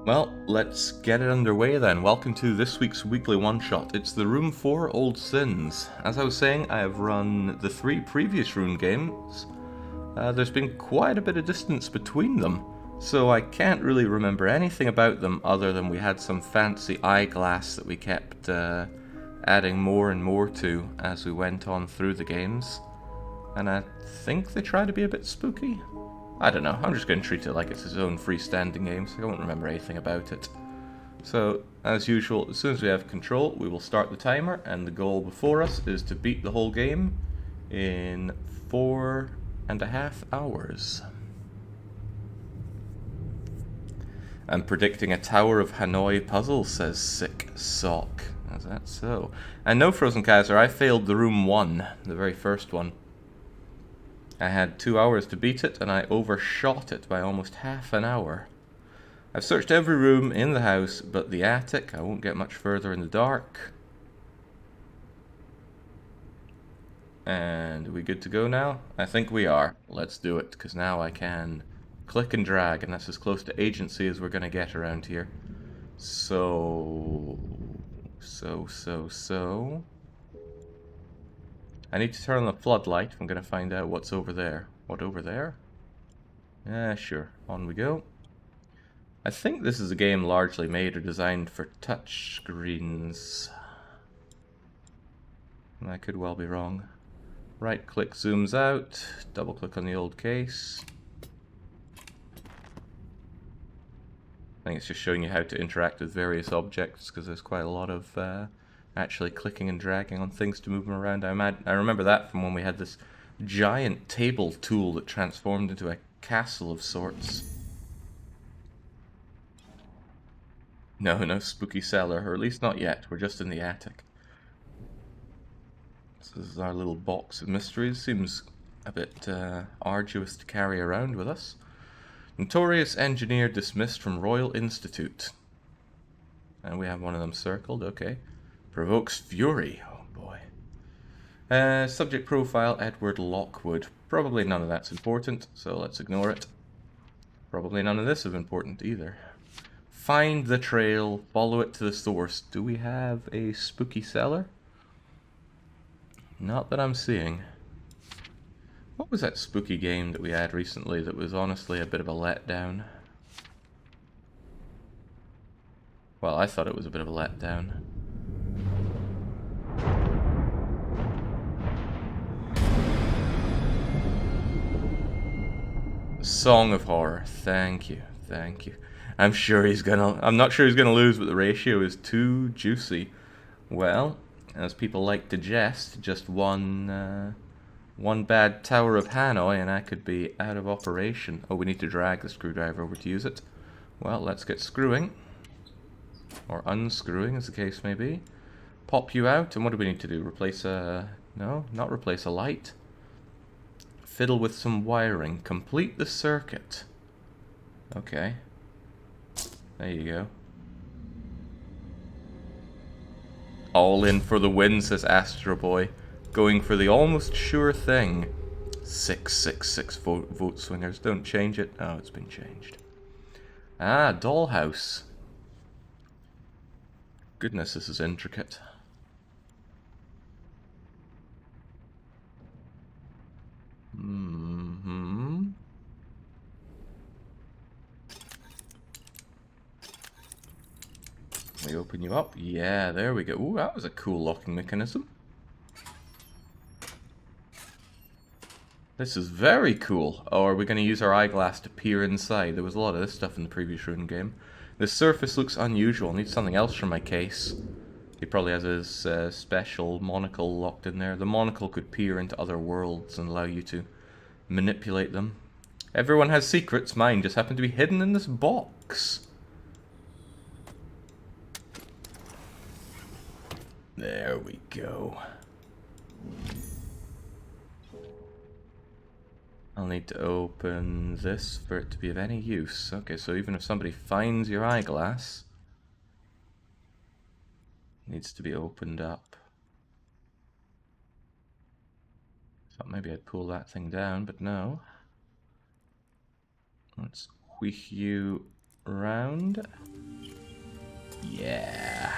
Well, let's get it underway then. Welcome to this week's weekly one-shot. It's the Room 4 Old Sins. As I was saying, I have run the 3 previous Rune games. There's been quite a bit of distance between them, so I can't really remember anything about them other than we had some fancy eyeglass that we kept adding more and more to as we went on through the games. And I think they try to be a bit spooky. I don't know, I'm just going to treat it like it's its own freestanding game, so I won't remember anything about it. So, as usual, as soon as we have control, we will start the timer, and the goal before us is to beat the whole game in 4.5 hours. I'm predicting a Tower of Hanoi puzzle, says Sick Sock. Is that so? And no, Frozen Kaiser, I failed the Room 1, the very first one. I had 2 hours to beat it, and I overshot it by almost half an hour. I've searched every room in the house, but the attic. I won't get much further in the dark. And are we good to go now? I think we are. Let's do it, because now I can click and drag, and that's as close to agency as we're going to get around here. So... I need to turn on the floodlight if I'm going to find out what's over there. What, over there? Yeah, sure. On we go. I think this is a game largely made or designed for touch screens. I could well be wrong. Right click zooms out, double click on the old case. I think it's just showing you how to interact with various objects, because there's quite a lot of actually clicking and dragging on things to move them around. I remember that from when we had this giant table tool that transformed into a castle of sorts. No spooky cellar, or at least not yet. We're just in the attic. So this is our little box of mysteries. Seems a bit arduous to carry around with us. Notorious engineer dismissed from Royal Institute. And we have one of them circled, okay. Provokes fury, oh boy. Subject profile, Edward Lockwood. Probably none of that's important, so let's ignore it. Probably none of this is important either. Find the trail, follow it to the source. Do we have a spooky cellar? Not that I'm seeing. What was that spooky game that we had recently that was honestly a bit of a letdown? Well, I thought it was a bit of a letdown. Song of Horror. Thank you. I'm not sure he's gonna lose, but the ratio is too juicy. Well, as people like to jest, just one bad Tower of Hanoi and I could be out of operation. Oh, we need to drag the screwdriver over to use it. Well, let's get screwing. Or unscrewing, as the case may be. Pop you out, and what do we need to do? Replace a... No, not replace a light. Fiddle with some wiring. Complete the circuit. Okay. There you go. All in for the win, says Astro Boy. Going for the almost sure thing. 666 vote swingers. Don't change it. Oh, it's been changed. Ah, dollhouse. Goodness, this is intricate. We open you up. Yeah, there we go. Ooh, that was a cool locking mechanism. This is very cool. Oh, are we going to use our eyeglass to peer inside? There was a lot of this stuff in the previous Rune game. The surface looks unusual. I need something else for my case. He probably has his special monocle locked in there. The monocle could peer into other worlds and allow you to manipulate them. Everyone has secrets. Mine just happened to be hidden in this box. There we go. I'll need to open this for it to be of any use. Okay, so even if somebody finds your eyeglass, it needs to be opened up. Thought maybe I'd pull that thing down, but no. Let's wheek you round. Yeah.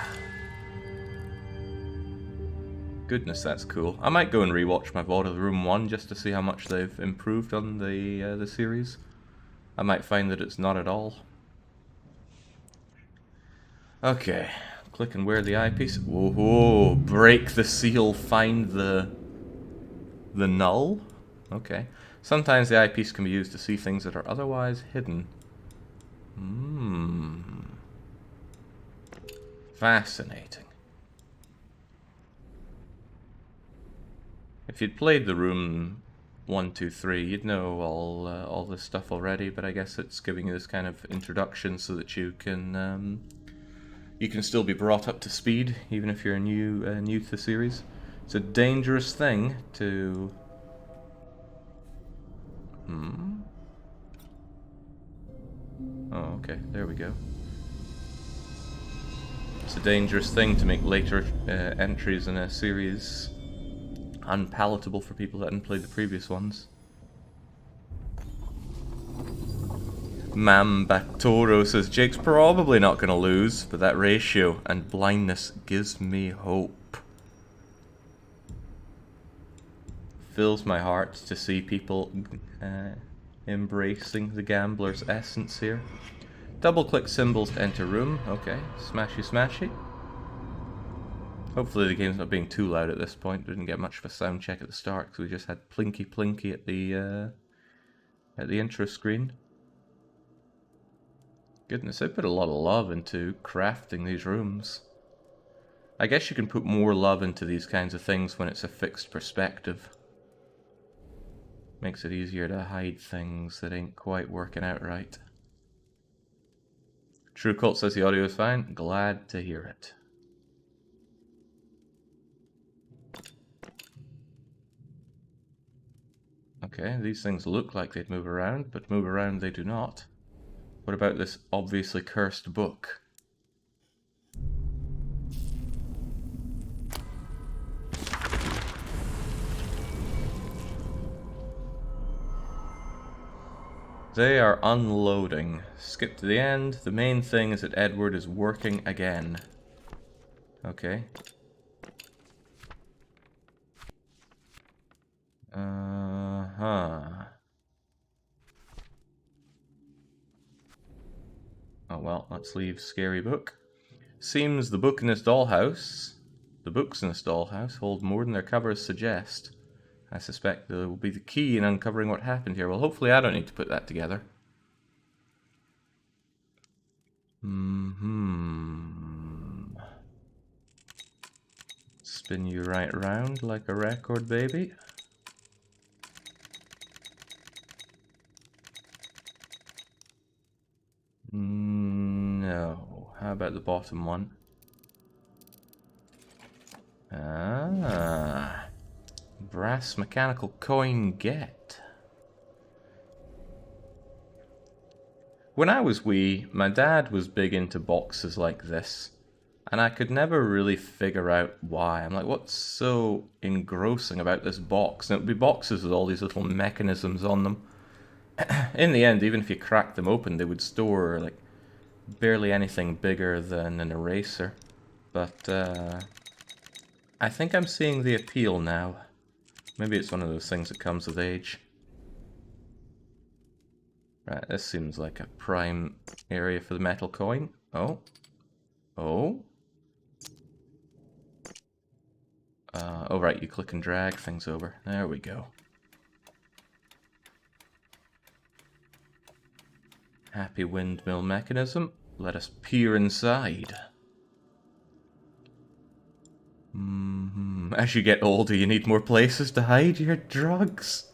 Goodness, that's cool. I might go and rewatch my VOD of Room 1 just to see how much they've improved on the series. I might find that it's not at all. Okay, click and wear the eyepiece. Whoa, break the seal, find the null? Okay. Sometimes the eyepiece can be used to see things that are otherwise hidden. Fascinating. If you'd played the Room 1, 2, 3, you'd know all this stuff already, but I guess it's giving you this kind of introduction so that you can still be brought up to speed, even if you're new to the series. It's a dangerous thing to... Oh, okay, there we go. It's a dangerous thing to make later entries in a series unpalatable for people that hadn't played the previous ones. Mambatoro says, Jake's probably not going to lose, but that ratio and blindness gives me hope. Fills my heart to see people embracing the gambler's essence here. Double click symbols to enter room. Okay, smashy smashy. Hopefully the game's not being too loud at this point. Didn't get much of a sound check at the start because we just had plinky plinky at the intro screen. Goodness, they put a lot of love into crafting these rooms. I guess you can put more love into these kinds of things when it's a fixed perspective. Makes it easier to hide things that ain't quite working out right. True Cult says the audio is fine. Glad to hear it. Okay, these things look like they'd move around, but move around they do not. What about this obviously cursed book? They are unloading. Skip to the end. The main thing is that Edward is working again. Okay. Oh well, let's leave scary book. Seems the books in this dollhouse hold more than their covers suggest. I suspect they will be the key in uncovering what happened here. Well, hopefully I don't need to put that together. Spin you right round like a record, baby. No. How about the bottom one? Ah. Brass mechanical coin get. When I was wee, my dad was big into boxes like this. And I could never really figure out why. I'm like, what's so engrossing about this box? And it would be boxes with all these little mechanisms on them. In the end, even if you cracked them open, they would store like barely anything bigger than an eraser. But I think I'm seeing the appeal now. Maybe it's one of those things that comes with age. Right, this seems like a prime area for the metal coin. Oh. Oh. Oh right, you click and drag things over. There we go. Happy windmill mechanism. Let us peer inside. As you get older, you need more places to hide your drugs.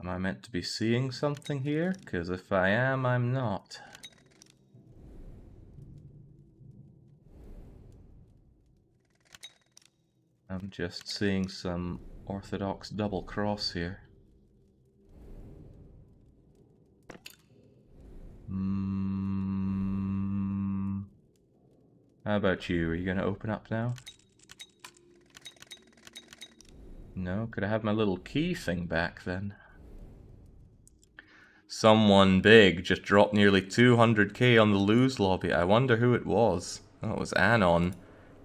Am I meant to be seeing something here? Because if I am, I'm not. I'm just seeing some orthodox double cross here. How about you? Are you gonna open up now? No? Could I have my little key thing back then? Someone big just dropped nearly 200k on the lose lobby. I wonder who it was. Oh, it was Anon.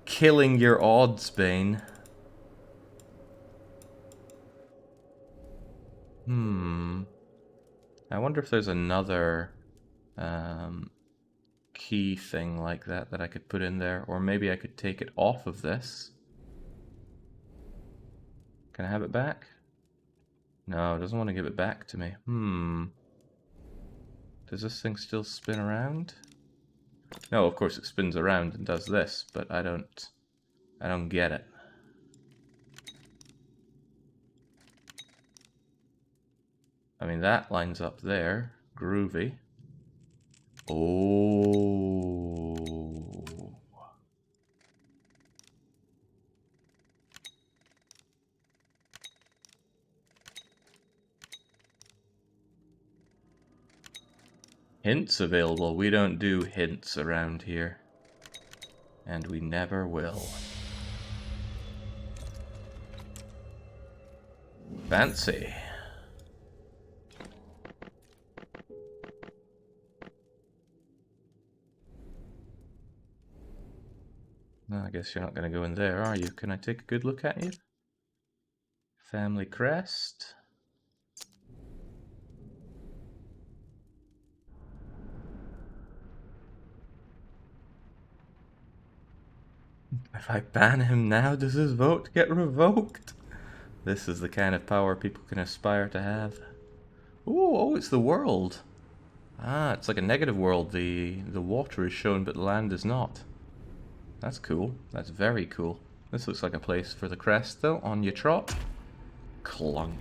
Killing your odds, Bane. I wonder if there's another key thing like that that I could put in there. Or maybe I could take it off of this. Can I have it back? No, it doesn't want to give it back to me. Does this thing still spin around? No, of course it spins around and does this, but I don't get it. I mean, that lines up there. Groovy. Oh. Hints available. We don't do hints around here. And we never will. Fancy. No, I guess you're not going to go in there, are you? Can I take a good look at you? Family crest. If I ban him now, does his vote get revoked? This is the kind of power people can aspire to have. Ooh, oh, it's the world. Ah, it's like a negative world. The water is shown, but the land is not. That's cool. That's very cool. This looks like a place for the crest, though. On your trot. Clunk.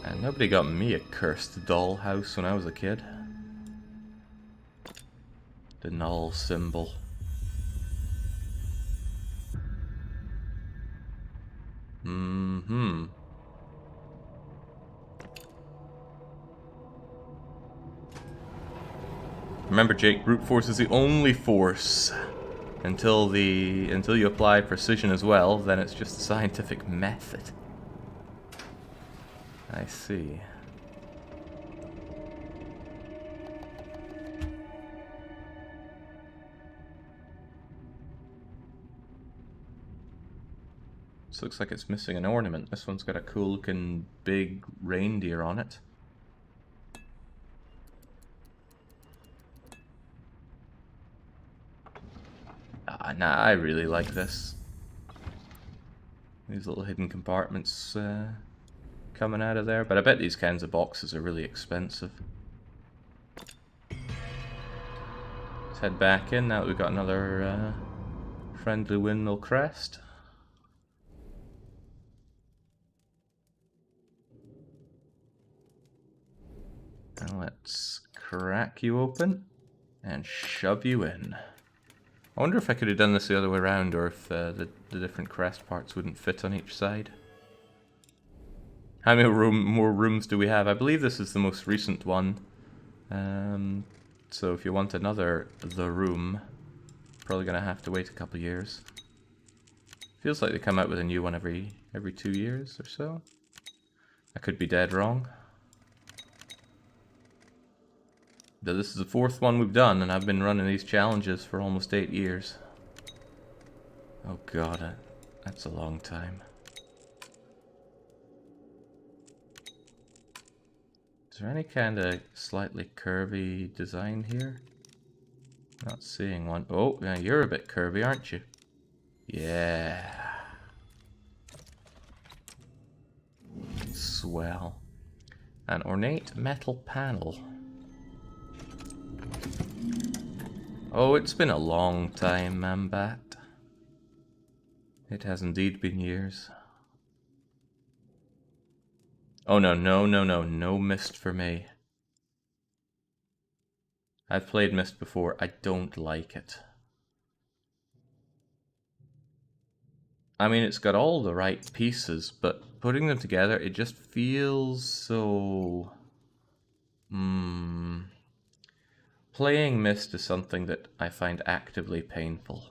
And nobody got me a cursed dollhouse when I was a kid. The null symbol. Remember, Jake, brute force is the only force. Until you apply precision as well, then it's just a scientific method. I see. This looks like it's missing an ornament. This one's got a cool looking big reindeer on it. Nah, I really like this. These little hidden compartments coming out of there. But I bet these kinds of boxes are really expensive. Let's head back in now that we've got another friendly windmill crest. And let's crack you open and shove you in. I wonder if I could have done this the other way around, or if the different crest parts wouldn't fit on each side. How many more rooms do we have? I believe this is the most recent one. So if you want another The Room, probably gonna have to wait a couple years. Feels like they come out with a new one every 2 years or so. I could be dead wrong. But this is the 4th one we've done, and I've been running these challenges for almost 8 years. Oh god, that's a long time. Is there any kind of slightly curvy design here? Not seeing one. Oh, yeah, you're a bit curvy, aren't you? Yeah. Swell. An ornate metal panel. Oh, it's been a long time, Mambat. It has indeed been years. Oh no, no Myst for me. I've played Myst before, I don't like it. I mean, it's got all the right pieces, but putting them together, it just feels so... Playing Myst is something that I find actively painful.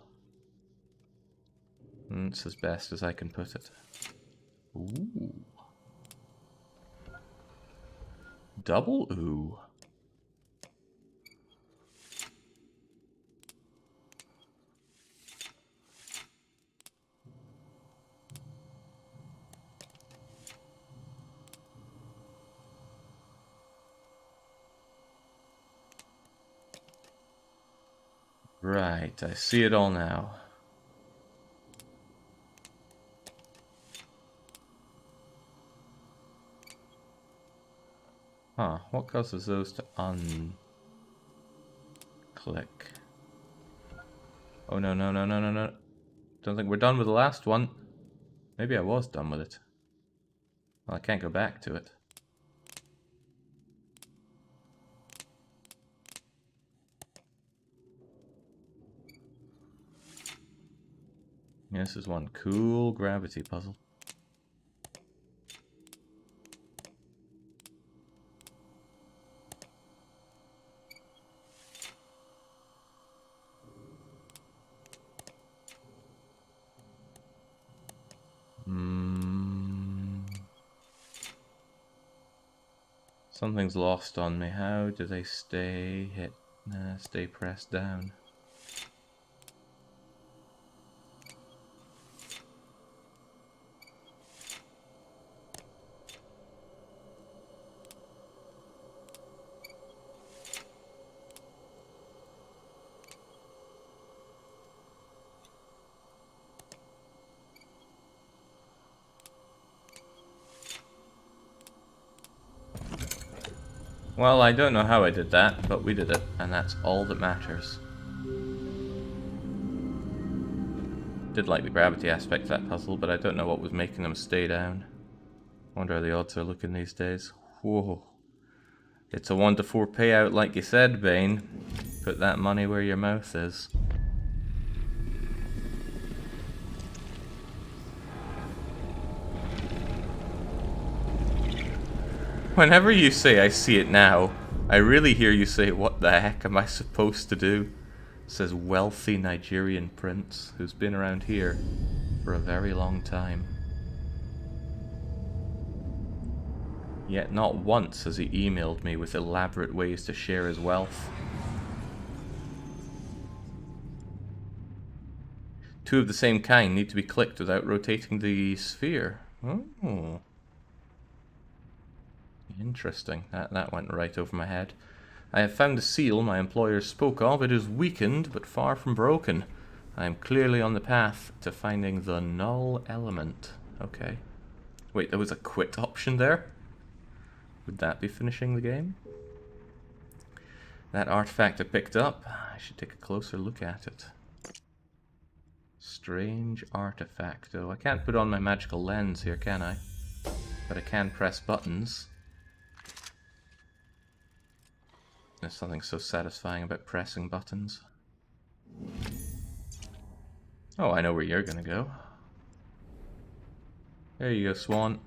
It's as best as I can put it. Ooh. Double ooh. Right, I see it all now. Huh, what causes those to unclick? Oh no, no, no, no, no, no. Don't think we're done with the last one. Maybe I was done with it. Well, I can't go back to it. This is one cool gravity puzzle. Something's lost on me. How do they stay hit? Stay pressed down. Well, I don't know how I did that, but we did it, and that's all that matters. Did like the gravity aspect of that puzzle, but I don't know what was making them stay down. Wonder how the odds are looking these days. Whoa. It's a 1 to 4 payout like you said, Bane. Put that money where your mouth is. Whenever you say I see it now, I really hear you say, what the heck am I supposed to do? Says wealthy Nigerian prince who's been around here for a very long time. Yet not once has he emailed me with elaborate ways to share his wealth. Two of the same kind need to be clicked without rotating the sphere. Oh. Interesting. That went right over my head. I have found the seal my employer spoke of. It is weakened, but far from broken. I am clearly on the path to finding the null element. Okay. Wait, there was a quit option there? Would that be finishing the game? That artifact I picked up, I should take a closer look at it. Strange artifact, though. I can't put on my magical lens here, can I? But I can press buttons. There's something so satisfying about pressing buttons. Oh, I know where you're gonna go. There you go, Swan.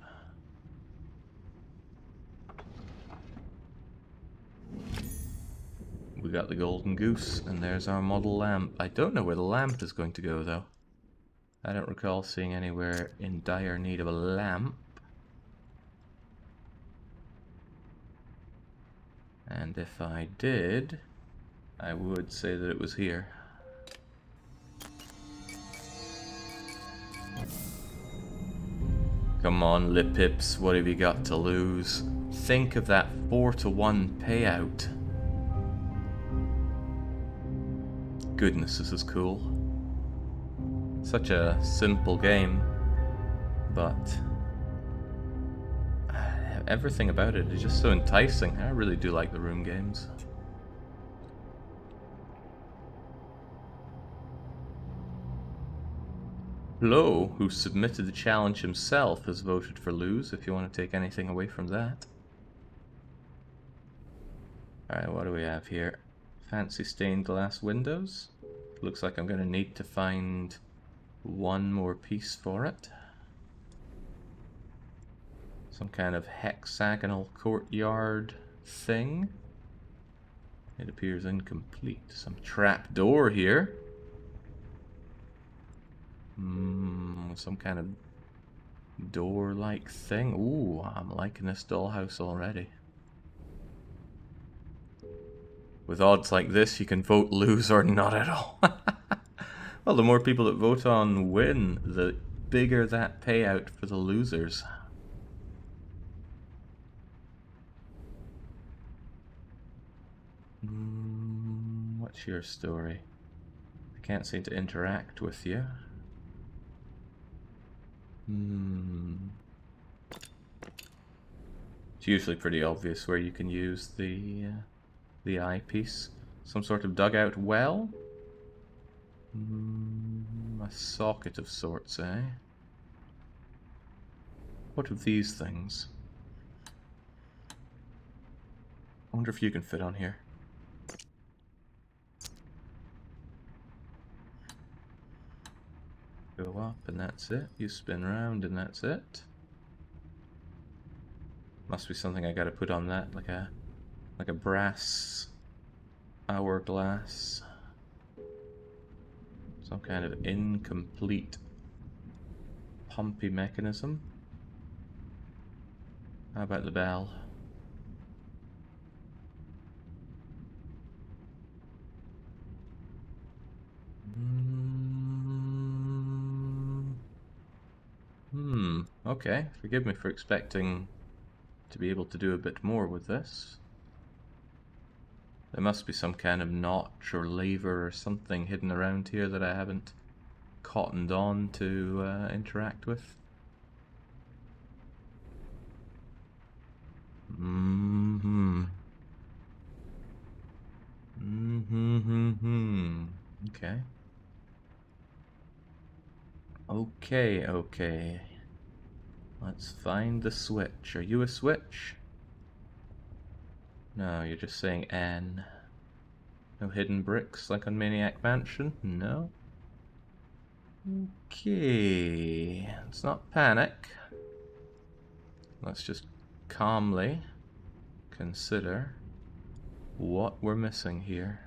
We got the golden goose, and there's our model lamp. I don't know where the lamp is going to go, though. I don't recall seeing anywhere in dire need of a lamp. And if I did, I would say that it was here. Come on, Lip Pips, what have you got to lose? Think of that 4 to 1 payout. Goodness, this is cool. Such a simple game, but everything about it is just so enticing. I really do like the room games. Lowe, who submitted the challenge himself, has voted for lose, if you want to take anything away from that. Alright, what do we have here? Fancy stained glass windows. Looks like I'm going to need to find one more piece for it. Some kind of hexagonal courtyard thing. It appears incomplete. Some trap door here. Some kind of door-like thing. Ooh, I'm liking this dollhouse already. With odds like this, you can vote lose or not at all. Well, the more people that vote on win, the bigger that payout for the losers. What's your story? I can't seem to interact with you. It's usually pretty obvious where you can use the eyepiece. Some sort of dugout well? A socket of sorts, eh? What are these things? I wonder if you can fit on here. Go up and that's it. You spin around and that's it. Must be something I gotta put on that, like a brass hourglass. Some kind of incomplete pumpy mechanism. How about the bell? Okay. Forgive me for expecting to be able to do a bit more with this. There must be some kind of notch or lever or something hidden around here that I haven't cottoned on to interact with. Okay. Okay. Let's find the switch. Are you a switch? No, you're just saying N. No hidden bricks like on Maniac Mansion? No? Okay. Let's not panic. Let's just calmly consider what we're missing here.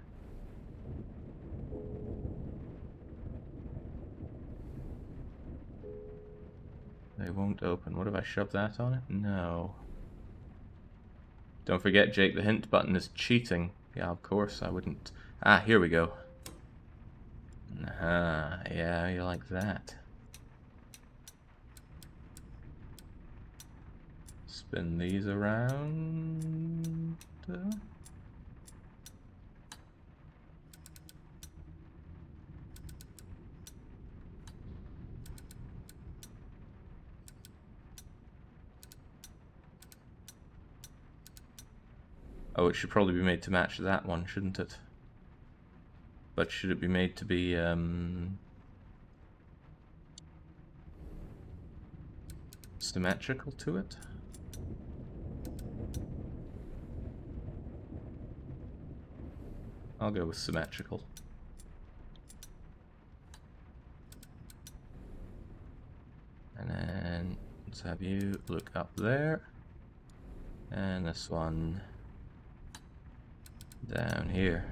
They won't open. What if I shove that on it? No. Don't forget, Jake, the hint button is cheating. Yeah, of course, I wouldn't. Ah, here we go. Yeah, you like that. Spin these around. Oh, it should probably be made to match that one, shouldn't it? But should it be made to be, symmetrical to it? I'll go with symmetrical. And then let's have you look up there. And this one down here.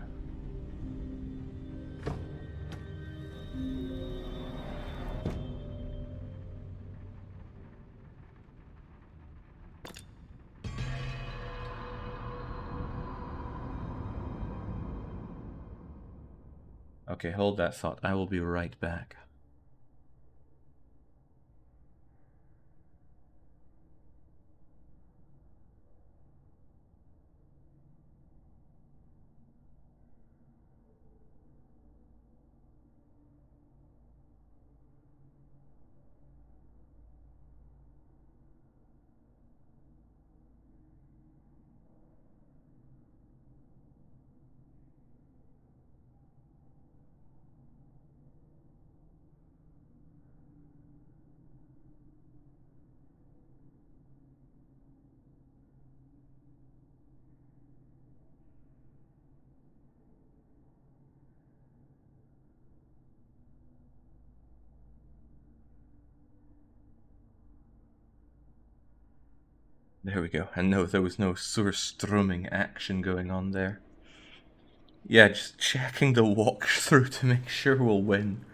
Okay, hold that thought. I will be right back. There we go. And no, there was no Surströmming action going on there. Yeah, just checking the walkthrough to make sure we'll win.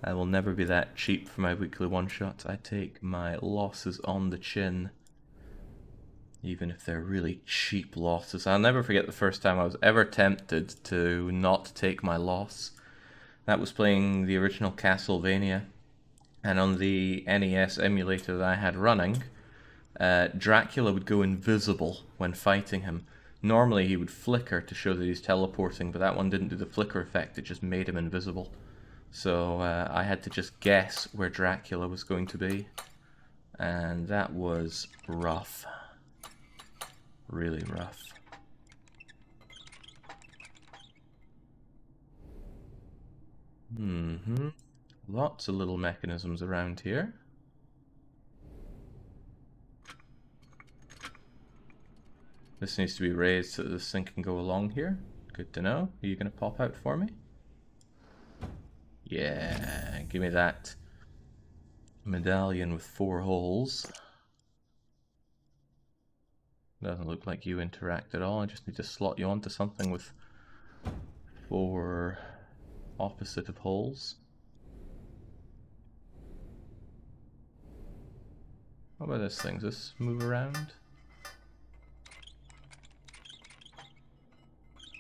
I will never be that cheap for my weekly one-shot. I take my losses on the chin. Even if they're really cheap losses. I'll never forget the first time I was ever tempted to not take my loss. That was playing the original Castlevania. And on the NES emulator that I had running, Dracula would go invisible when fighting him. Normally he would flicker to show that he's teleporting, but that one didn't do the flicker effect, it just made him invisible. So I had to just guess where Dracula was going to be. And that was rough. Really rough. Lots of little mechanisms around here. This needs to be raised so that this thing can go along here. Good to know. Are you going to pop out for me? Yeah, give me that medallion with 4 holes. Doesn't look like you interact at all. I just need to slot you onto something with 4 opposite of holes. What about this thing? Does this move around?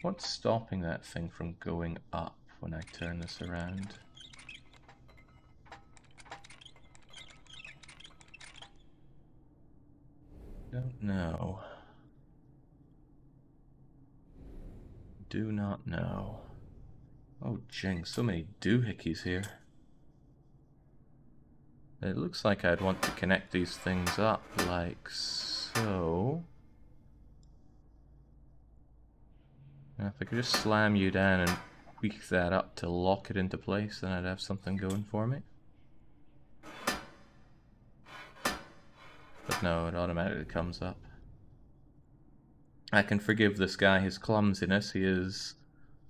What's stopping that thing from going up when I turn this around? Don't know. Do not know. Oh, jing, so many doohickeys here. It looks like I'd want to connect these things up like so. Now, if I could just slam you down and tweak that up to lock it into place, then I'd have something going for me. But no, it automatically comes up. I can forgive this guy his clumsiness. He is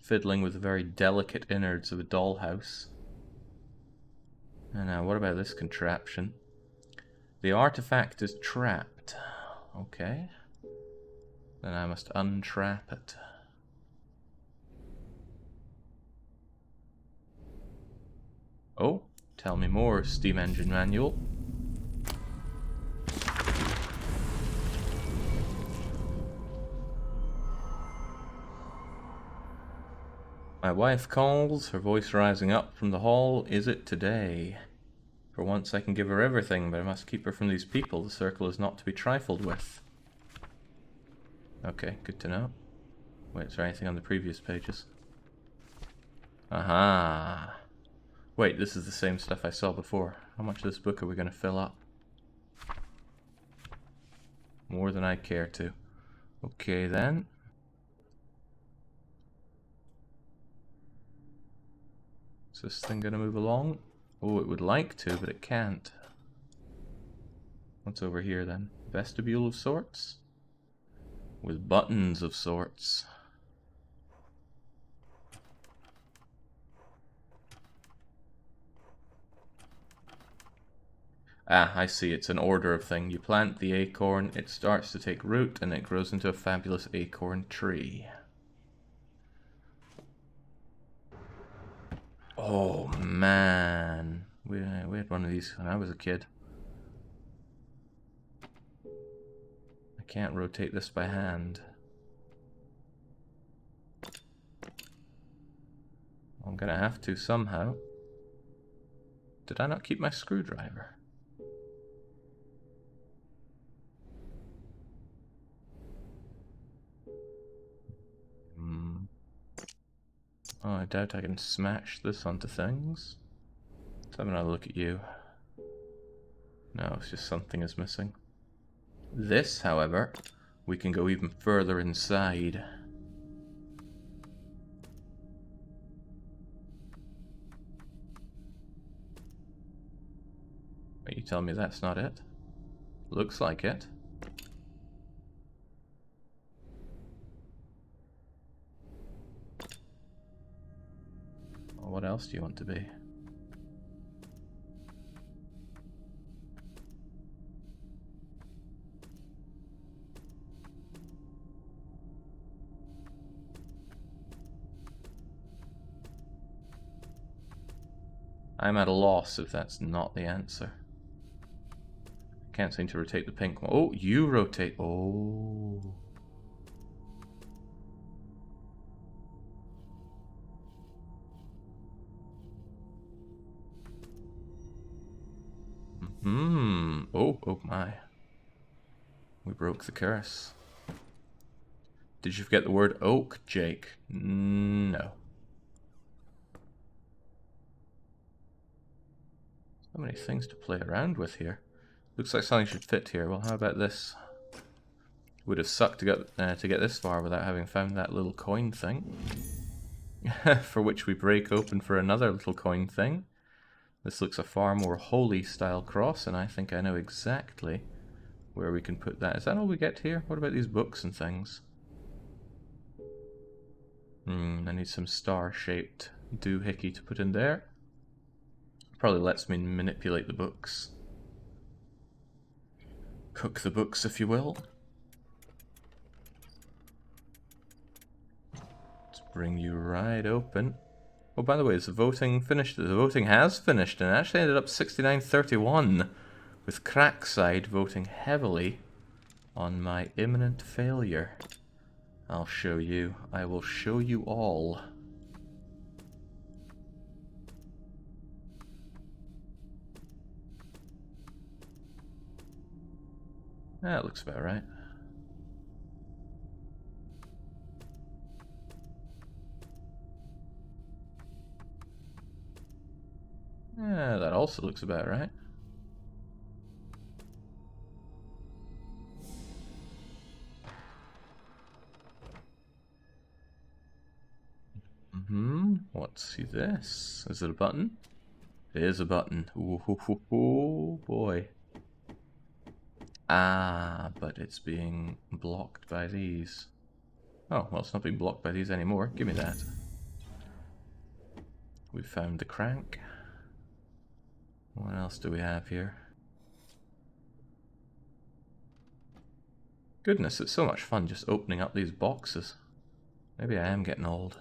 fiddling with the very delicate innards of a dollhouse. And now, what about this contraption? The artifact is trapped. Okay. Then I must untrap it. Oh, tell me more, Steam Engine Manual. My wife calls, her voice rising up from the hall. Is it today? For once I can give her everything, but I must keep her from these people. The circle is not to be trifled with. Okay, good to know. Wait, is there anything on the previous pages? Aha! Wait, this is the same stuff I saw before. How much of this book are we going to fill up? More than I care to. Okay then. Is this thing going to move along? Oh, it would like to, but it can't. What's over here then? Vestibule of sorts? With buttons of sorts. Ah, I see, it's an order of thing. You plant the acorn, it starts to take root, and it grows into a fabulous acorn tree. Oh, man. We had one of these when I was a kid. I can't rotate this by hand. I'm gonna have to somehow. Did I not keep my screwdriver? Oh, I doubt I can smash this onto things. Let's have another look at you. No, it's just something is missing. This, however, we can go even further inside. Are you telling me that's not it? Looks like it. Well, what else do you want to be? I'm at a loss if that's not the answer. Can't seem to rotate the pink one. Oh, you rotate. Oh. Oh my. We broke the curse. Did you forget the word oak, Jake? No. So many things to play around with here. Looks like something should fit here. Well, how about this? Would have sucked to get this far without having found that little coin thing. For which we break open for another little coin thing. This looks a far more holy style cross, and I think I know exactly where we can put that. Is that all we get here? What about these books and things? I need some star-shaped doohickey to put in there. Probably lets me manipulate the books. Cook the books, if you will. Let's bring you right open. Oh, by the way, is the voting finished? The voting has finished, and it actually ended up 69-31, with Crackside voting heavily on my imminent failure. I'll show you. I will show you all. That looks about right. Yeah, that also looks about right. What's this? Is it a button? It is a button. Ooh, boy. Ah, but it's being blocked by these. Oh, well, it's not being blocked by these anymore. Give me that. We found the crank. What else do we have here? Goodness, it's so much fun just opening up these boxes. Maybe I am getting old.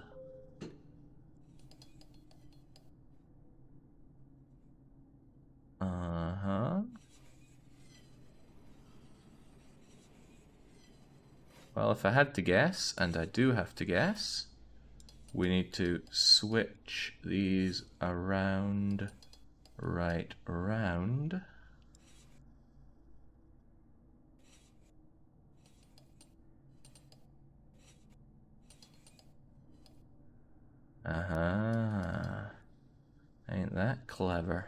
Well, if I had to guess, and I do have to guess, we need to switch these around, right around. Ain't that clever?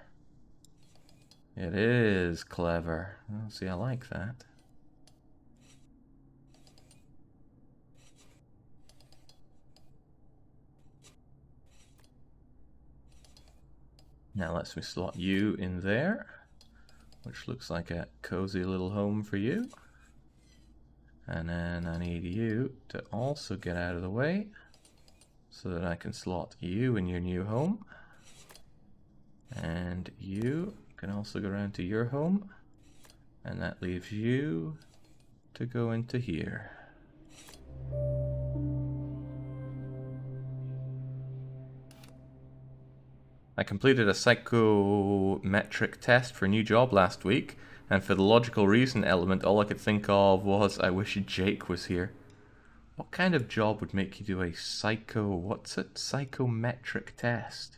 It is clever. Well, see, I like that. Now lets me slot you in there, which looks like a cozy little home for you. And then I need you to also get out of the way so that I can slot you in your new home. And you can also go around to your home. And that leaves you to go into here. I completed a psychometric test for a new job last week, and for the logical reason element, all I could think of was, I wish Jake was here. What kind of job would make you do a psychometric test?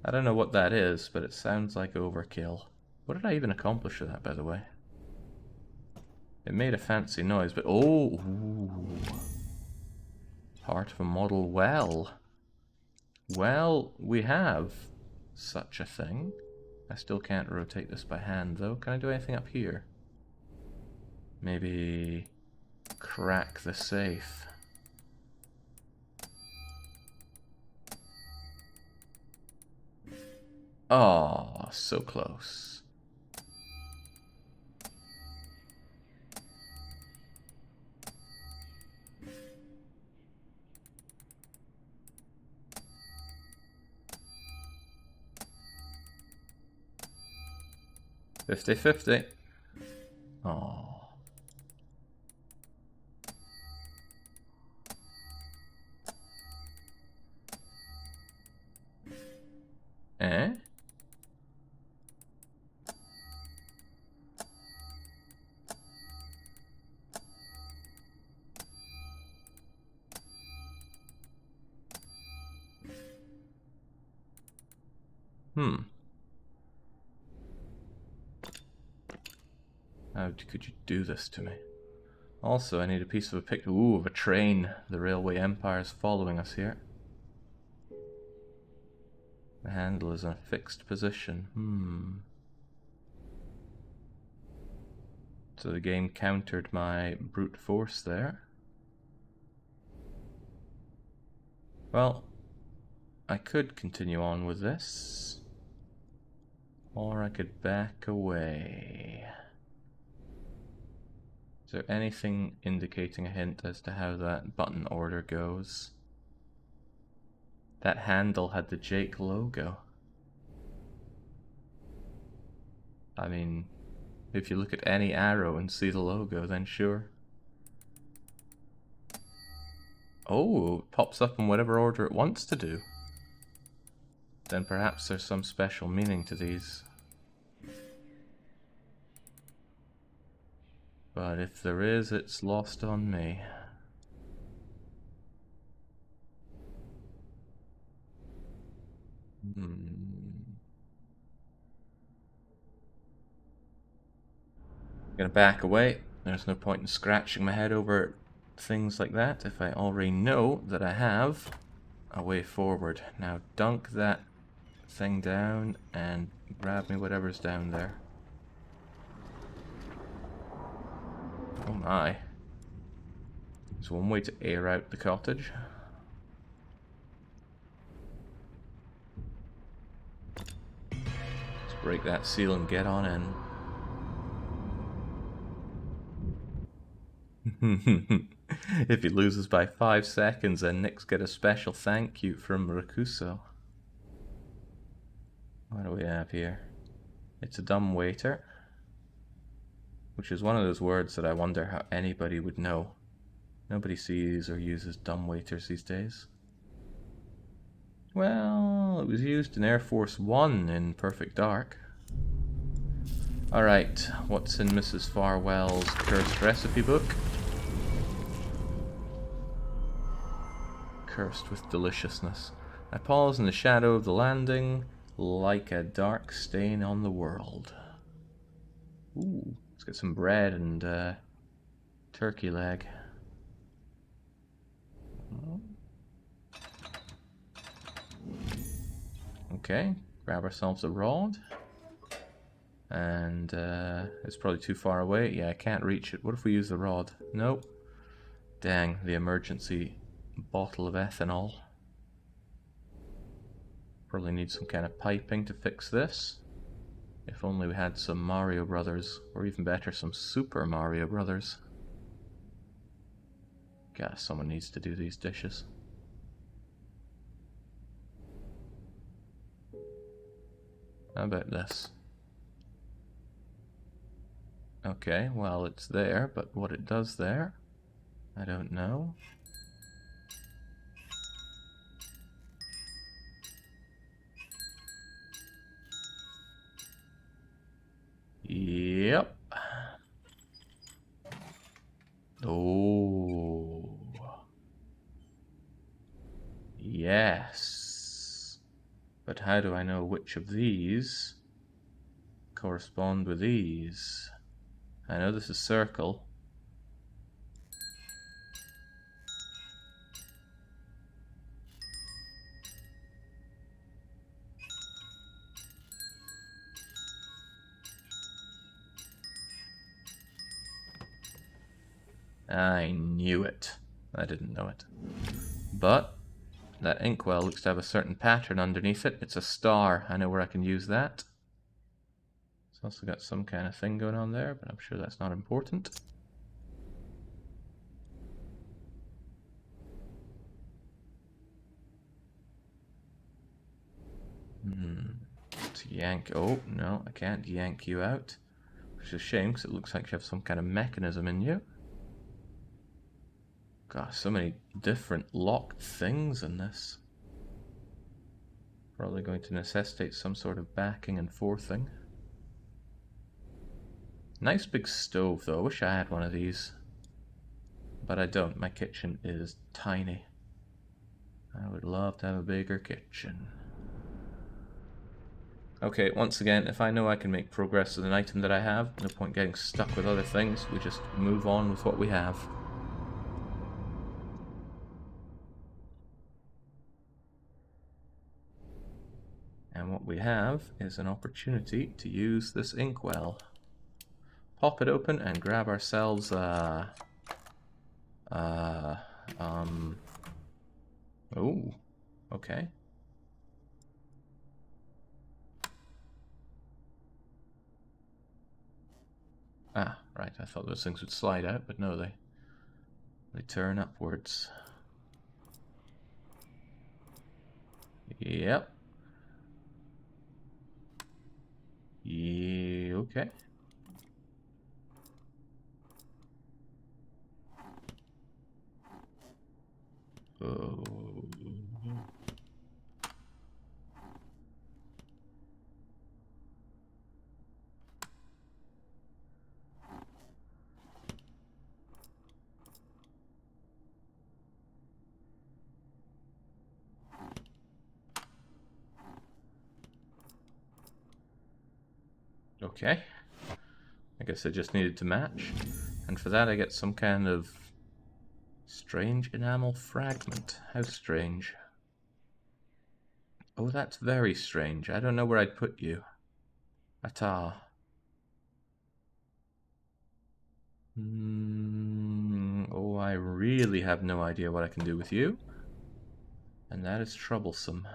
I don't know what that is, but it sounds like overkill. What did I even accomplish with that, by the way? It made a fancy noise, but oh! Ooh. Part of a model well. Well, we have such a thing. I still can't rotate this by hand, though. Can I do anything up here? Maybe crack the safe. Oh, so close. $50-50. Oh. Eh? How could you do this to me? Also, I need a piece of a picture. Ooh, of a train. The Railway Empire is following us here. The handle is in a fixed position. So the game countered my brute force there. Well, I could continue on with this. Or I could back away. Is there anything indicating a hint as to how that button order goes? That handle had the Jake logo. I mean, if you look at any arrow and see the logo, then sure. Oh, it pops up in whatever order it wants to do. Then perhaps there's some special meaning to these. But if there is, it's lost on me. I'm gonna back away. There's no point in scratching my head over things like that if I already know that I have a way forward. Now dunk that thing down and grab me whatever's down there. Oh my. There's one way to air out the cottage. Let's break that seal and get on in. If he loses by 5 seconds, then Nick's get a special thank you from Rakuso. What do we have here? It's a dumb waiter. Which is one of those words that I wonder how anybody would know. Nobody sees or uses dumb waiters these days. Well, it was used in Air Force One in Perfect Dark. Alright, what's in Mrs. Farwell's cursed recipe book? Cursed with deliciousness. I pause in the shadow of the landing, like a dark stain on the world. Ooh, let's get some bread and turkey leg. Okay, grab ourselves a rod. And it's probably too far away. Yeah, I can't reach it. What if we use the rod? Nope. Dang, the emergency bottle of ethanol. Probably need some kind of piping to fix this. If only we had some Mario Brothers, or even better, some Super Mario Brothers. God, someone needs to do these dishes. How about this? Okay, well, it's there, but what it does there, I don't know. Yep. Oh. Yes. But how do I know which of these correspond with these? I know this is circle. I knew it. I didn't know it. But that inkwell looks to have a certain pattern underneath it. It's a star. I know where I can use that. It's also got some kind of thing going on there, but I'm sure that's not important. Let's yank. Oh, no, I can't yank you out. Which is a shame, because it looks like you have some kind of mechanism in you. Gosh, so many different locked things in this. Probably going to necessitate some sort of backing and forthing. Nice big stove though, I wish I had one of these. But I don't, my kitchen is tiny. I would love to have a bigger kitchen. Okay, once again, if I know I can make progress with an item that I have, no point getting stuck with other things, we just move on with what we have. And what we have is an opportunity to use this inkwell. Pop it open and grab ourselves oh, okay. Ah, right, I thought those things would slide out, but no, they turn upwards. Yep. Yeah, okay. Oh. Okay. I guess I just needed to match. And for that I get some kind of strange enamel fragment. How strange. Oh, that's very strange. I don't know where I'd put you. Ata. Oh, I really have no idea what I can do with you. And that is troublesome.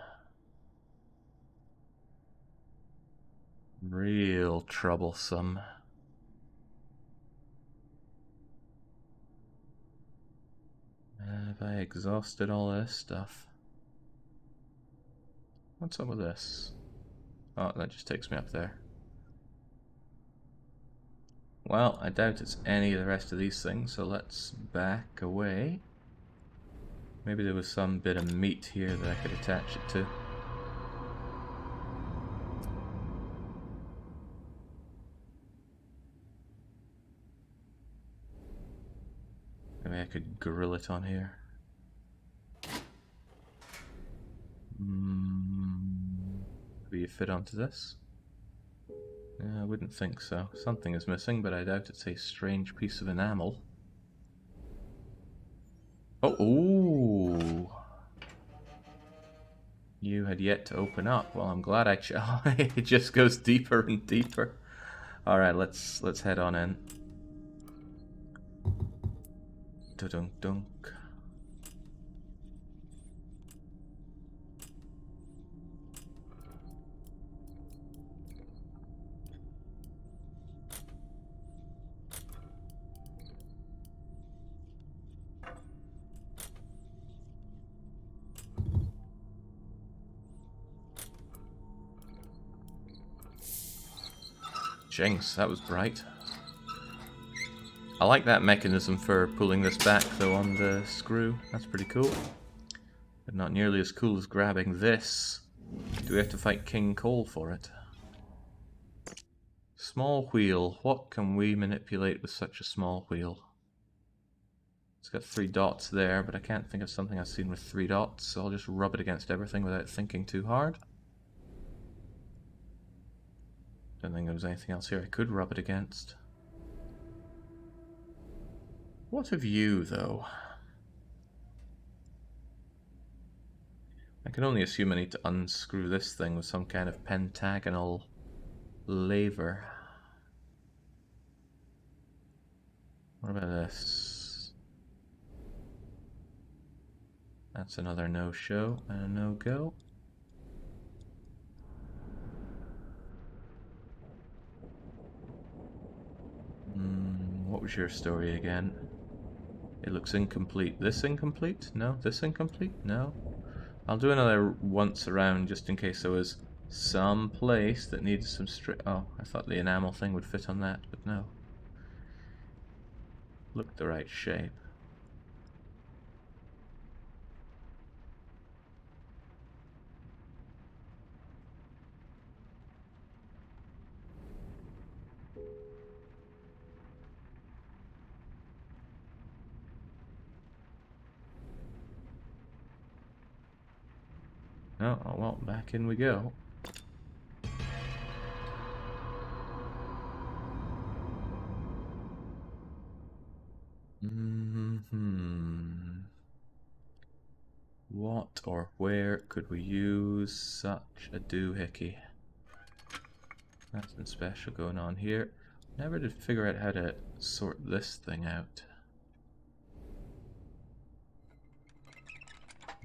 Real troublesome. Have I exhausted all this stuff? What's up with this? Oh, that just takes me up there. Well, I doubt it's any of the rest of these things, so let's back away. Maybe there was some bit of meat here that I could attach it to. Maybe I could grill it on here. Maybe you fit onto this? I wouldn't think so. Something is missing, but I doubt it's a strange piece of enamel. Oh, ooh! You had yet to open up. Well, I'm glad I it just goes deeper and deeper. Alright, let's head on in. Dunk. Jinx, that was bright. I like that mechanism for pulling this back though on the screw. That's pretty cool. But not nearly as cool as grabbing this. Do we have to fight King Cole for it? Small wheel. What can we manipulate with such a small wheel? It's got 3 dots there, but I can't think of something I've seen with 3 dots, so I'll just rub it against everything without thinking too hard. Don't think there was anything else here I could rub it against. What of you, though? I can only assume I need to unscrew this thing with some kind of pentagonal lever. What about this? That's another no-show and a no-go. What was your story again? It looks incomplete. This incomplete? No. This incomplete? No. I'll do another once around just in case there was some place that needed some oh, I thought the enamel thing would fit on that, but no. Looked the right shape. No, oh well, back in we go. What or where could we use such a doohickey? Nothing special going on here. Never did figure out how to sort this thing out.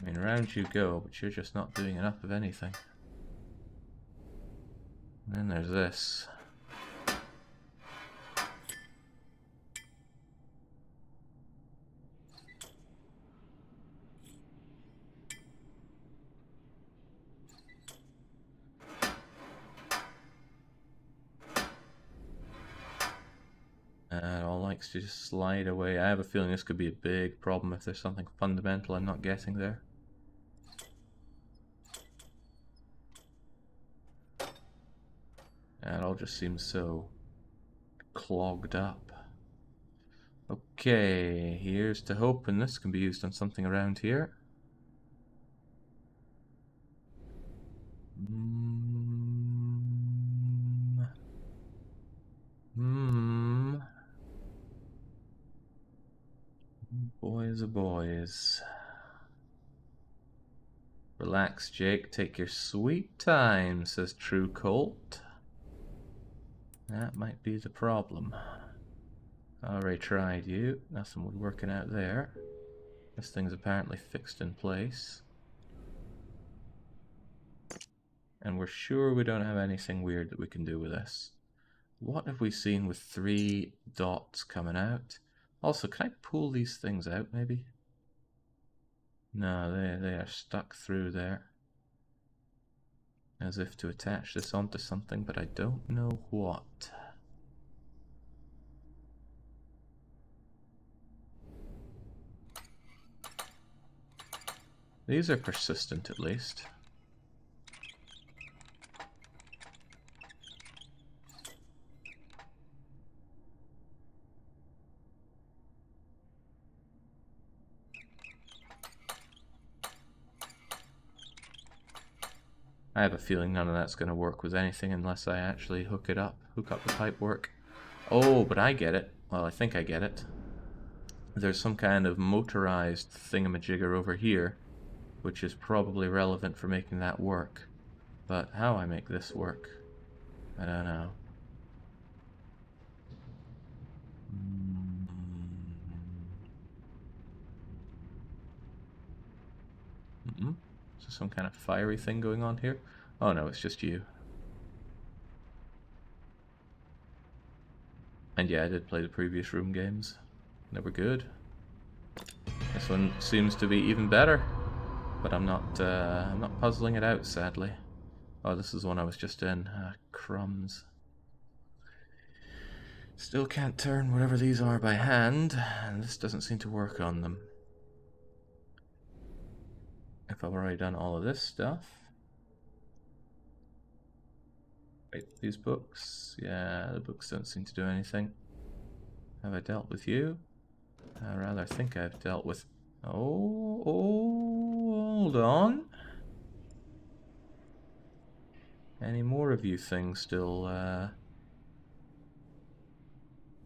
I mean, around you go, but you're just not doing enough of anything. And then there's this. It all likes to just slide away. I have a feeling this could be a big problem if there's something fundamental I'm not getting there. It all just seems so clogged up. Okay, here's to hoping this can be used on something around here. Boys, oh boys. Relax, Jake. Take your sweet time, says True Colt. That might be the problem. Already tried you. Nothing was working out there. This thing's apparently fixed in place. And we're sure we don't have anything weird that we can do with this. What have we seen with 3 dots coming out? Also, can I pull these things out, maybe? No, they are stuck through there. As if to attach this onto something, but I don't know what. These are persistent, at least. I have a feeling none of that's going to work with anything unless I actually hook up the pipe work. Oh, but I get it. Well, I think I get it. There's some kind of motorized thingamajigger over here, which is probably relevant for making that work. But how I make this work, I don't know. Is there some kind of fiery thing going on here? Oh no, it's just you. And yeah, I did play the previous room games. They were good. This one seems to be even better, but I'm not puzzling it out, sadly. Oh, this is the one I was just in. Crumbs. Still can't turn whatever these are by hand, and this doesn't seem to work on them. If I've already done all of this stuff. Wait, these books? Yeah, the books don't seem to do anything. Have I dealt with you? I rather think I've dealt with... Oh, hold on. Any more of you things still,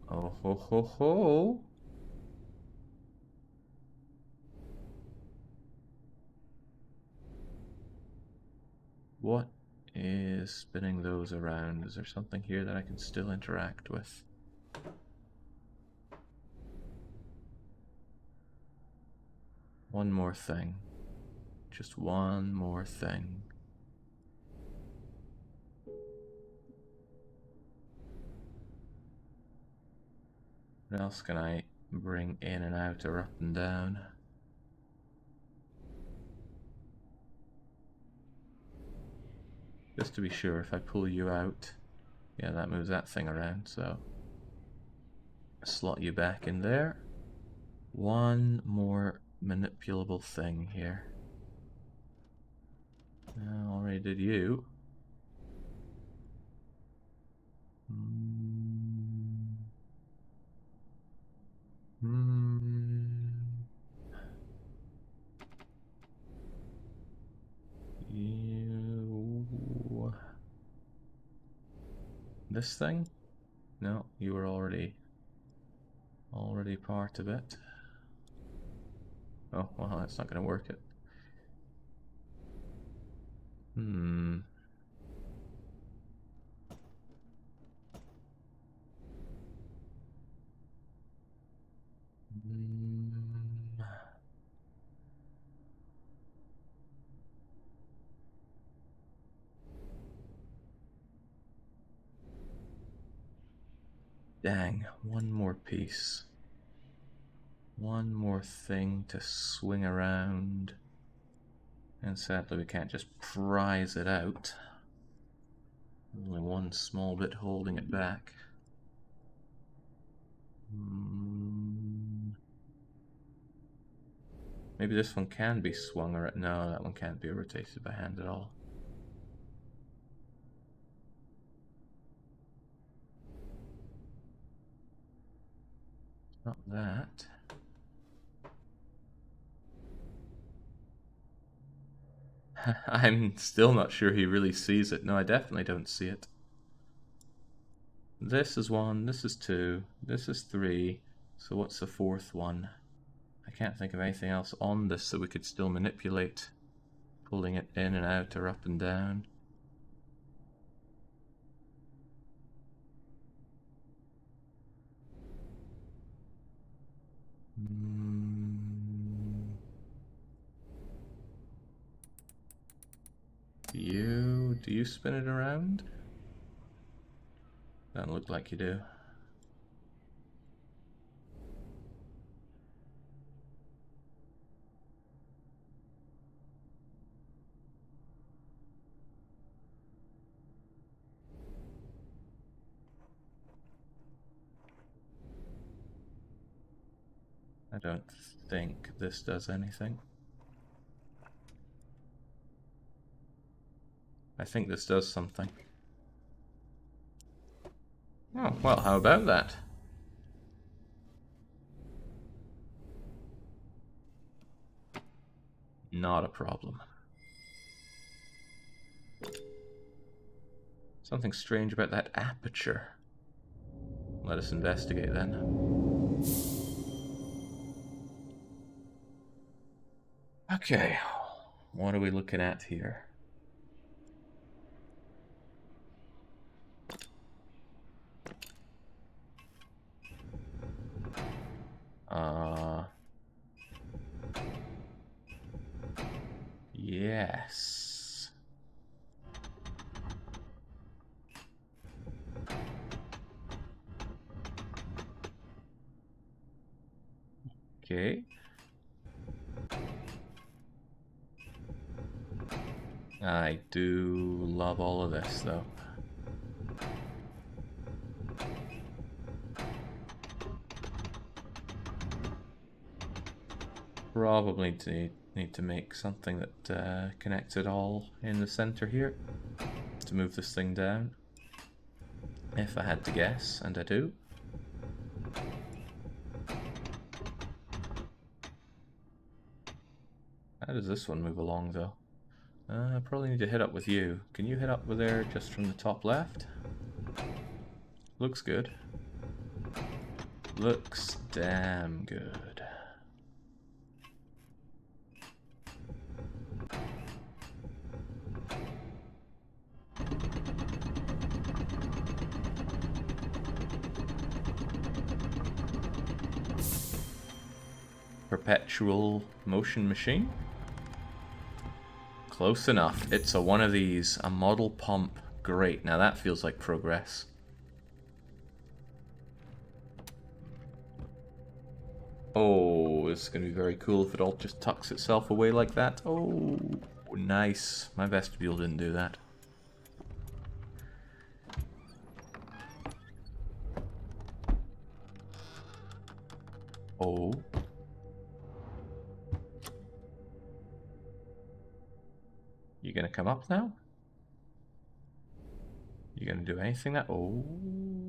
Oh ho ho ho! What is spinning those around? Is there something here that I can still interact with? One more thing. Just one more thing. What else can I bring in and out or up and down? Just to be sure, if I pull you out, yeah, that moves that thing around, so slot you back in there. One more manipulable thing here. I already did you. This thing? No, you were already part of it. Oh, well, that's not going to work it. Hmm. Dang, one more piece. One more thing to swing around. And sadly we can't just prise it out. Only one small bit holding it back. Maybe this one can be swung or no, that one can't be rotated by hand at all. Not that. I'm still not sure he really sees it. No, I definitely don't see it. This is 1, this is 2, this is 3. So what's the fourth one? I can't think of anything else on this that we could still manipulate. Pulling it in and out or up and down. Do you spin it around? Doesn't look like you do. I don't think this does anything. I think this does something. Oh, well, how about that? Not a problem. Something strange about that aperture. Let us investigate then. Okay, what are we looking at here? Yes. Okay. I do love all of this, though. Probably need to make something that connects it all in the center here to move this thing down. If I had to guess, and I do. How does this one move along, though? I probably need to hit up with you. Can you hit up with there just from the top left? Looks good. Looks damn good. Perpetual motion machine? Close enough. It's a one of these. A model pump. Great. Now that feels like progress. Oh, this is going to be very cool if it all just tucks itself away like that. Oh, nice. My vestibule didn't do that. Oh. You gonna come up now? You gonna do anything that? Oh,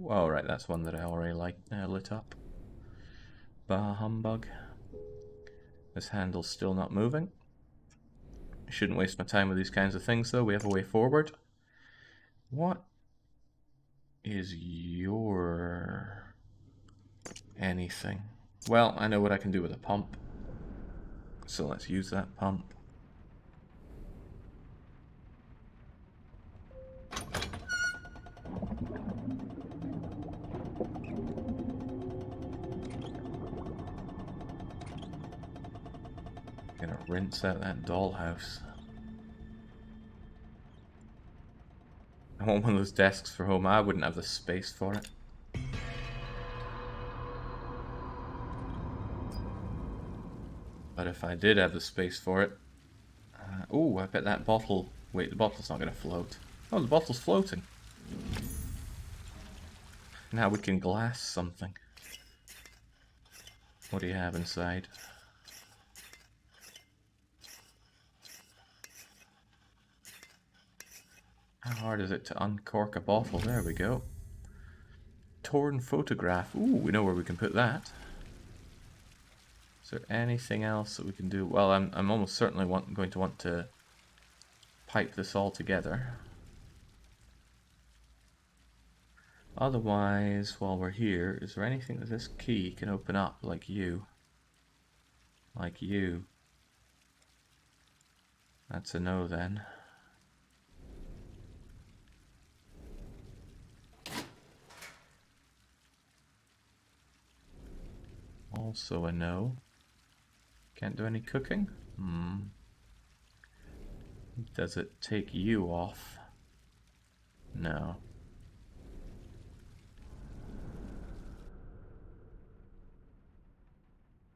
all right. That's one that I already lit up. Bah humbug. This handle's still not moving. I shouldn't waste my time with these kinds of things, though. We have a way forward. What? is your anything? Well, I know what I can do with a pump. So let's use that pump. Gonna rinse out that dollhouse. I want one of those desks for home. I wouldn't have the space for it. But if I did have the space for it... oh, I bet that bottle... Wait, the bottle's not going to float. Oh, the bottle's floating. Now we can glass something. What do you have inside? How hard is it to uncork a bottle? There we go. Torn photograph. Ooh, we know where we can put that. Is there anything else that we can do? Well, I'm almost certainly going to want to pipe this all together. Otherwise, while we're here, is there anything that this key can open up like you? Like you. That's a no then. Also a no. Can't do any cooking? Does it take you off? No.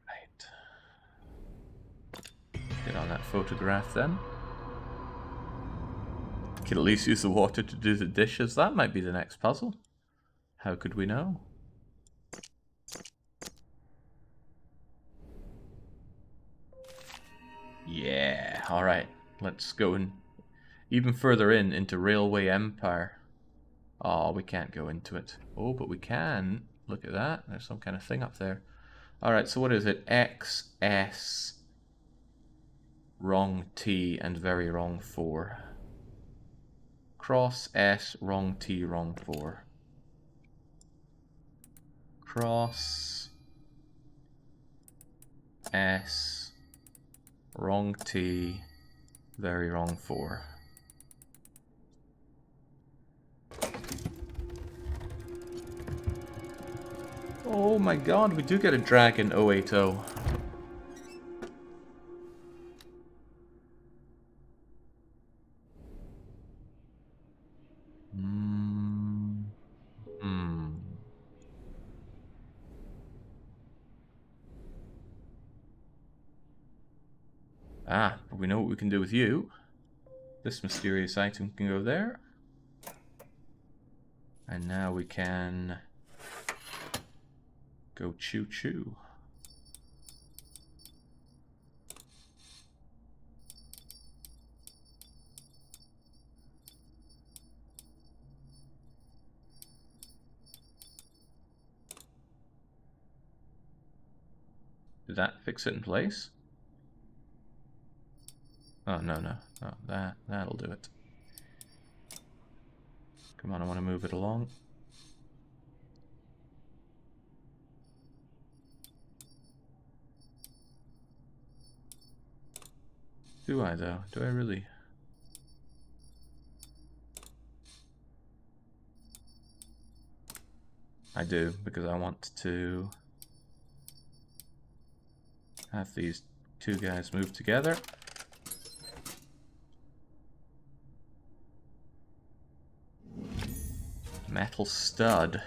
Right. Get on that photograph then. Can at least use the water to do the dishes. That might be the next puzzle. How could we know? Yeah, alright. Let's go in even further into Railway Empire. Oh, we can't go into it. Oh, but we can. Look at that. There's some kind of thing up there. Alright, so what is it? X, S, wrong T, and very wrong 4. Cross, S, wrong T, wrong 4. Cross, S, wrong T, very wrong 4. Oh my god, we do get a dragon 080. Ah, but we know what we can do with you. This mysterious item can go there. And now we can go choo-choo. Did that fix it in place? Oh, no. Oh, that'll do it. Come on, I want to move it along. Do I, though? Do I really? I do, because I want to have these two guys move together. Metal stud.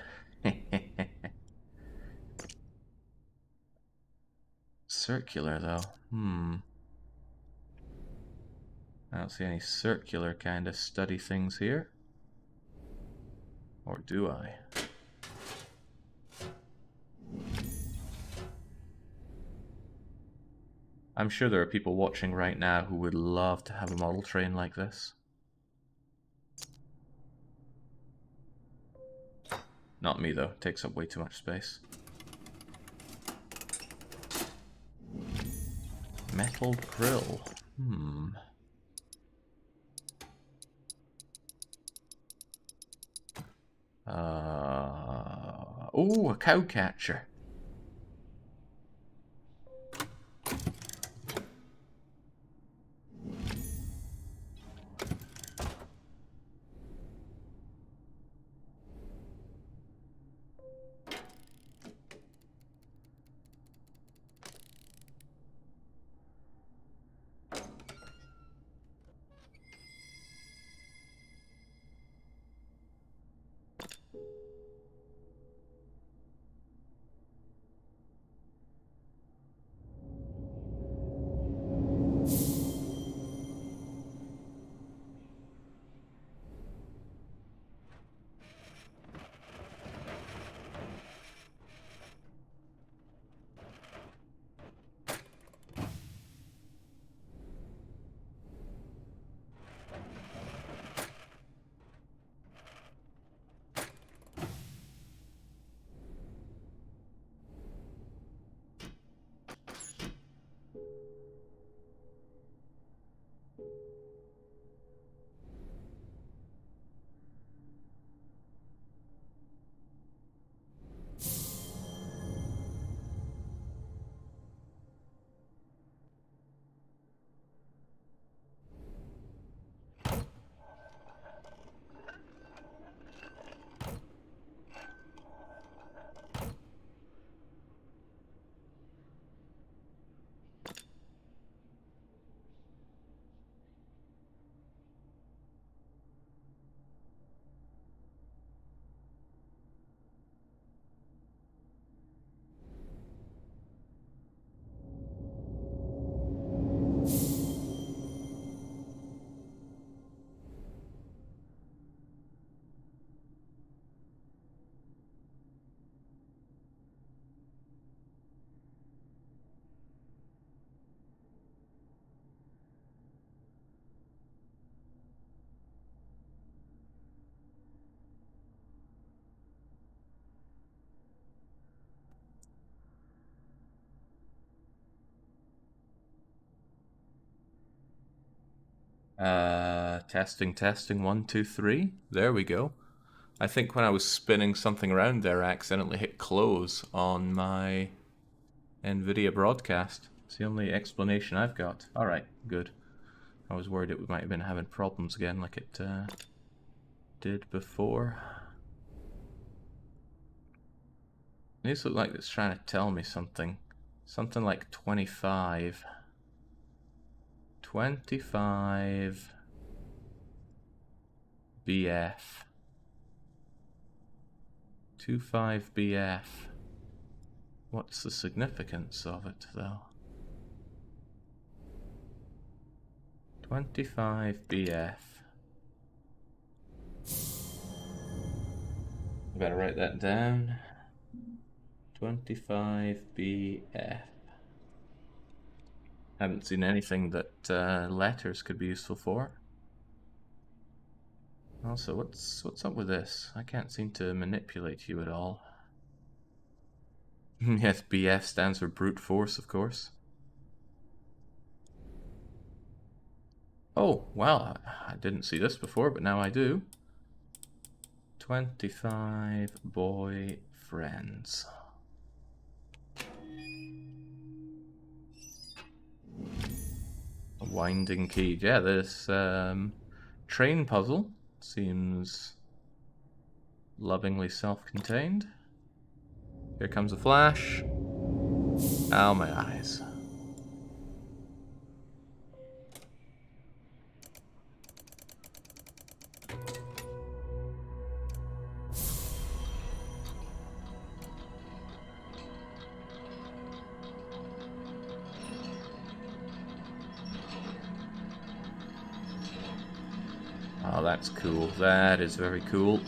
Circular, though. I don't see any circular kind of studdy things here. Or do I? I'm sure there are people watching right now who would love to have a model train like this. Not me, though. It takes up way too much space. Metal grill. Oh, a cow catcher. Testing, testing, 1, 2, 3. There we go. I think when I was spinning something around there, I accidentally hit close on my NVIDIA broadcast. It's the only explanation I've got. Alright, good. I was worried it might have been having problems again like it did before. These look like it's trying to tell me something. Something like 25. 25 BF. 25 BF. What's the significance of it, though? 25 BF. I better write that down. 25 BF. Haven't seen anything that letters could be useful for. Also, what's up with this? I can't seem to manipulate you at all. Yes, BF stands for brute force, of course. Oh, wow, I didn't see this before, but now I do. 25 boyfriends. A winding key. Yeah, this train puzzle seems lovingly self-contained. Here comes a flash. Ow, my eyes. Oh, that's cool. That is very cool.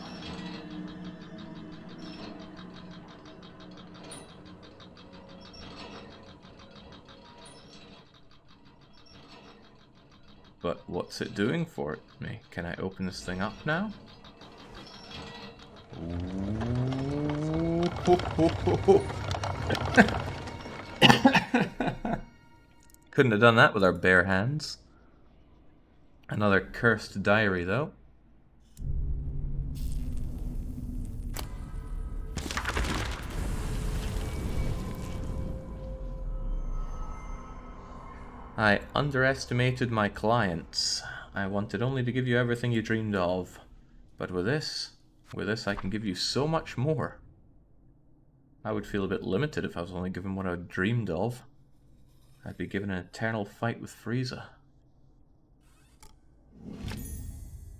But what's it doing for me? Can I open this thing up now? Ooh. Couldn't have done that with our bare hands. Another cursed diary, though. I underestimated my clients. I wanted only to give you everything you dreamed of. But with this I can give you so much more. I would feel a bit limited if I was only given what I dreamed of. I'd be given an eternal fight with Frieza.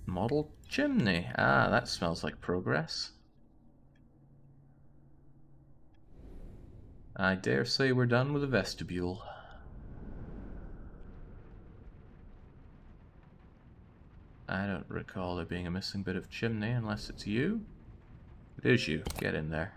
Model chimney. Ah, that smells like progress. I dare say we're done with the vestibule. I don't recall there being a missing bit of chimney unless it's you. It is you. Get in there.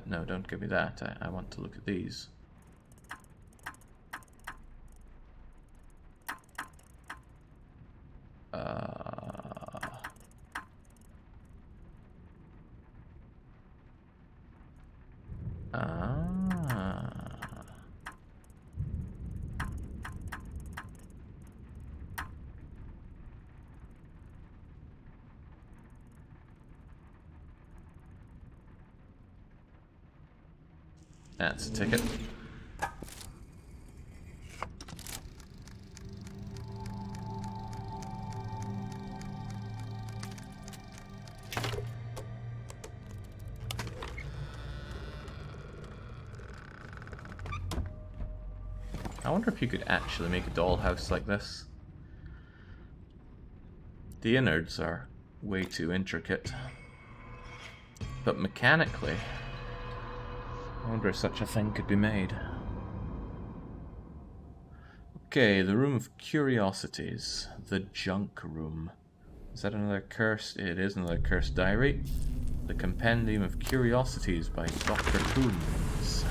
No, don't give me that. I want to look at these. That's a ticket. I wonder if you could actually make a dollhouse like this. The innards are way too intricate. But mechanically, I wonder if such a thing could be made. Okay, the Room of Curiosities. The Junk Room. Is that another cursed? It is another cursed diary. The Compendium of Curiosities by Dr. Coombs.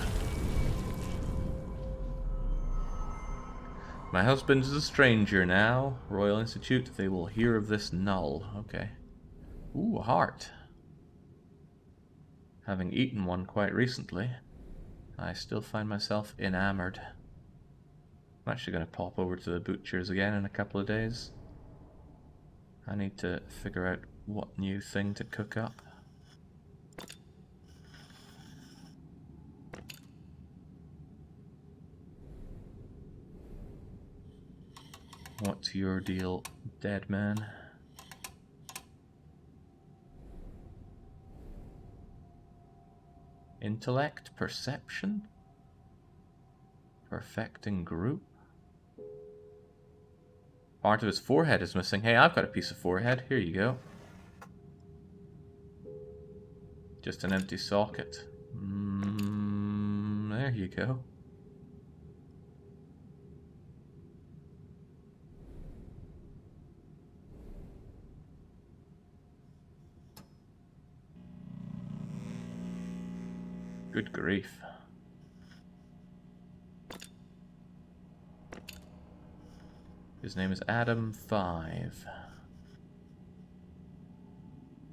My husband is a stranger now. Royal Institute, they will hear of this null. Okay. Ooh, a heart. Having eaten one quite recently, I still find myself enamored. I'm actually going to pop over to the butcher's again in a couple of days. I need to figure out what new thing to cook up. What's your deal, dead man? Intellect? Perception? Perfecting group? Part of his forehead is missing. Hey, I've got a piece of forehead. Here you go. Just an empty socket. There you go. Good grief. His name is Adam 5.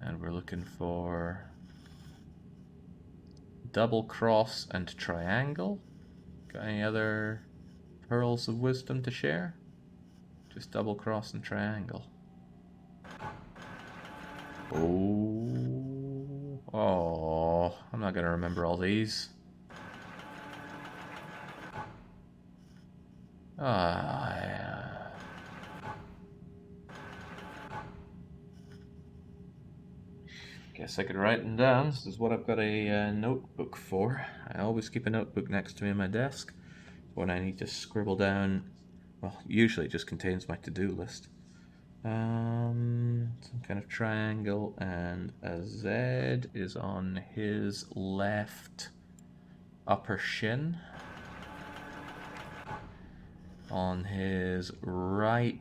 And we're looking for double cross and triangle. Got any other pearls of wisdom to share? Just double cross and triangle. Oh, I'm not gonna remember all these. Guess I could write them down. This is what I've got a notebook for. I always keep a notebook next to me on my desk when I need to scribble down. Well, usually it just contains my to-do list. Some kind of triangle, and a Z is on his left upper shin. On his right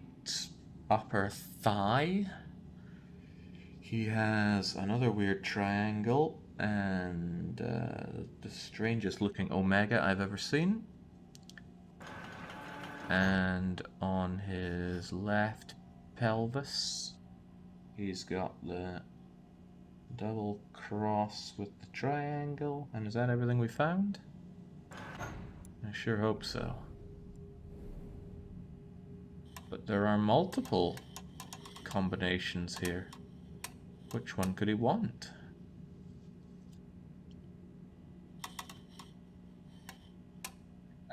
upper thigh, he has another weird triangle and the strangest looking omega I've ever seen. And on his left pelvis, he's got the double cross with the triangle. And is that everything we found? I sure hope so. But there are multiple combinations here. Which one could he want?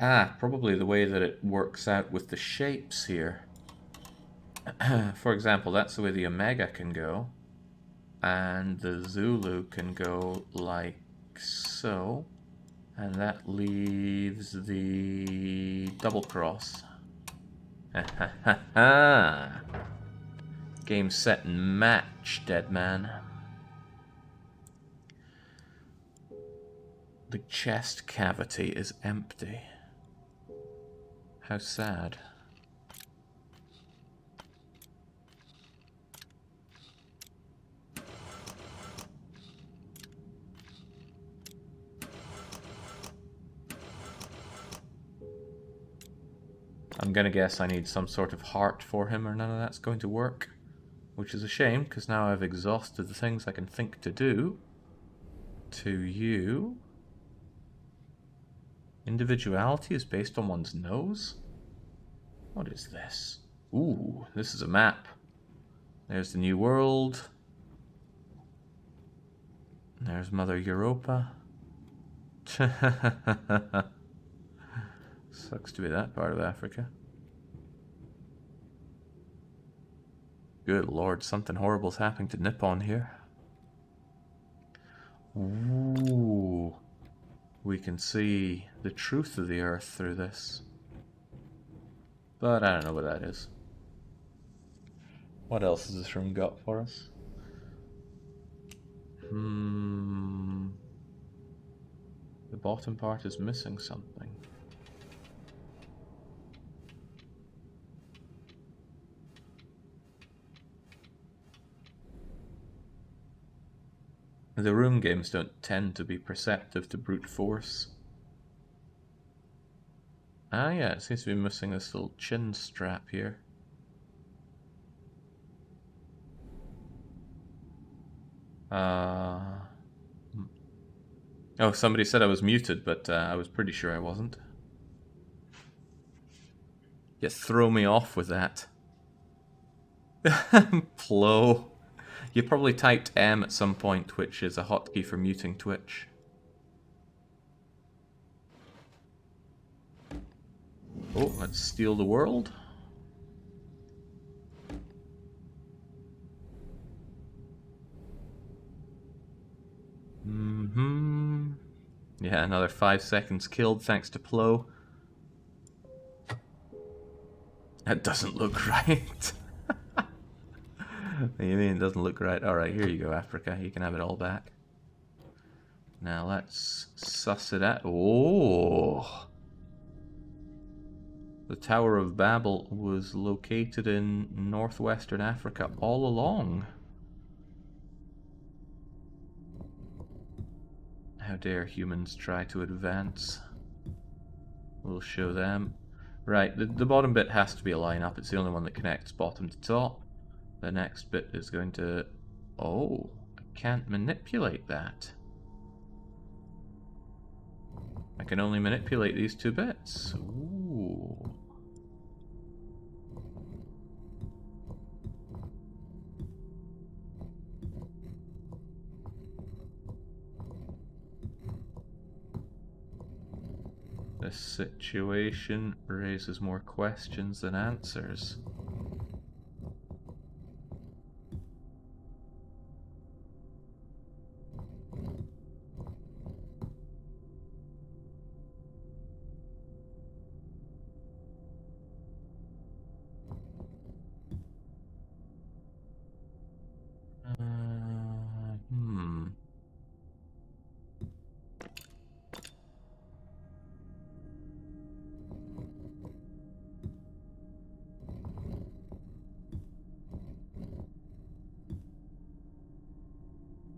Ah, probably the way that it works out with the shapes here. For example, that's the way the Omega can go. And the Zulu can go like so. And that leaves the double cross. Game, set, and match, dead man. The chest cavity is empty. How sad. I'm gonna guess I need some sort of heart for him, or none of that's going to work. Which is a shame, because now I've exhausted the things I can think to do. To you. Individuality is based on one's nose? What is this? Ooh, this is a map. There's the New World. There's Mother Europa. Sucks to be that part of Africa. Good lord, something horrible's happening to Nippon here. Ooh. We can see the truth of the earth through this. But I don't know what that is. What else has this room got for us? The bottom part is missing something. The room games don't tend to be perceptive to brute force. Ah yeah, it seems to be missing this little chin strap here. Oh, somebody said I was muted, but I was pretty sure I wasn't. You throw me off with that. Plo. You probably typed M at some point, which is a hotkey for muting Twitch. Oh, let's steal the world. Yeah, another 5 seconds killed thanks to Plo. That doesn't look right. You mean it doesn't look right? Alright, here you go, Africa. You can have it all back. Now let's suss it out. Oh! The Tower of Babel was located in northwestern Africa all along. How dare humans try to advance? We'll show them. Right, the bottom bit has to be a line up. It's the only one that connects bottom to top. The next bit is going to... Oh, I can't manipulate that. I can only manipulate these 2 bits. Ooh. This situation raises more questions than answers.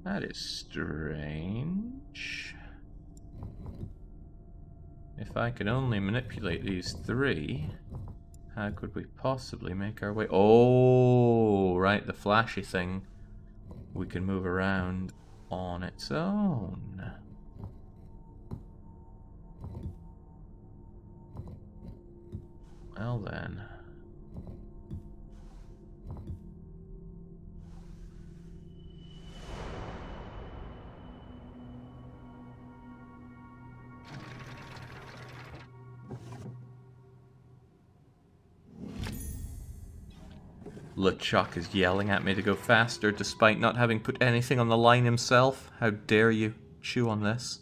That is strange. If I could only manipulate these 3, how could we possibly make our way? Oh, right, the flashy thing. We can move around on its own. Well then. LeChuck is yelling at me to go faster despite not having put anything on the line himself. How dare you chew on this?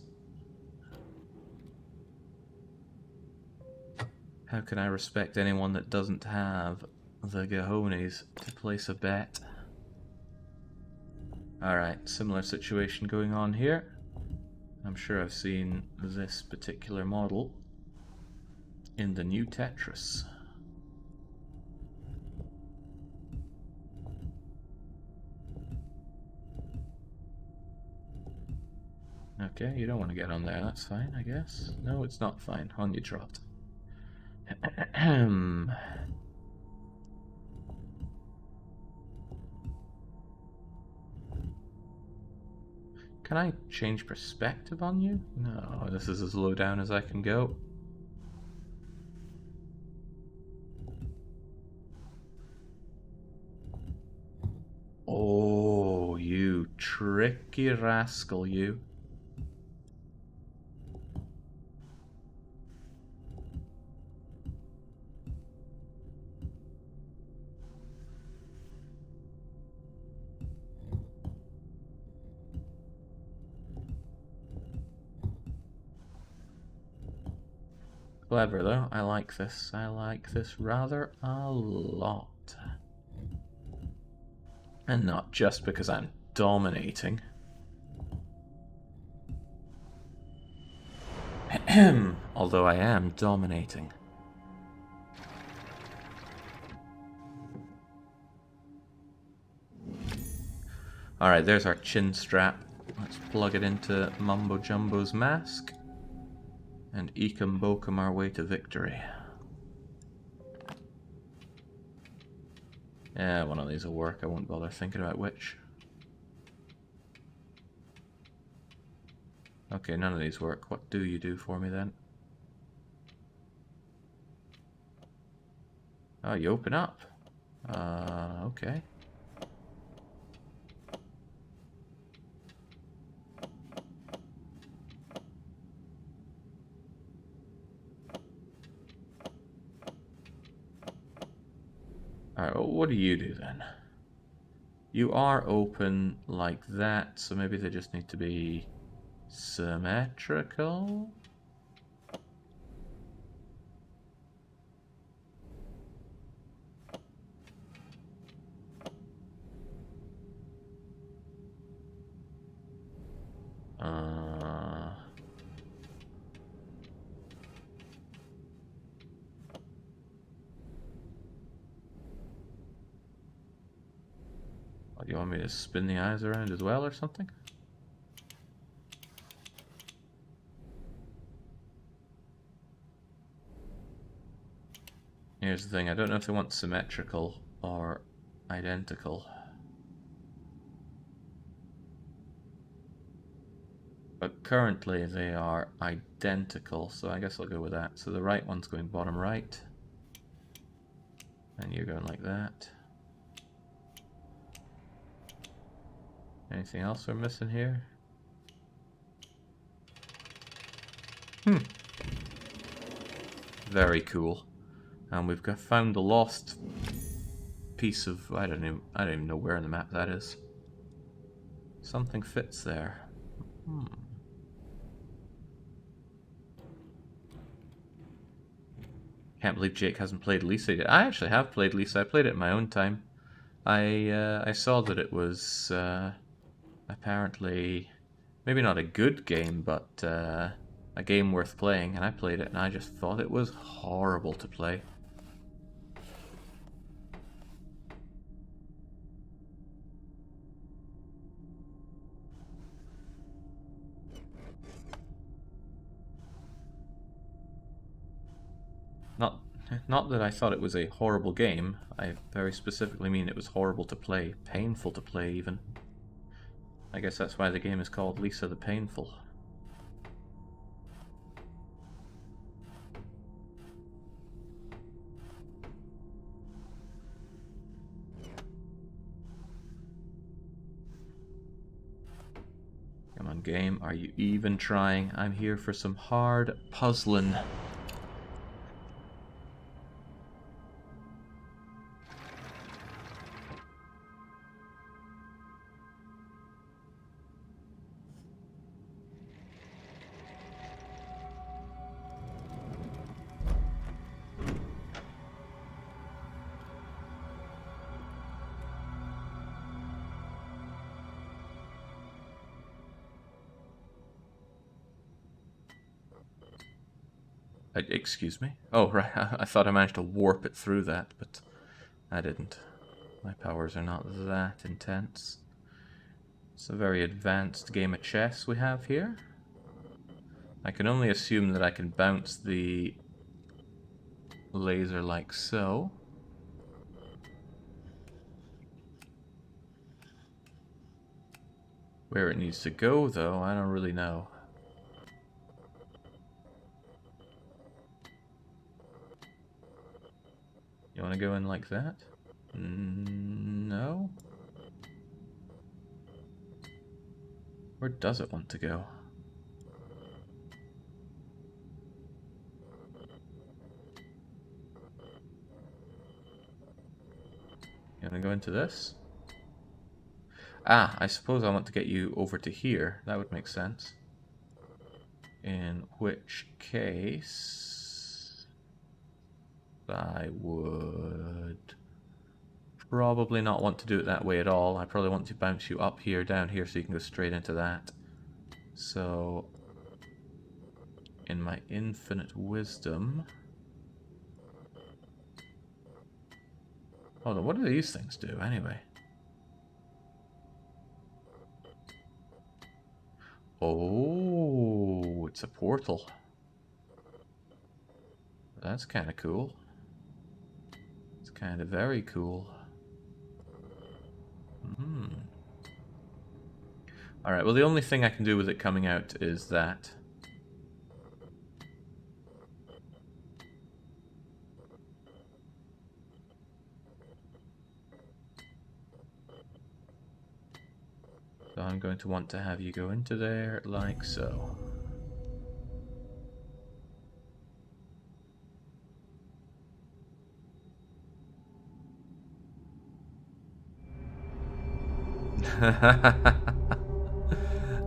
How can I respect anyone that doesn't have the cojones to place a bet? Alright, similar situation going on here. I'm sure I've seen this particular model in the new Tetris. Okay, you don't want to get on there, that's fine, I guess. No, it's not fine. On you trot. Can I change perspective on you? No, this is as low down as I can go. Oh, you tricky rascal, you. Clever though, I like this. I like this rather a lot. And not just because I'm dominating. Although I am dominating. Alright, there's our chin strap. Let's plug it into Mumbo Jumbo's mask. And ekum bokum our way to victory. Yeah, one of these will work. I won't bother thinking about which. Okay, none of these work. What do you do for me then? Oh, you open up. Okay. Alright, well, what do you do then? You are open like that, so maybe they just need to be symmetrical? Do you want me to spin the eyes around as well or something? Here's the thing, I don't know if they want symmetrical or identical. But currently they are identical, so I guess I'll go with that. So the right one's going bottom right. And you're going like that. Anything else we're missing here? Very cool. And we've found the lost piece of I don't even know where on the map that is. Something fits there. Can't believe Jake hasn't played Lisa yet. I actually have played Lisa. I played it in my own time. I saw that it was apparently maybe not a good game, but a game worth playing, and I played it and I just thought it was horrible to play. Not that I thought it was a horrible game. I very specifically mean it was horrible to play. Painful to play, even. I guess that's why the game is called Lisa the Painful. Come on, game. Are you even trying? I'm here for some hard puzzling. Excuse me? Oh, right. I thought I managed to warp it through that, but I didn't. My powers are not that intense. It's a very advanced game of chess we have here. I can only assume that I can bounce the laser like so. Where it needs to go, though, I don't really know. You want to go in like that? No? Where does it want to go? You want to go into this? Ah, I suppose I want to get you over to here. That would make sense. In which case, I would probably not want to do it that way at all. I probably want to bounce you up here, down here, so you can go straight into that. So, in my infinite wisdom... Hold on, what do these things do, anyway? Oh, it's a portal. That's kind of cool. It's kind of very cool. Alright, well the only thing I can do with it coming out is that. So I'm going to want to have you go into there like so.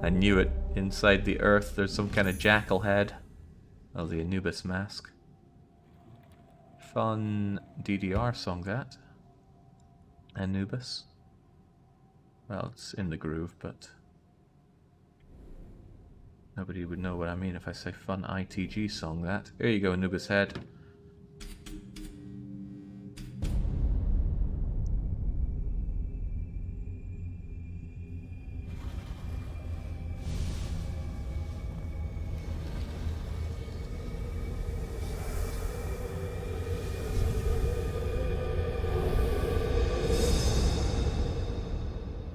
I knew it. Inside the earth there's some kind of jackal head. Oh, the Anubis mask. Fun DDR song, that. Anubis. Well, it's in the groove, but nobody would know what I mean if I say fun ITG song, that. Here you go, Anubis head.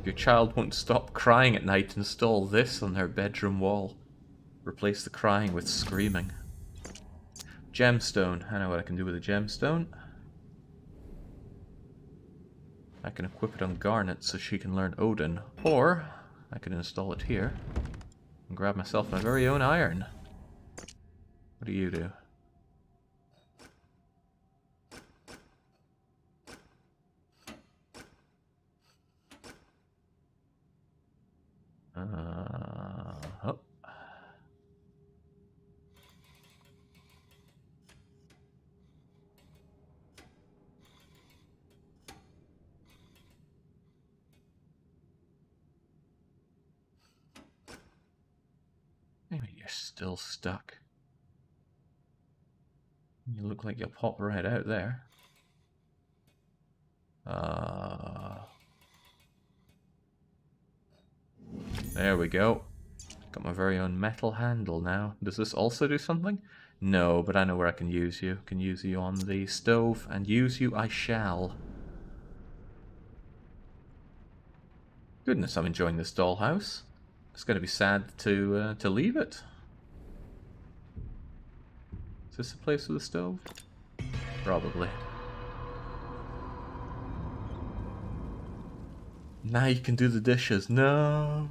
If your child won't stop crying at night, install this on their bedroom wall. Replace the crying with screaming. Gemstone. I know what I can do with a gemstone. I can equip it on Garnet so she can learn Odin. Or I can install it here and grab myself my very own iron. What do you do? Oh. Maybe you're still stuck. You look like you'll pop right out there. There we go. Got my very own metal handle now. Does this also do something? No, but I know where I can use you. Can use you on the stove, and use you I shall. Goodness, I'm enjoying this dollhouse. It's going to be sad to leave it. Is this the place with the stove? Probably. Now you can do the dishes. No.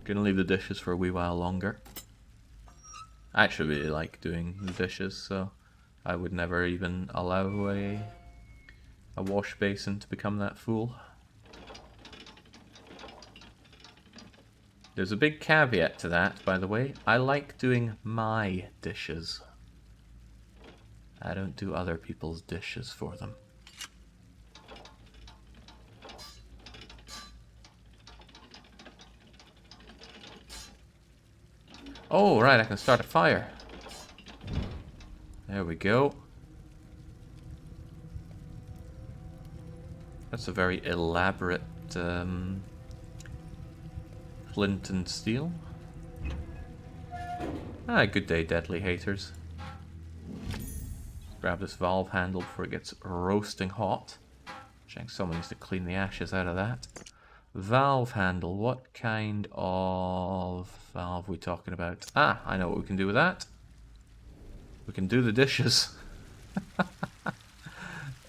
Gonna leave the dishes for a wee while longer. I actually really like doing the dishes, so I would never even allow a wash basin to become that fool. There's a big caveat to that, by the way. I like doing my dishes. I don't do other people's dishes for them. Oh, right, I can start a fire. There we go. That's a very elaborate flint and steel. Ah, good day, deadly haters. Grab this valve handle before it gets roasting hot. Check, someone needs to clean the ashes out of that. Valve handle, what kind of valve are we talking about? Ah, I know what we can do with that. We can do the dishes.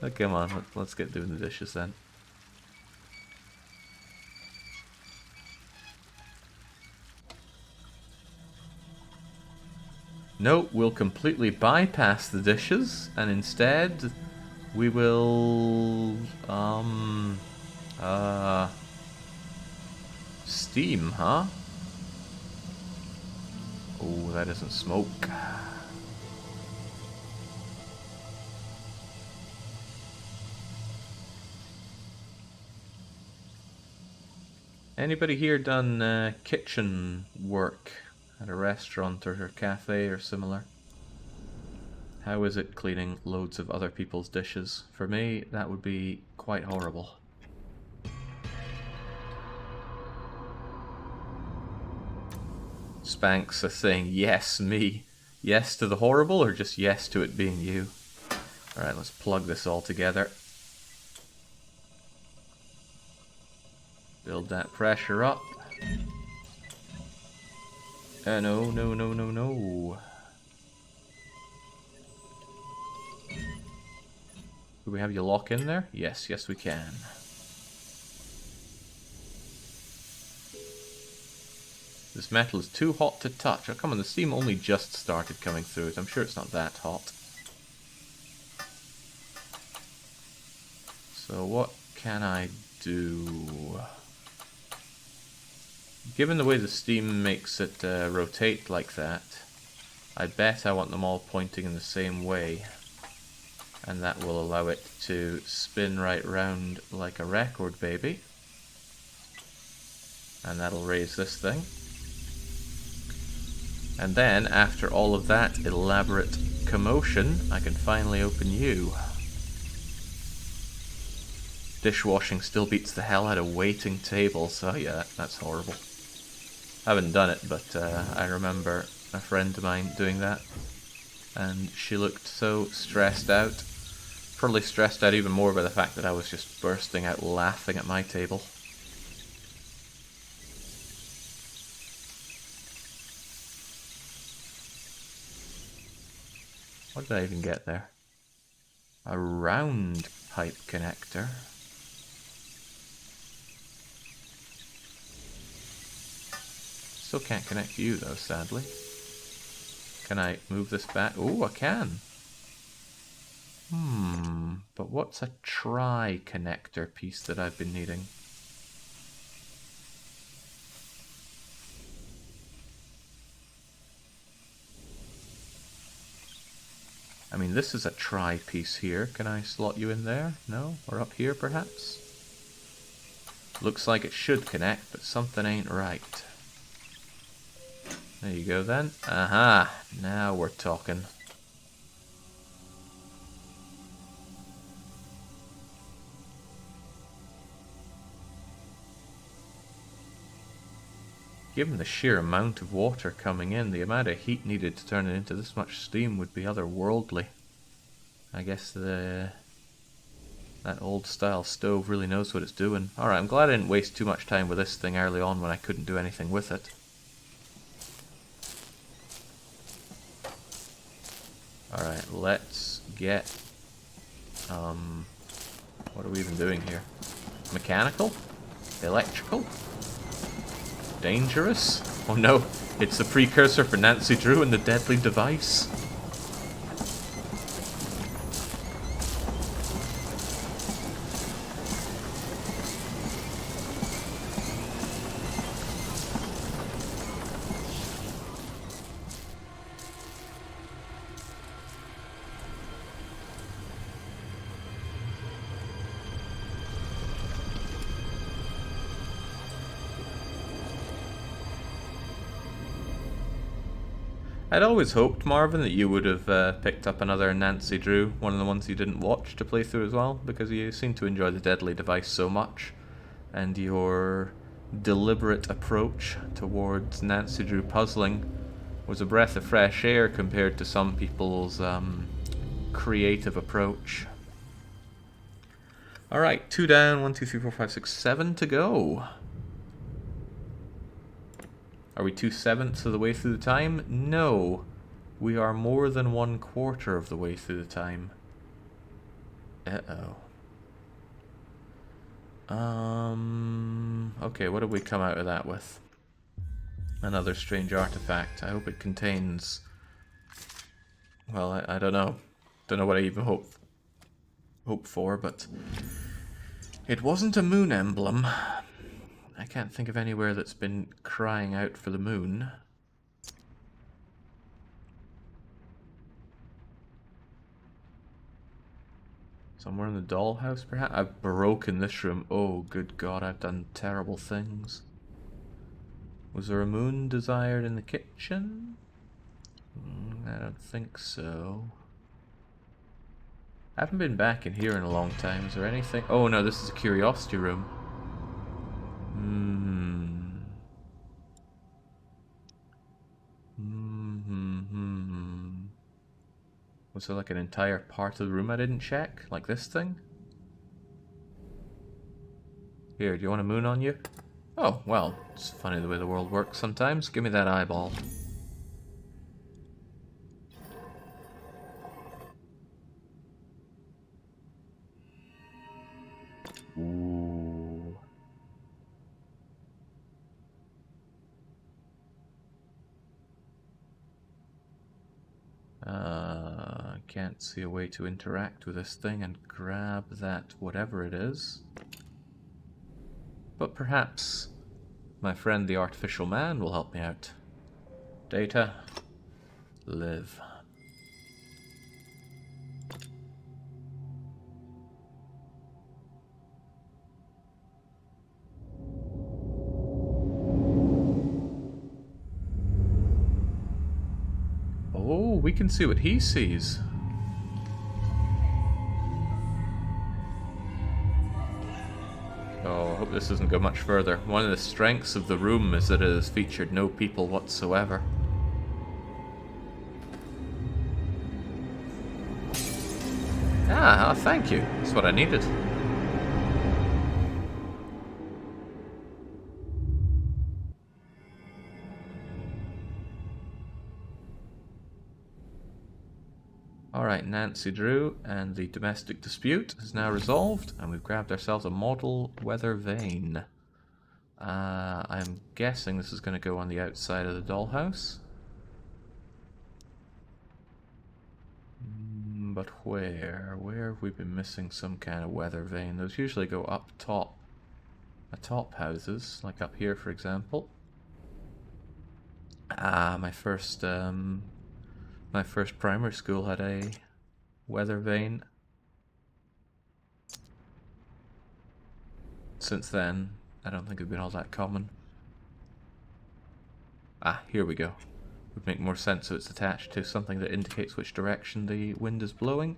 Oh, come on, let's get doing the dishes then. No, we'll completely bypass the dishes, and instead we will steam, huh? Oh, that isn't smoke. Anybody here done kitchen work at a restaurant or a cafe or similar? How is it cleaning loads of other people's dishes? For me, that would be quite horrible. Spanx is saying, yes, me. Yes to the horrible, or just yes to it being you? Alright, let's plug this all together. Build that pressure up. No, no, no, no, no. Do we have you lock in there? Yes, yes we can. This metal is too hot to touch. Oh, come on, the steam only just started coming through it. I'm sure it's not that hot. So what can I do? Given the way the steam makes it rotate like that, I bet I want them all pointing in the same way. And that will allow it to spin right round like a record, baby. And that'll raise this thing. And then, after all of that elaborate commotion, I can finally open you. Dishwashing still beats the hell out of waiting tables. So yeah, that's horrible. I haven't done it, but I remember a friend of mine doing that. And she looked so stressed out. Probably stressed out even more by the fact that I was just bursting out laughing at my table. What did I even get there? A round pipe connector. Still can't connect you though, sadly. Can I move this back? Oh, I can. But what's a tri-connector piece that I've been needing? I mean, this is a tri-piece here. Can I slot you in there? No? Or up here, perhaps? Looks like it should connect, but something ain't right. There you go then. Aha! Now we're talking. Given the sheer amount of water coming in, the amount of heat needed to turn it into this much steam would be otherworldly. I guess that old style stove really knows what it's doing. Alright, I'm glad I didn't waste too much time with this thing early on when I couldn't do anything with it. Alright, let's get... what are we even doing here? Mechanical? Electrical? Dangerous? Oh no, it's the precursor for Nancy Drew and the deadly device. I'd always hoped, Marvin, that you would have picked up another Nancy Drew, one of the ones you didn't watch, to play through as well, because you seem to enjoy the Deadly Device so much, and your deliberate approach towards Nancy Drew puzzling was a breath of fresh air compared to some people's creative approach. Alright, 2 down, 1, 2, 3, 4, 5, 6, 7 to go. Are we 2/7 of the way through the time? No. We are more than 1/4 of the way through the time. Uh-oh. Okay, what did we come out of that with? Another strange artifact. I hope it contains... Well, I don't know. Don't know what I even hope for, but... It wasn't a moon emblem. I can't think of anywhere that's been crying out for the moon. Somewhere in the dollhouse, perhaps? I've broken this room. Oh, good God, I've done terrible things. Was there a moon desired in the kitchen? I don't think so. I haven't been back in here in a long time. Is there anything? Oh no, this is a curiosity room. Was there like an entire part of the room I didn't check? Like this thing? Here, do you want a moon on you? Oh, well, it's funny the way the world works sometimes. Give me that eyeball. Ooh. Can't see a way to interact with this thing and grab that whatever it is. But perhaps my friend the artificial man will help me out. Data. Live. Oh, we can see what he sees. Oh, I hope this doesn't go much further. One of the strengths of the room is that it has featured no people whatsoever. Ah, thank you. That's what I needed. Alright, Nancy Drew and the domestic dispute is now resolved, and we've grabbed ourselves a model weather vane. I'm guessing this is going to go on the outside of the dollhouse. But where? Where have we been missing some kind of weather vane? Those usually go up top. Atop houses, like up here for example. Ah, my first primary school had a weather vane. Since then, I don't think it's been all that common. Ah, here we go. Would make more sense if it's attached to something that indicates which direction the wind is blowing.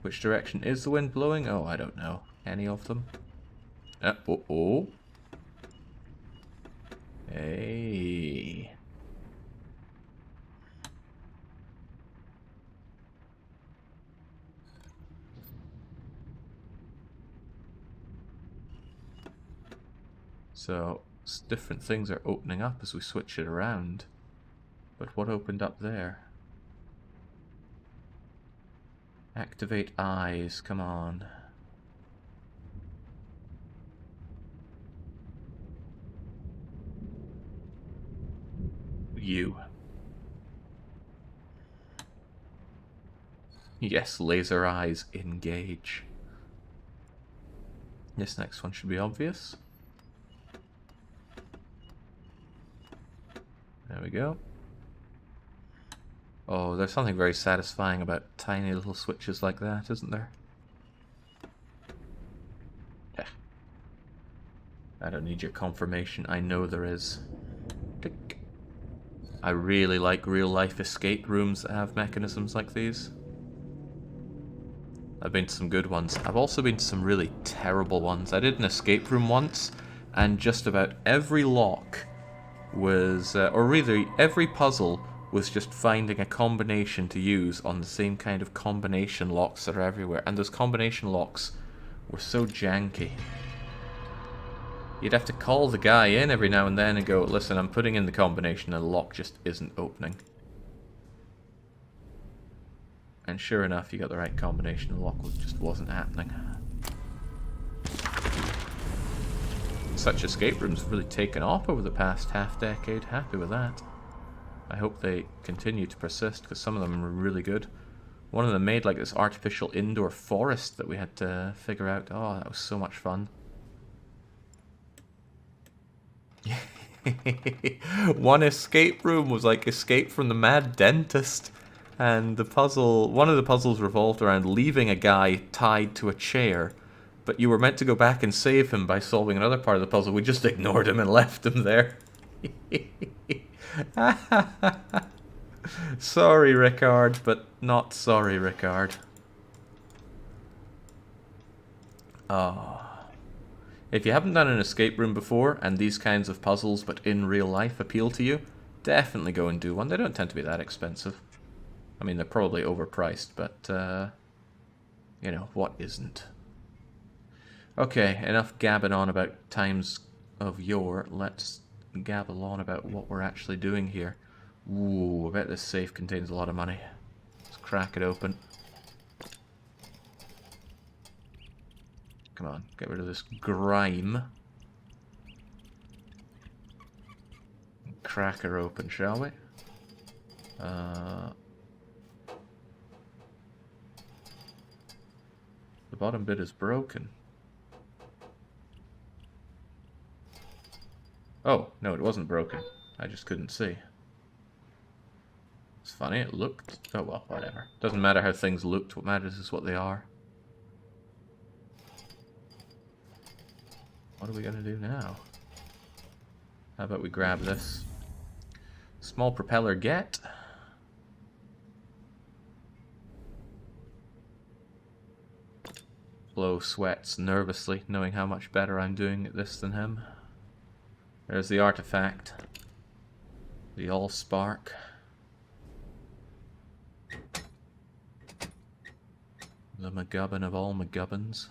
Which direction is the wind blowing? Oh, I don't know. Any of them? Oh. Hey. So, different things are opening up as we switch it around. But what opened up there? Activate eyes, come on. You. Yes, laser eyes, engage. This next one should be obvious. There we go. Oh, there's something very satisfying about tiny little switches like that, isn't there? I don't need your confirmation, I know there is. Tick. I really like real-life escape rooms that have mechanisms like these. I've been to some good ones. I've also been to some really terrible ones. I did an escape room once, and just about every lock was, or really every puzzle was just finding a combination to use on the same kind of combination locks that are everywhere. And those combination locks were so janky. You'd have to call the guy in every now and then and go, listen, I'm putting in the combination and the lock just isn't opening. And sure enough, you got the right combination, the lock just wasn't happening. Such escape rooms have really taken off over the past half-decade. Happy with that. I hope they continue to persist, because some of them are really good. One of them made like this artificial indoor forest that we had to figure out. Oh, that was so much fun. One escape room was like Escape from the Mad Dentist. And the puzzle, one of the puzzles revolved around leaving a guy tied to a chair. But you were meant to go back and save him by solving another part of the puzzle. We just ignored him and left him there. Sorry, Rickard, but not sorry, Rickard. Oh. If you haven't done an escape room before, and these kinds of puzzles, but in real life, appeal to you, definitely go and do one. They don't tend to be that expensive. I mean, they're probably overpriced, but, you know, what isn't? Okay, enough gabbing on about times of yore. Let's gabble on about what we're actually doing here. Ooh, I bet this safe contains a lot of money. Let's crack it open. Come on, get rid of this grime. Crack her open, shall we? The bottom bit is broken. Oh, no, it wasn't broken. I just couldn't see. It's funny, it looked... Oh, well, whatever. Doesn't matter how things looked, what matters is what they are. What are we going to do now? How about we grab this? Small propeller get. Flo sweats nervously, knowing how much better I'm doing at this than him. There's the artifact. The Allspark. The McGubbin of all McGubbins.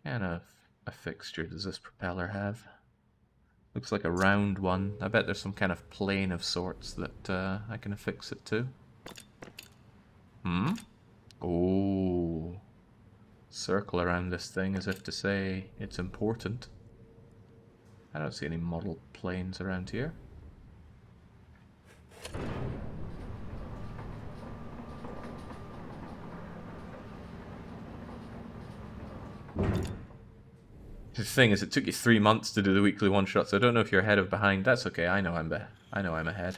And a fixture does this propeller have? Looks like a round one. I bet there's some kind of plane of sorts that I can affix it to. Hmm? Oh. Circle around this thing as if to say it's important. I don't see any model planes around here. The thing is, it took you 3 months to do the weekly one-shot, so I don't know if you're ahead or behind. That's okay, I know I'm ahead.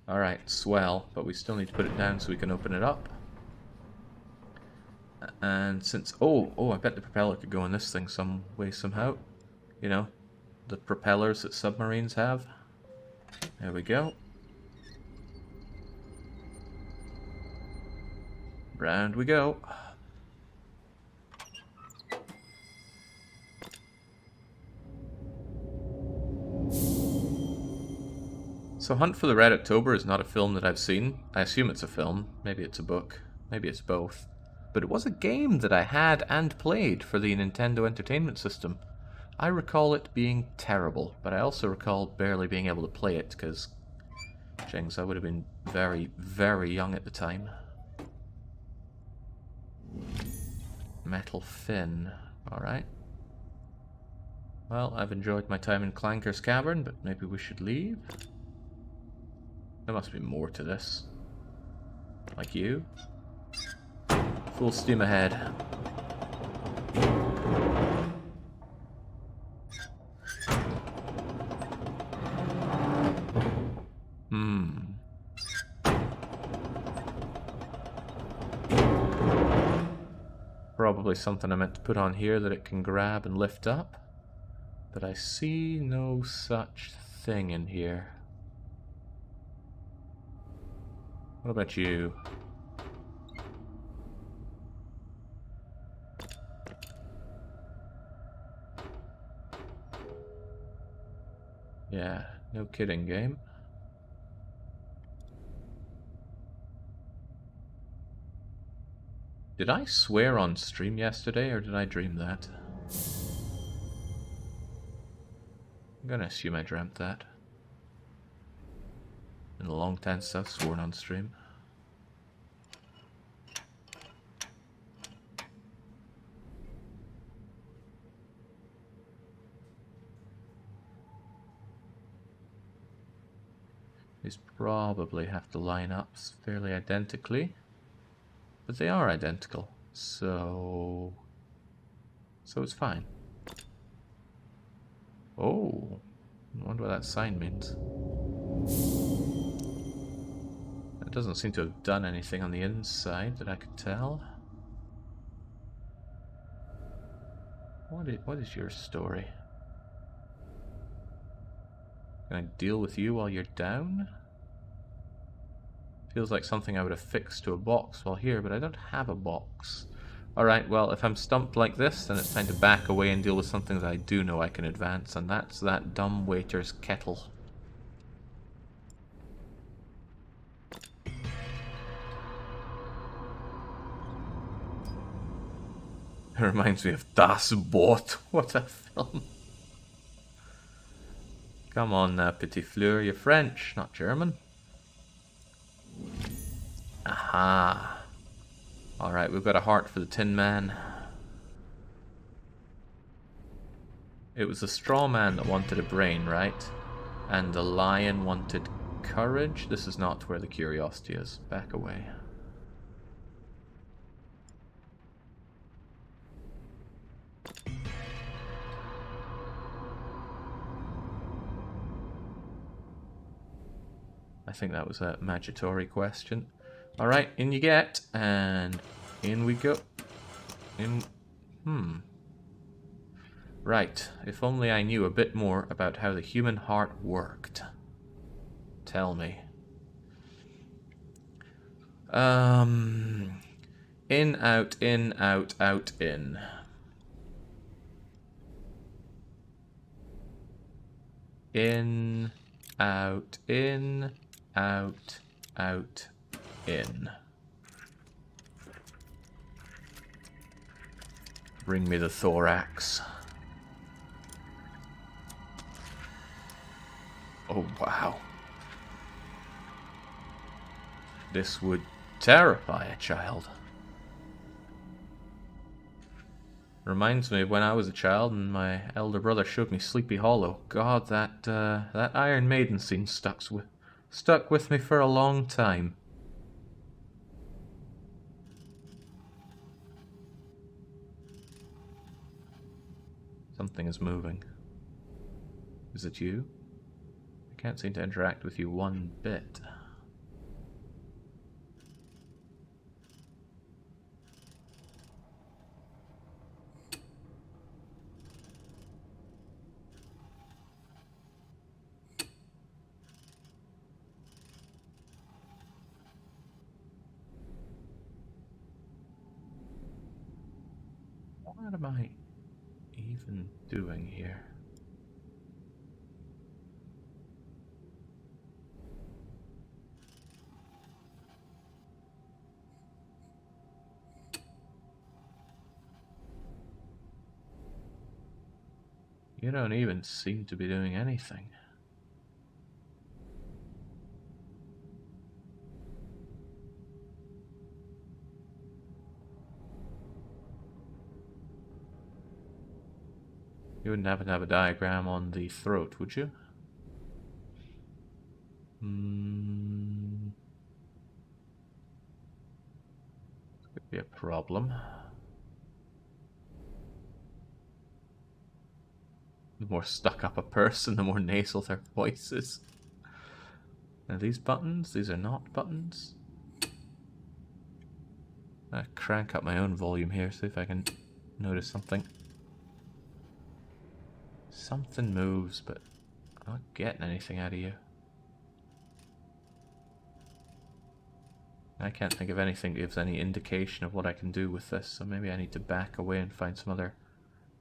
Alright, swell, but we still need to put it down so we can open it up. And since... Oh, I bet the propeller could go in this thing some way, somehow. You know, the propellers that submarines have. There we go. Round we go. So Hunt for the Red October is not a film that I've seen. I assume it's a film. Maybe it's a book. Maybe it's both. But it was a game that I had and played for the Nintendo Entertainment System. I recall it being terrible, but I also recall barely being able to play it because, Jings, I would have been very, very young at the time. Metal fin. Alright. Well, I've enjoyed my time in Clanker's Cavern, but maybe we should leave. There must be more to this. Like you. Full steam ahead. probably something I meant to put on here that it can grab and lift up. But I see no such thing in here. What about you? Yeah, no kidding, game. Did I swear on stream yesterday, or did I dream that? I'm gonna assume I dreamt that. In a long time since I've sworn on stream. These probably have to line up fairly identically. But they are identical, so it's fine. Oh, I wonder what that sign means. It doesn't seem to have done anything on the inside that I could tell. What is your story? Can I deal with you while you're down? Feels like something I would have fixed to a box while here, but I don't have a box. Alright, well, if I'm stumped like this, then it's time to back away and deal with something that I do know I can advance, and that's that dumb waiter's kettle. It reminds me of Das Boot. What a film. Come on now, Petit Fleur, you're French, not German. Aha. Alright, we've got a heart for the Tin Man. It was the straw man that wanted a brain, right? And the lion wanted courage? This is not where the curiosity is. Back away. I think that was a Magitori question. Alright, in you get, and in we go. Right, if only I knew a bit more about how the human heart worked. Tell me. In, out, in, out, out, in. In, out, in, out, out, in. Bring me the thorax. Oh, wow. This would terrify a child. Reminds me of when I was a child and my elder brother showed me Sleepy Hollow. God, that Iron Maiden scene stuck with me for a long time. Something is moving. Is it you? I can't seem to interact with you one bit. What am I even doing here? You don't even seem to be doing anything. You wouldn't happen to have a diagram on the throat, would you? This could be a problem. The more stuck up a person, the more nasal their voice is. Are these buttons? These are not buttons. I crank up my own volume here, see if I can notice something. Something moves, but I'm not getting anything out of you. I can't think of anything that gives any indication of what I can do with this, so maybe I need to back away and find some other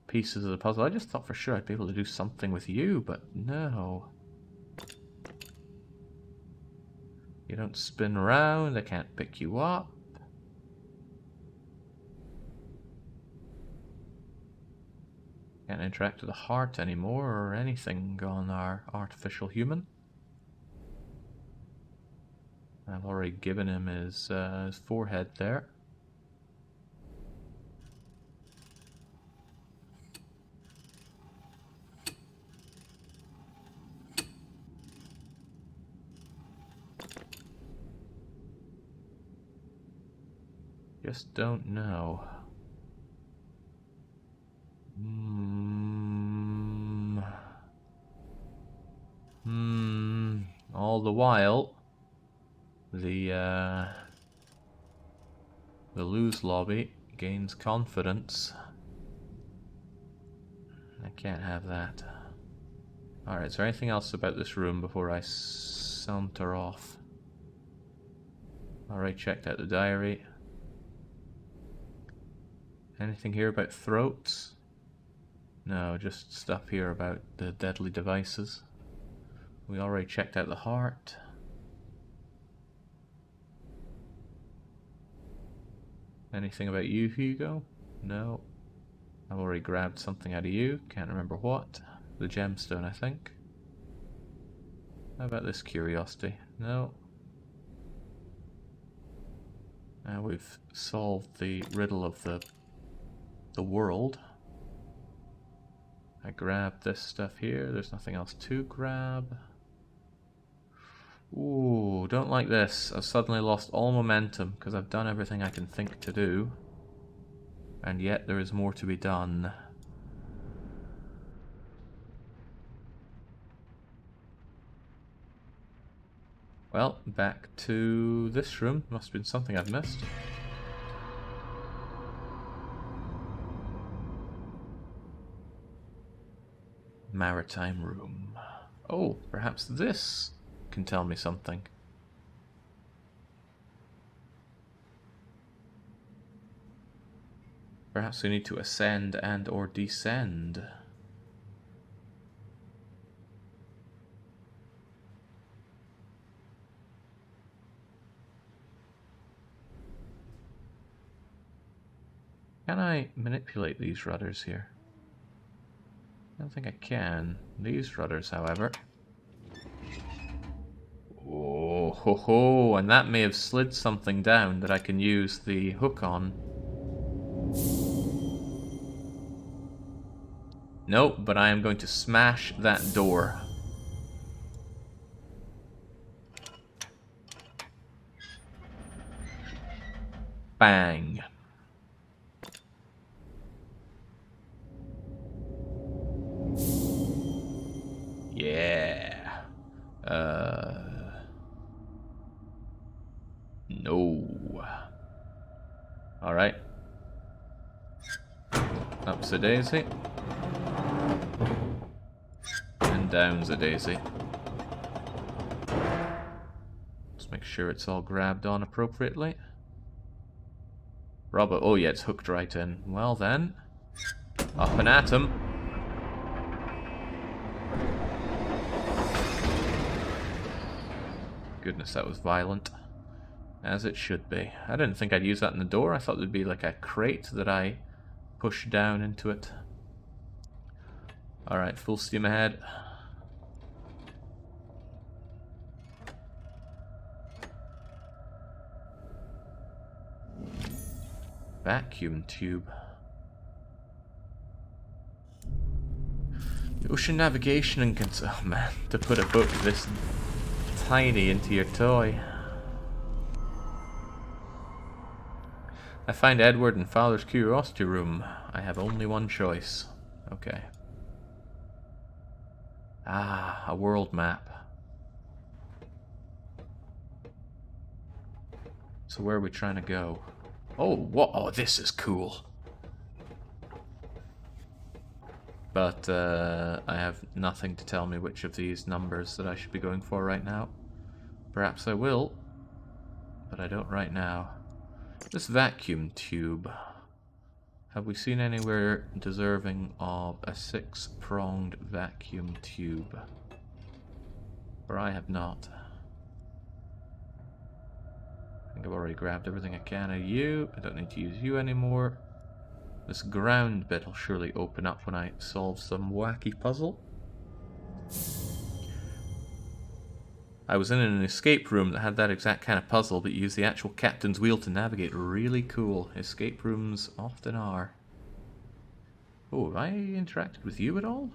pieces of the puzzle. I just thought for sure I'd be able to do something with you, but no. You don't spin around, I can't pick you up. Can't interact with the heart anymore or anything on our artificial human. I've already given him his forehead there. Just don't know. All the while, the lose lobby gains confidence. I can't have that. Alright, is there anything else about this room before I saunter off? Alright, checked out the diary. Anything here about throats? No, just stuff here about the deadly devices. We already checked out the heart. Anything about you, Hugo? No. I've already grabbed something out of you. Can't remember what. The gemstone, I think. How about this curiosity? No. Now we've solved the riddle of the world. I grabbed this stuff here. There's nothing else to grab. Ooh, don't like this. I've suddenly lost all momentum because I've done everything I can think to do. And yet there is more to be done. Well, back to this room. Must have been something I've missed. Maritime room. Oh, perhaps this can tell me something. Perhaps we need to ascend and or descend. Can I manipulate these rudders here? I don't think I can. These rudders, however. Oh, ho, ho, and that may have slid something down that I can use the hook on. Nope, but I am going to smash that door. Bang. Yeah. No. Alright. Up's a daisy. And down's a daisy. Just make sure it's all grabbed on appropriately. Robert, oh yeah, it's hooked right in. Well then, up and at 'em. Goodness, that was violent. As it should be. I didn't think I'd use that in the door. I thought there'd be like a crate that I push down into it. Alright, full steam ahead. Vacuum tube. Ocean navigation and oh man, to put a book this tiny into your toy. I find Edward in Father's curiosity room. I have only one choice. Okay. Ah, a world map. So where are we trying to go? Oh, what? Oh, this is cool. But I have nothing to tell me which of these numbers that I should be going for right now. Perhaps I will, but I don't right now. This vacuum tube. Have we seen anywhere deserving of a 6-pronged vacuum tube? For I have not. I think I've already grabbed everything I can of you. I don't need to use you anymore. This ground bit will surely open up when I solve some wacky puzzle. I was in an escape room that had that exact kind of puzzle, but used the actual captain's wheel to navigate. Really cool. Escape rooms often are. Oh, have I interacted with you at all?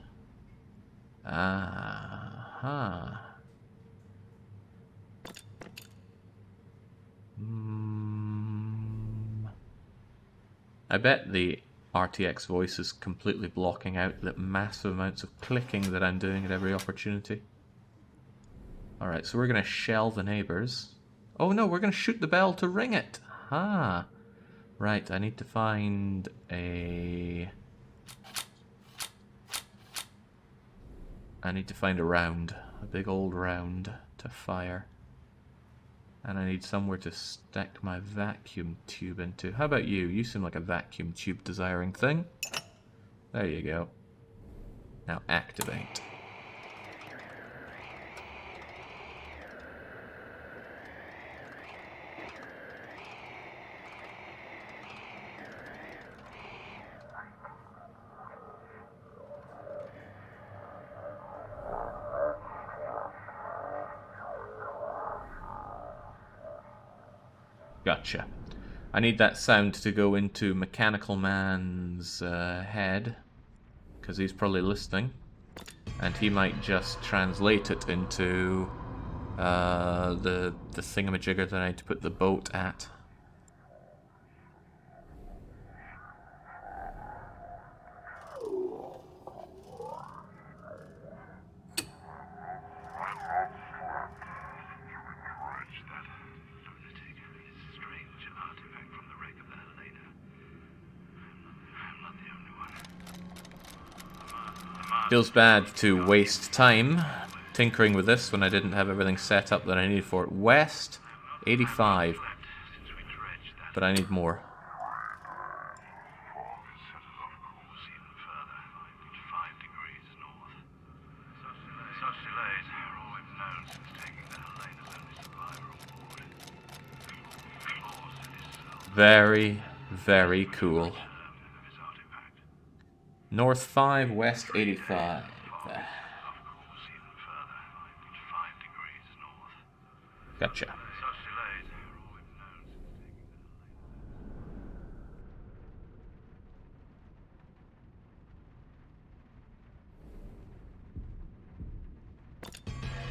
Ah-ha. I bet the RTX voice is completely blocking out the massive amounts of clicking that I'm doing at every opportunity. Alright, so we're going to shell the neighbors. Oh no, we're going to shoot the bell to ring it. Ah. Right, I need to find a... round. A big old round to fire. And I need somewhere to stick my vacuum tube into. How about you? You seem like a vacuum tube desiring thing. There you go. Now activate. Gotcha. I need that sound to go into Mechanical Man's head, because he's probably listening, and he might just translate it into the thingamajigger that I need to put the boat at. Feels bad to waste time tinkering with this when I didn't have everything set up that I needed for it. West, 85. But I need more. Very, very cool. North 5, West 85. Gotcha.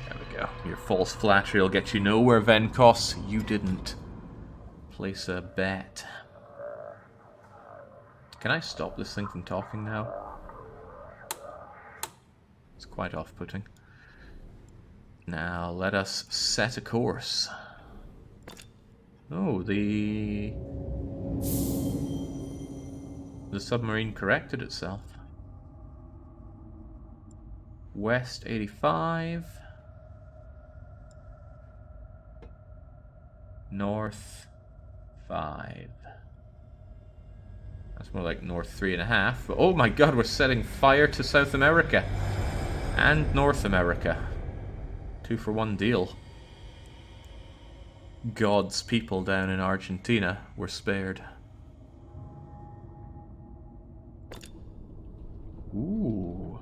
There we go. Your false flattery will get you nowhere, Venkos. You didn't. Place a bet. Can I stop this thing from talking now? It's quite off-putting. Now, let us set a course. Oh, the submarine corrected itself. West 85. North 5. That's more like North 3.5. Oh my god, we're setting fire to South America. And North America. 2-for-1 deal. God's people down in Argentina were spared. Ooh.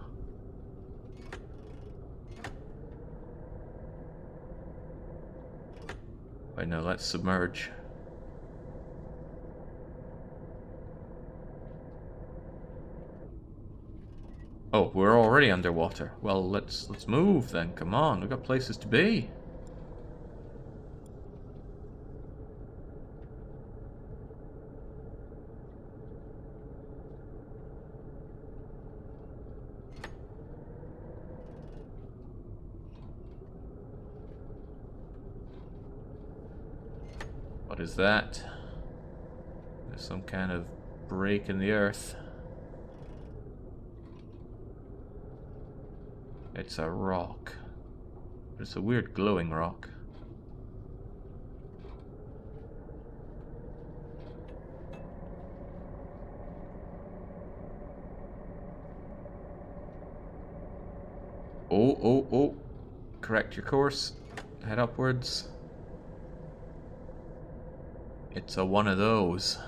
Wait, no, let's submerge. Oh, we're already underwater. Well, let's move then. Come on, we've got places to be. What is that? There's some kind of break in the earth. It's a rock. It's a weird glowing rock. Oh, oh, oh. Correct your course. Head upwards. It's a one of those.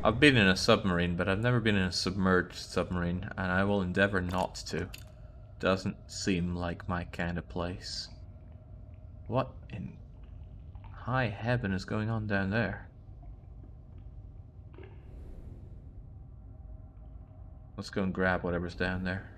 I've been in a submarine, but I've never been in a submerged submarine, and I will endeavor not to. Doesn't seem like my kind of place. What in high heaven is going on down there? Let's go and grab whatever's down there.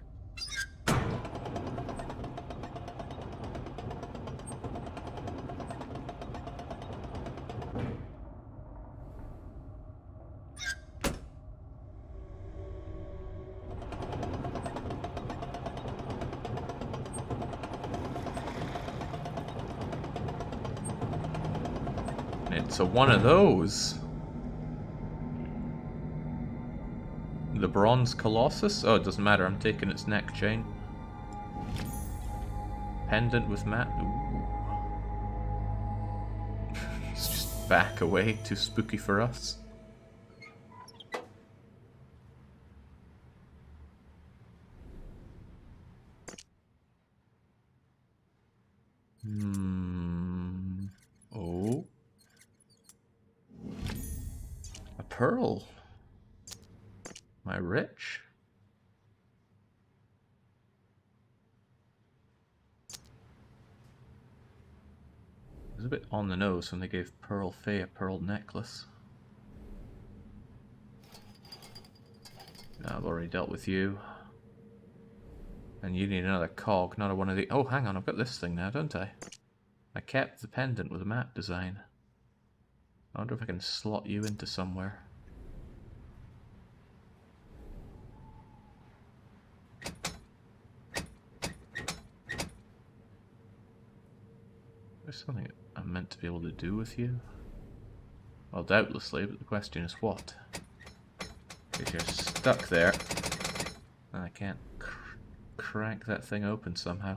It's a one of those. The Bronze Colossus? Oh, it doesn't matter. I'm taking its neck chain. Pendant with mat. Ooh. Let's just back away. Too spooky for us. Oh. A pearl. Am I rich? It was a bit on the nose when they gave Pearl Faye a pearl necklace. No, I've already dealt with you. And you need another cog, not a one of the... Oh, hang on, I've got this thing now, don't I? I kept the pendant with a map design. I wonder if I can slot you into somewhere. There's something I'm meant to be able to do with you? Well, doubtlessly, but the question is what? Because you're stuck there. And I can't crank that thing open somehow.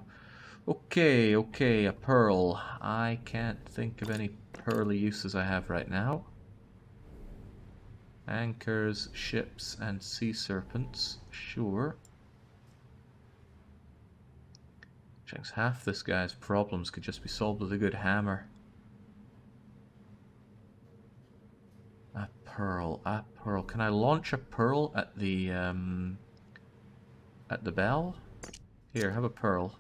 Okay, okay, a pearl. I can't think of any pearly uses I have right now. Anchors, ships, and sea serpents. Sure. Checks half this guy's problems could just be solved with a good hammer. A pearl, a pearl. Can I launch a pearl at the bell? Here, have a pearl.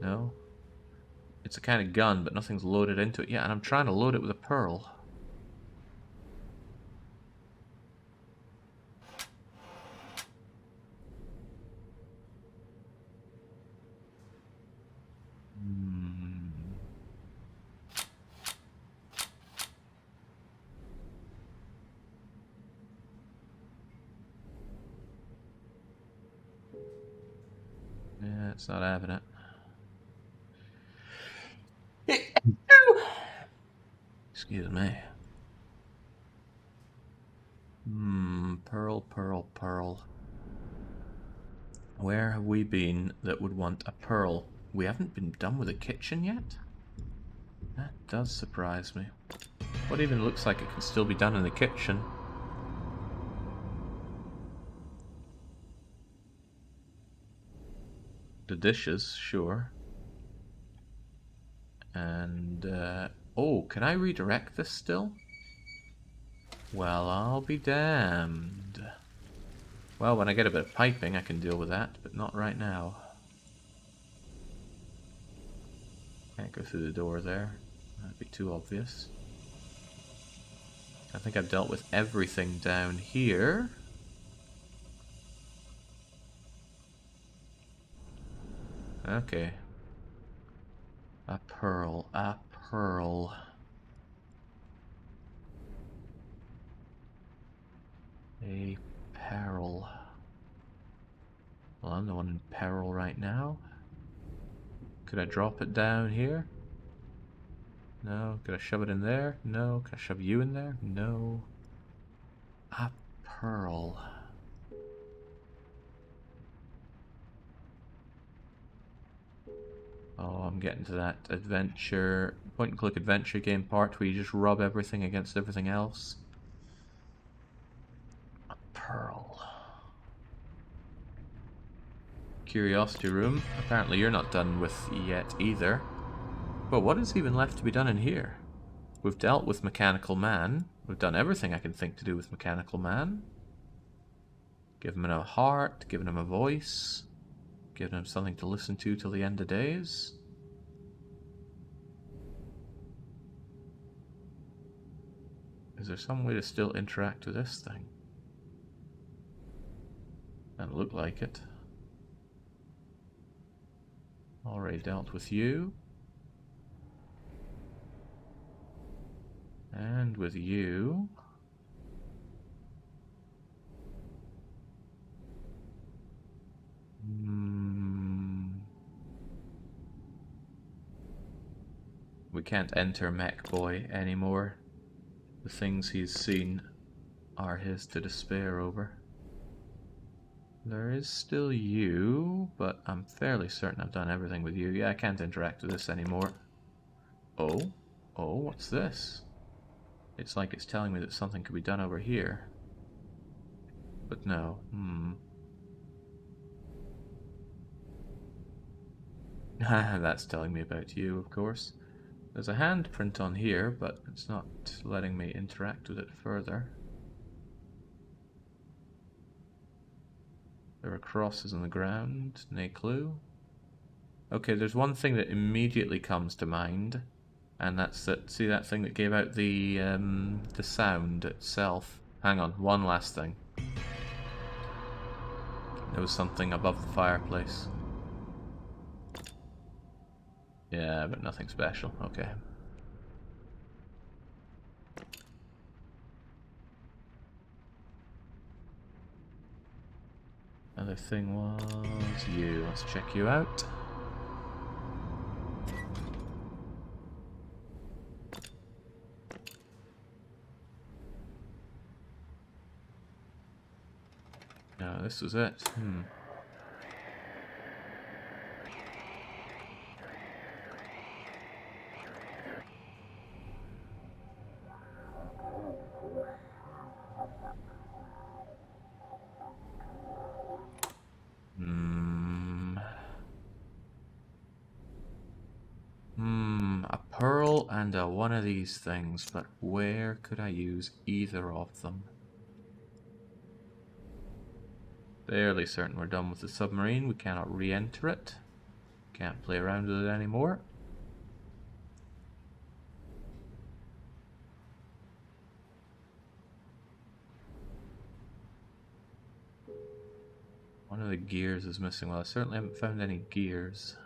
No? It's a kind of gun, but nothing's loaded into it yet, and I'm trying to load it with a pearl. Yeah, it's not having it. Excuse me. Pearl, pearl, pearl. Where have we been that would want a pearl? We haven't been done with the kitchen yet? That does surprise me. What even looks like it can still be done in the kitchen? The dishes, sure. And, oh, can I redirect this still? Well, I'll be damned. Well, when I get a bit of piping, I can deal with that, but not right now. Can't go through the door there. That'd be too obvious. I think I've dealt with everything down here. Okay. A pearl, a pearl. A peril. Well, I'm the one in peril right now. Could I drop it down here? No. Could I shove it in there? No. Can I shove you in there? No. A pearl. Oh, I'm getting to that adventure, point and click adventure game part where you just rub everything against everything else. A pearl. Curiosity room. Apparently you're not done with yet either. But what is even left to be done in here? We've dealt with Mechanical Man. We've done everything I can think to do with Mechanical Man. Given him a heart, given him a voice, given him something to listen to till the end of days. Is there some way to still interact with this thing? Doesn't look like it. Already dealt with you. And with you. We can't enter Mech Boy anymore. The things he's seen are his to despair over. There is still you, but I'm fairly certain I've done everything with you. Yeah, I can't interact with this anymore. Oh? Oh, what's this? It's like it's telling me that something could be done over here. But no. That's telling me about you, of course. There's a handprint on here, but it's not letting me interact with it further. There are crosses on the ground, no clue. Okay, there's one thing that immediately comes to mind, and that's that. See that thing that gave out the sound itself? Hang on, one last thing. There was something above the fireplace. Yeah, but nothing special. Okay. Other thing was you. Let's check you out. No, this was it. A pearl and one of these things, but where could I use either of them? Fairly certain we're done with the submarine. We cannot re-enter it. Can't play around with it anymore. One of the gears is missing. Well, I certainly haven't found any gears.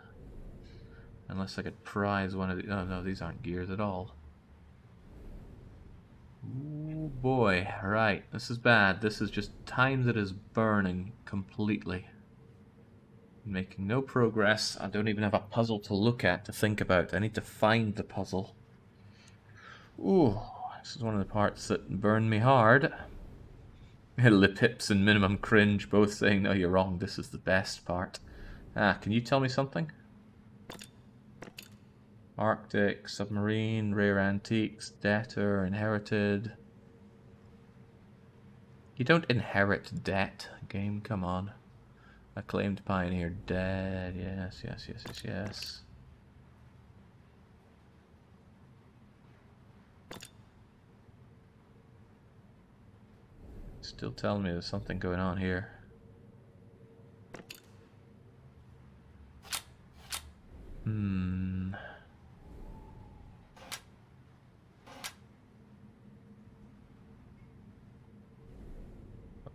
Unless I could prize one of the... Oh, no, these aren't gears at all. Ooh, boy. Right, this is bad. This is just time that is burning completely. Making no progress. I don't even have a puzzle to look at, to think about. I need to find the puzzle. Ooh, this is one of the parts that burn me hard. Lip Hips and Minimum Cringe both saying, no, you're wrong, this is the best part. Can you tell me something? Arctic, Submarine, Rare Antiques, Debtor, Inherited. You don't inherit debt, game, come on. Acclaimed Pioneer dead, yes, yes, yes, yes, yes. Still telling me there's something going on here.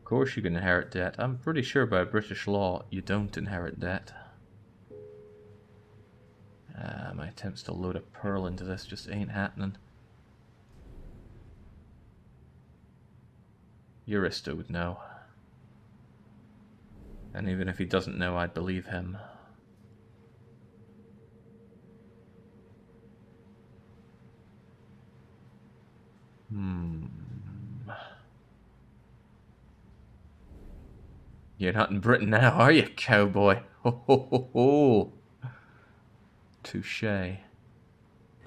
course you can inherit debt. I'm pretty sure by British law you don't inherit debt. My attempts to load a pearl into this just ain't happening. Eurista would know. And even if he doesn't know, I'd believe him. You're not in Britain now, are you, cowboy? Ho ho ho ho! Touché.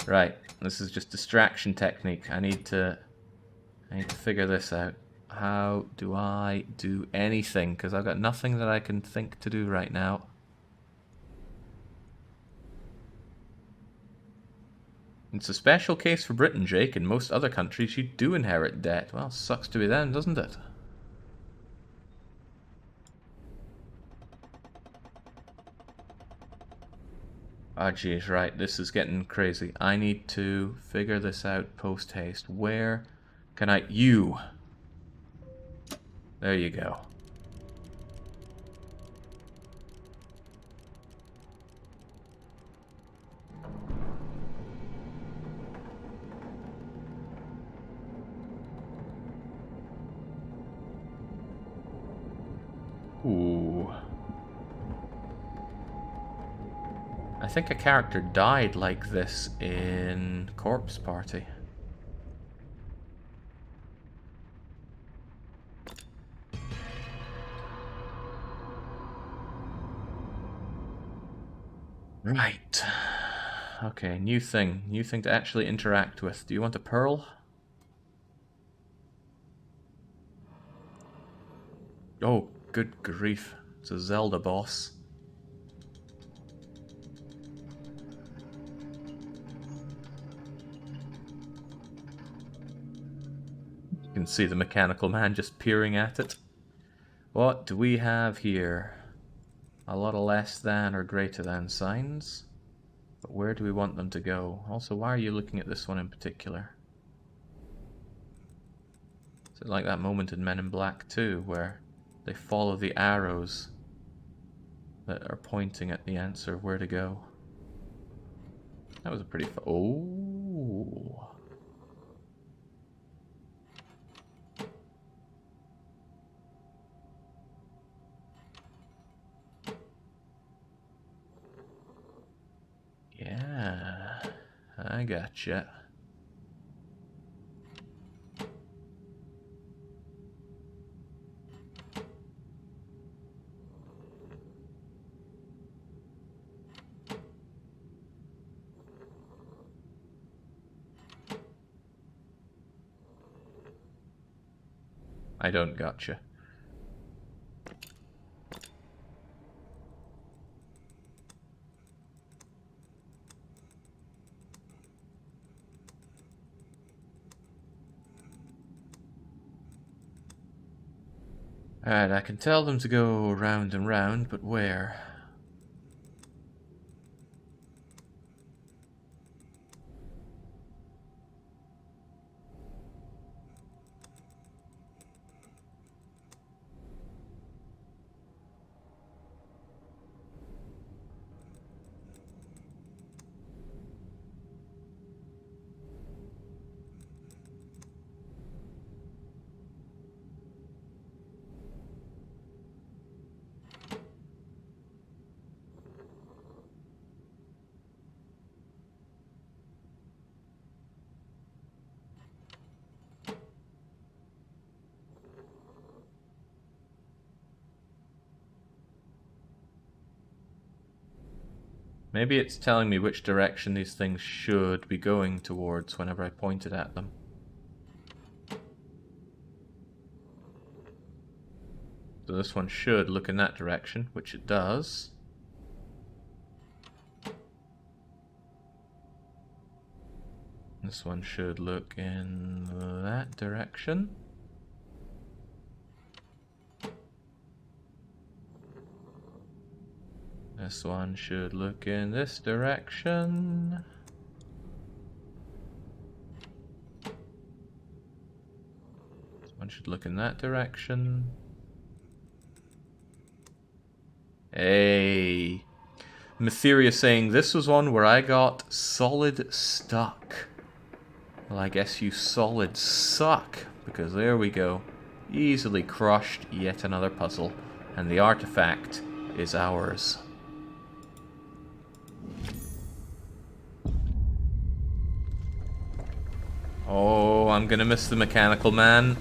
Right, this is just distraction technique. I need to figure this out. How do I do anything? Because I've got nothing that I can think to do right now. It's a special case for Britain, Jake. In most other countries, you do inherit debt. Well, sucks to be them, doesn't it? Ah, geez, right. This is getting crazy. I need to figure this out post-haste. Where can I... You! There you go. Ooh. I think a character died like this in Corpse Party. Right. Okay, new thing. New thing to actually interact with. Do you want a pearl? Oh, good grief. It's a Zelda boss. You can see the mechanical man just peering at it. What do we have here? A lot of less than or greater than signs. But where do we want them to go? Also, why are you looking at this one in particular? Is it like that moment in Men in Black 2 where they follow the arrows that are pointing at the answer of where to go? That was a pretty... Oh! Yeah, I gotcha. I don't gotcha. Alright, I can tell them to go round and round, but where? Maybe it's telling me which direction these things should be going towards whenever I pointed at them. So this one should look in that direction, which it does. This one should look in that direction. This one should look in this direction. This one should look in that direction. Hey. Mytheria saying, this was one where I got solid stuck. Well, I guess you solid suck, because there we go. Easily crushed yet another puzzle, and the artifact is ours. Oh, I'm gonna miss the mechanical man.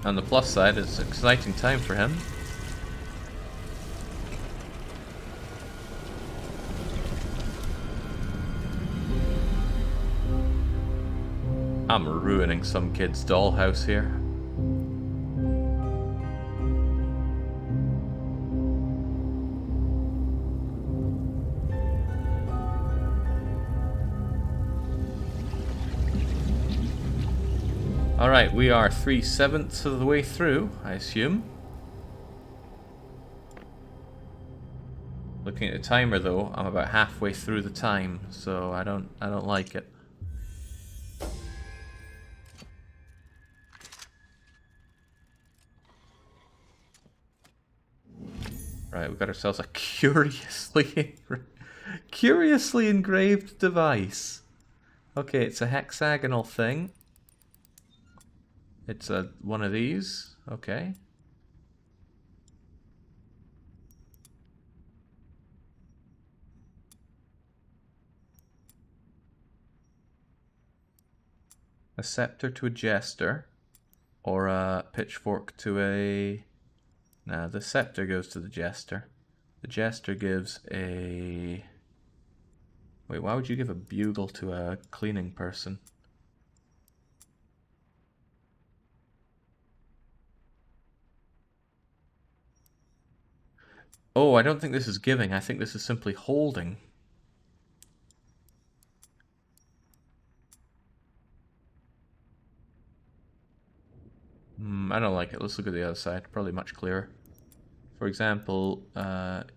On the plus side, it's an exciting time for him. I'm ruining some kid's dollhouse here. Alright, we are 3/7 of the way through, I assume. Looking at the timer though, I'm about halfway through the time, so I don't like it. Right, we've got ourselves a curiously engraved device. Okay, it's a hexagonal thing. It's one of these. Okay. A scepter to a jester, or a pitchfork to a... Nah, the scepter goes to the jester. The jester gives a... Wait, why would you give a bugle to a cleaning person? Oh, I don't think this is giving. I think this is simply holding. I don't like it. Let's look at the other side. Probably much clearer. For example,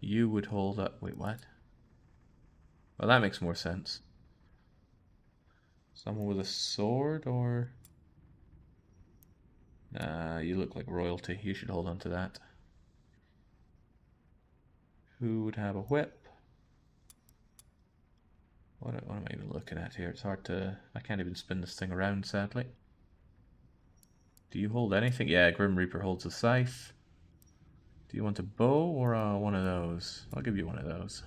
you would hold up... Wait, what? Well, that makes more sense. Someone with a sword, or... you look like royalty. You should hold on to that. Who would have a whip? What am I even looking at here? It's hard to... I can't even spin this thing around, sadly. Do you hold anything? Yeah, Grim Reaper holds a scythe. Do you want a bow or one of those? I'll give you one of those.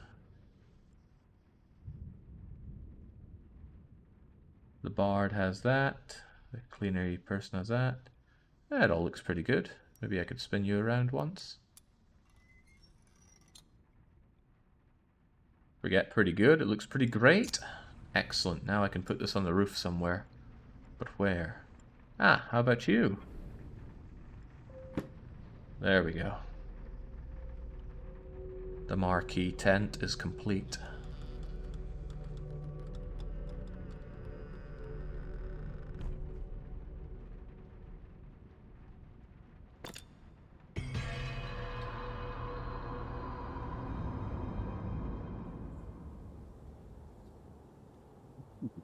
The bard has that. The cleanery person has that. That all looks pretty good. Maybe I could spin you around once. Forget pretty good. It looks pretty great. Excellent. Now I can put this on the roof somewhere. But where? Ah, how about you? There we go. The marquee tent is complete.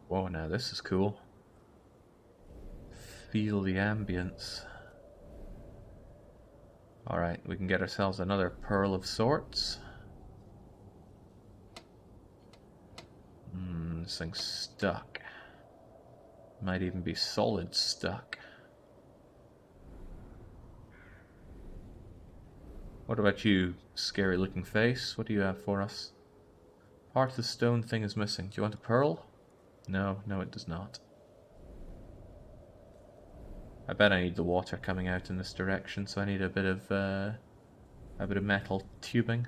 Whoa, now this is cool. Feel the ambience. Alright, we can get ourselves another pearl of sorts. This thing's stuck. Might even be solid stuck. What about you, scary looking face? What do you have for us? Part of the stone thing is missing. Do you want a pearl? No, no it does not. I bet I need the water coming out in this direction, so I need a bit of metal tubing.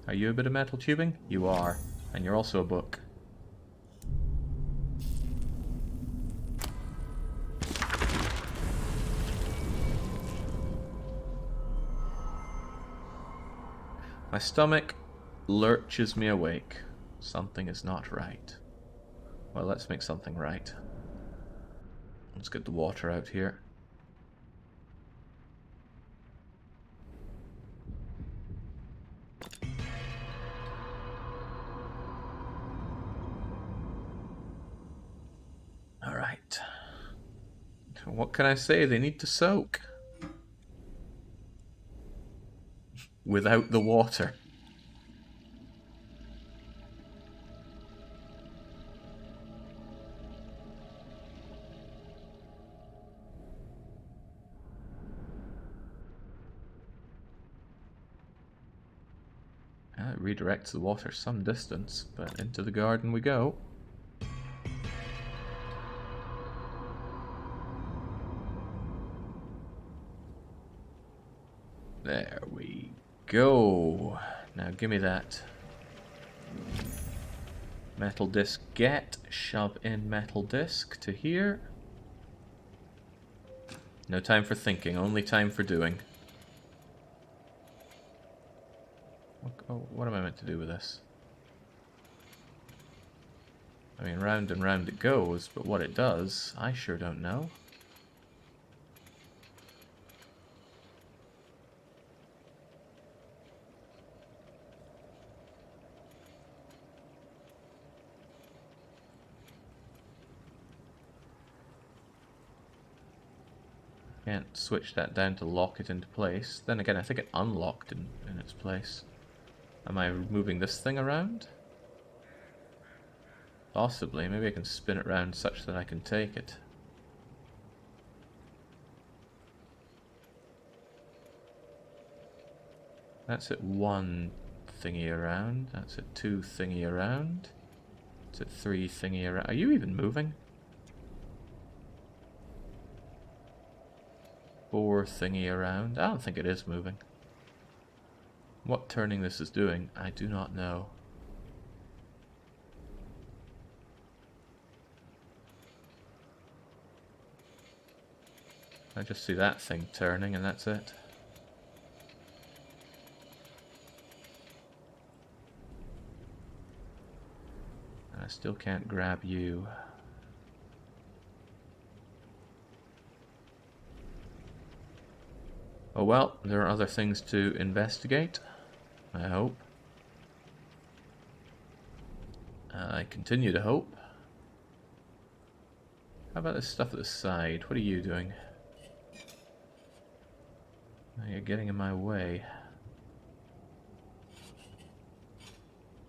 Are you a bit of metal tubing? You are. And you're also a book. My stomach lurches me awake. Something is not right. Well, let's make something right. Let's get the water out here. Alright. What can I say? They need to soak. without the water. It redirects the water some distance, but into the garden we go. There we go. Now give me that. Metal disc get. Shove in metal disc to here. No time for thinking, only time for doing. Oh, what am I meant to do with this? I mean, round and round it goes, but what it does, I sure don't know. Can't switch that down to lock it into place. Then again, I think it unlocked in its place. Am I moving this thing around? Possibly. Maybe I can spin it around such that I can take it. That's it one thingy around. That's it two thingy around. That's it three thingy around. Are you even moving? Four thingy around. I don't think it is moving. What turning this is doing, I do not know. I just see that thing turning and that's it. And I still can't grab you. Oh well, there are other things to investigate, I hope. I continue to hope. How about this stuff at the side? What are you doing? You're getting in my way.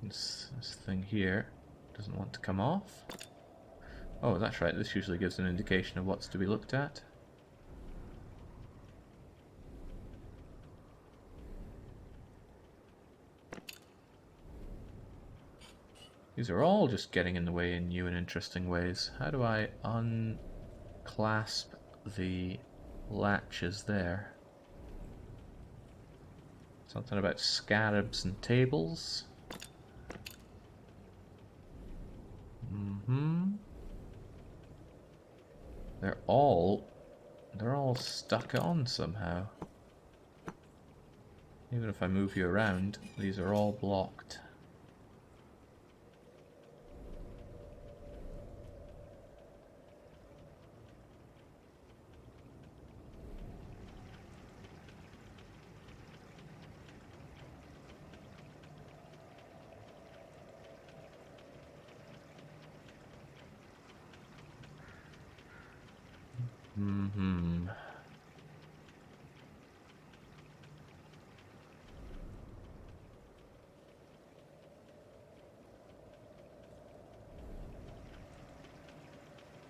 This thing here doesn't want to come off. Oh, that's right, this usually gives an indication of what's to be looked at. These are all just getting in the way in new and interesting ways. How do I unclasp the latches there? Something about scarabs and tables. They're all stuck on somehow. Even if I move you around, these are all blocked.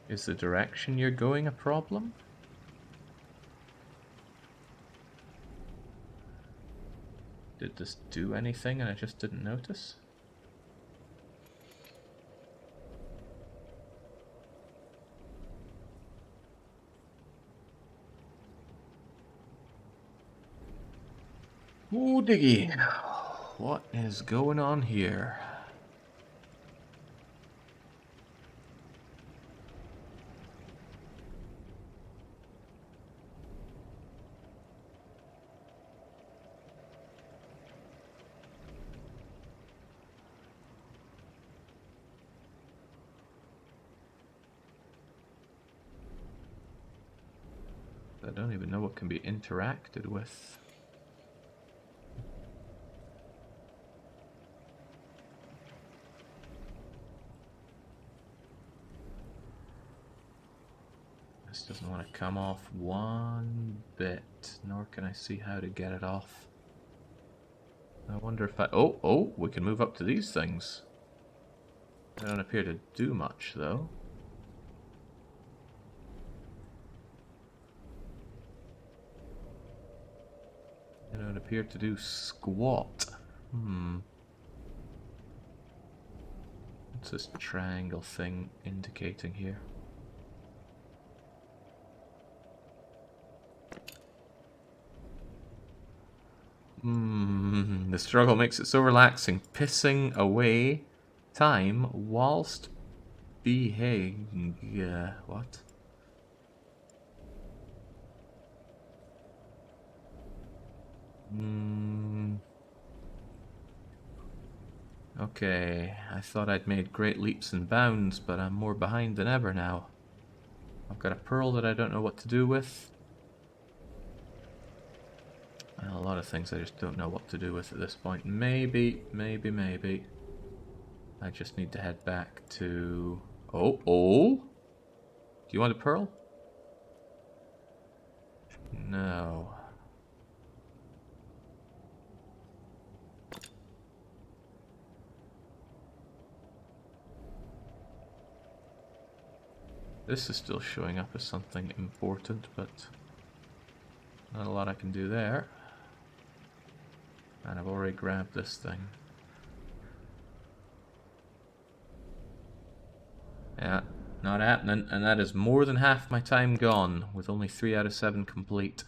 Is the direction you're going a problem? Did this do anything and I just didn't notice? Oh, diggy. What is going on here? I don't even know what can be interacted with. This doesn't want to come off one bit, nor can I see how to get it off. I wonder if I... Oh, we can move up to these things. They don't appear to do much, though. They don't appear to do squat. What's this triangle thing indicating here? The struggle makes it so relaxing. Pissing away time whilst behaving. What? Okay, I thought I'd made great leaps and bounds, but I'm more behind than ever now. I've got a pearl that I don't know what to do with. And a lot of things I just don't know what to do with at this point. Maybe. I just need to head back to... Oh! Do you want a pearl? No. This is still showing up as something important, but not a lot I can do there. And I've already grabbed this thing. Yeah, not happening, and that is more than half my time gone, with only 3 out of 7 complete.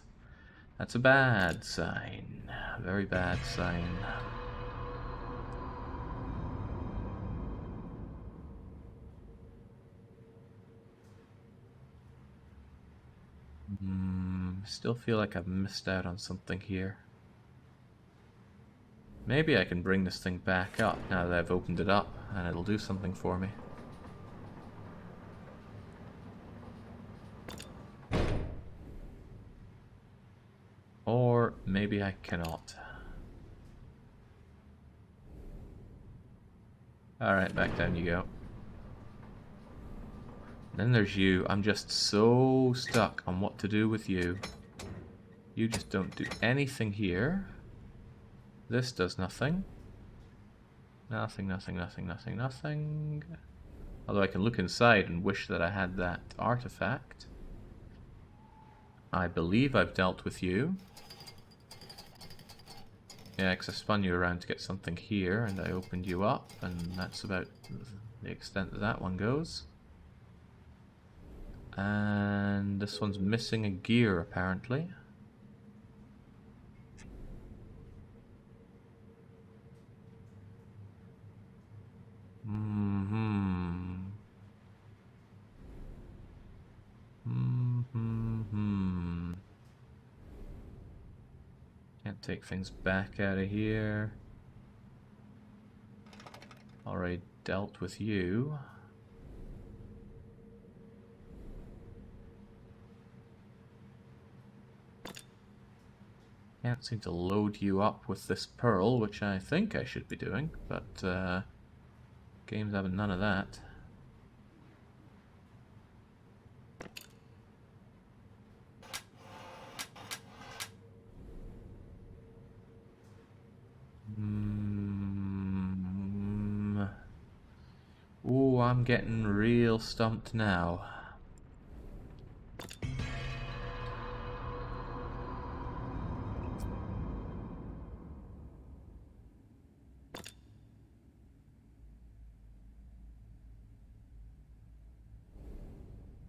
That's a bad sign. A very bad sign. Still feel like I've missed out on something here. Maybe I can bring this thing back up now that I've opened it up, and it'll do something for me. Or maybe I cannot. Alright, back down you go. Then there's you. I'm just so stuck on what to do with you. You just don't do anything here. This does nothing. Nothing. Although I can look inside and wish that I had that artifact. I believe I've dealt with you. Yeah, because I spun you around to get something here, and I opened you up, and that's about the extent that that one goes. And this one's missing a gear, apparently. Can't take things back out of here. Already dealt with you. Can't seem to load you up with this pearl, which I think I should be doing, but game's having none of that. Ooh, I'm getting real stumped now.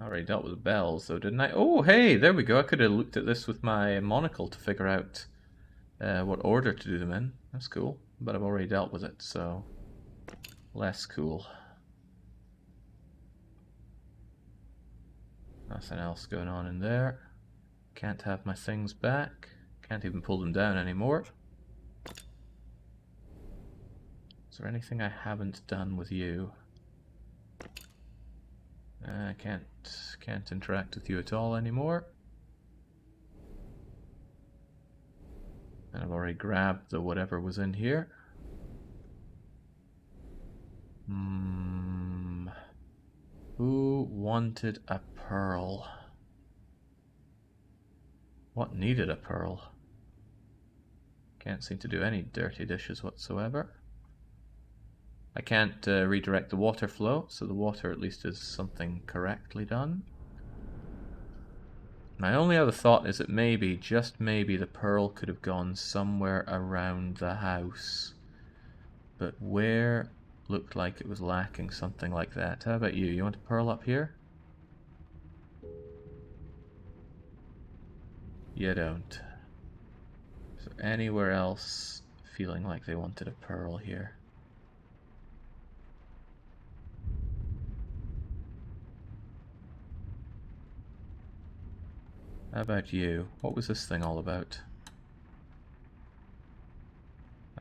I already dealt with bells, though, didn't I? Oh, hey, there we go. I could have looked at this with my monocle to figure out what order to do them in. That's cool. But I've already dealt with it, so less cool. Nothing else going on in there. Can't have my things back. Can't even pull them down anymore. Is there anything I haven't done with you? I can't interact with you at all anymore. And I've already grabbed the whatever was in here. Who wanted a pearl? What needed a pearl? Can't seem to do any dirty dishes whatsoever. I can't redirect the water flow, so the water at least is something correctly done. My only other thought is that maybe, just maybe, the pearl could have gone somewhere around the house. But where looked like it was lacking something like that. How about you? You want a pearl up here? You don't. Is there anywhere else feeling like they wanted a pearl here? How about you? What was this thing all about?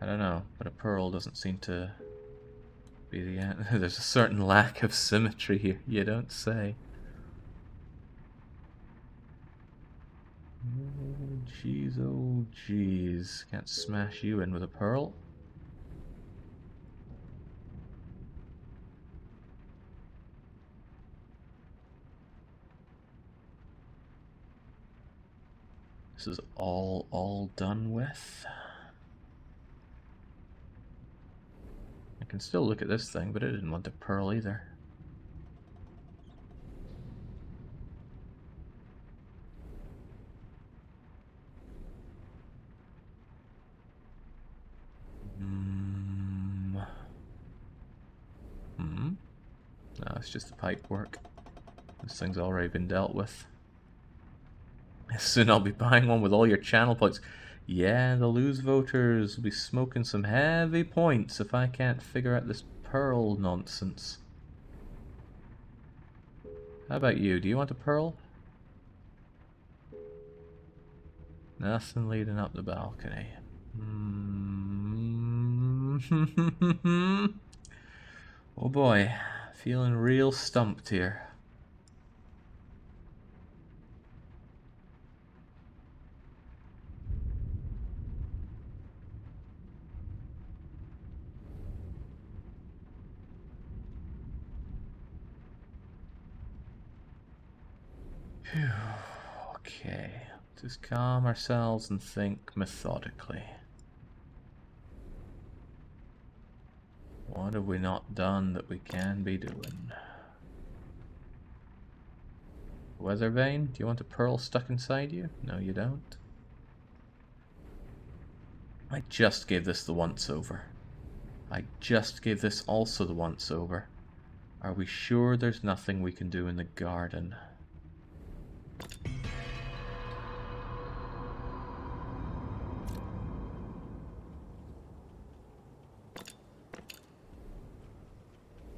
I don't know, but a pearl doesn't seem to be the end. There's a certain lack of symmetry here, you don't say. Oh, jeez, oh, jeez. Can't smash you in with a pearl. This is all done with. I can still look at this thing, but it didn't want a pearl either. No, it's just the pipe work. This thing's already been dealt with. Soon I'll be buying one with all your channel points. Yeah, the lose voters will be smoking some heavy points if I can't figure out this pearl nonsense. How about you? Do you want a pearl? Nothing leading up the balcony. Oh boy, feeling real stumped here. Phew. Okay, just calm ourselves and think methodically. What have we not done that we can be doing? Weather vane? Do you want a pearl stuck inside you? No, you don't. I just gave this the once over. I just gave this also the once over. Are we sure there's nothing we can do in the garden?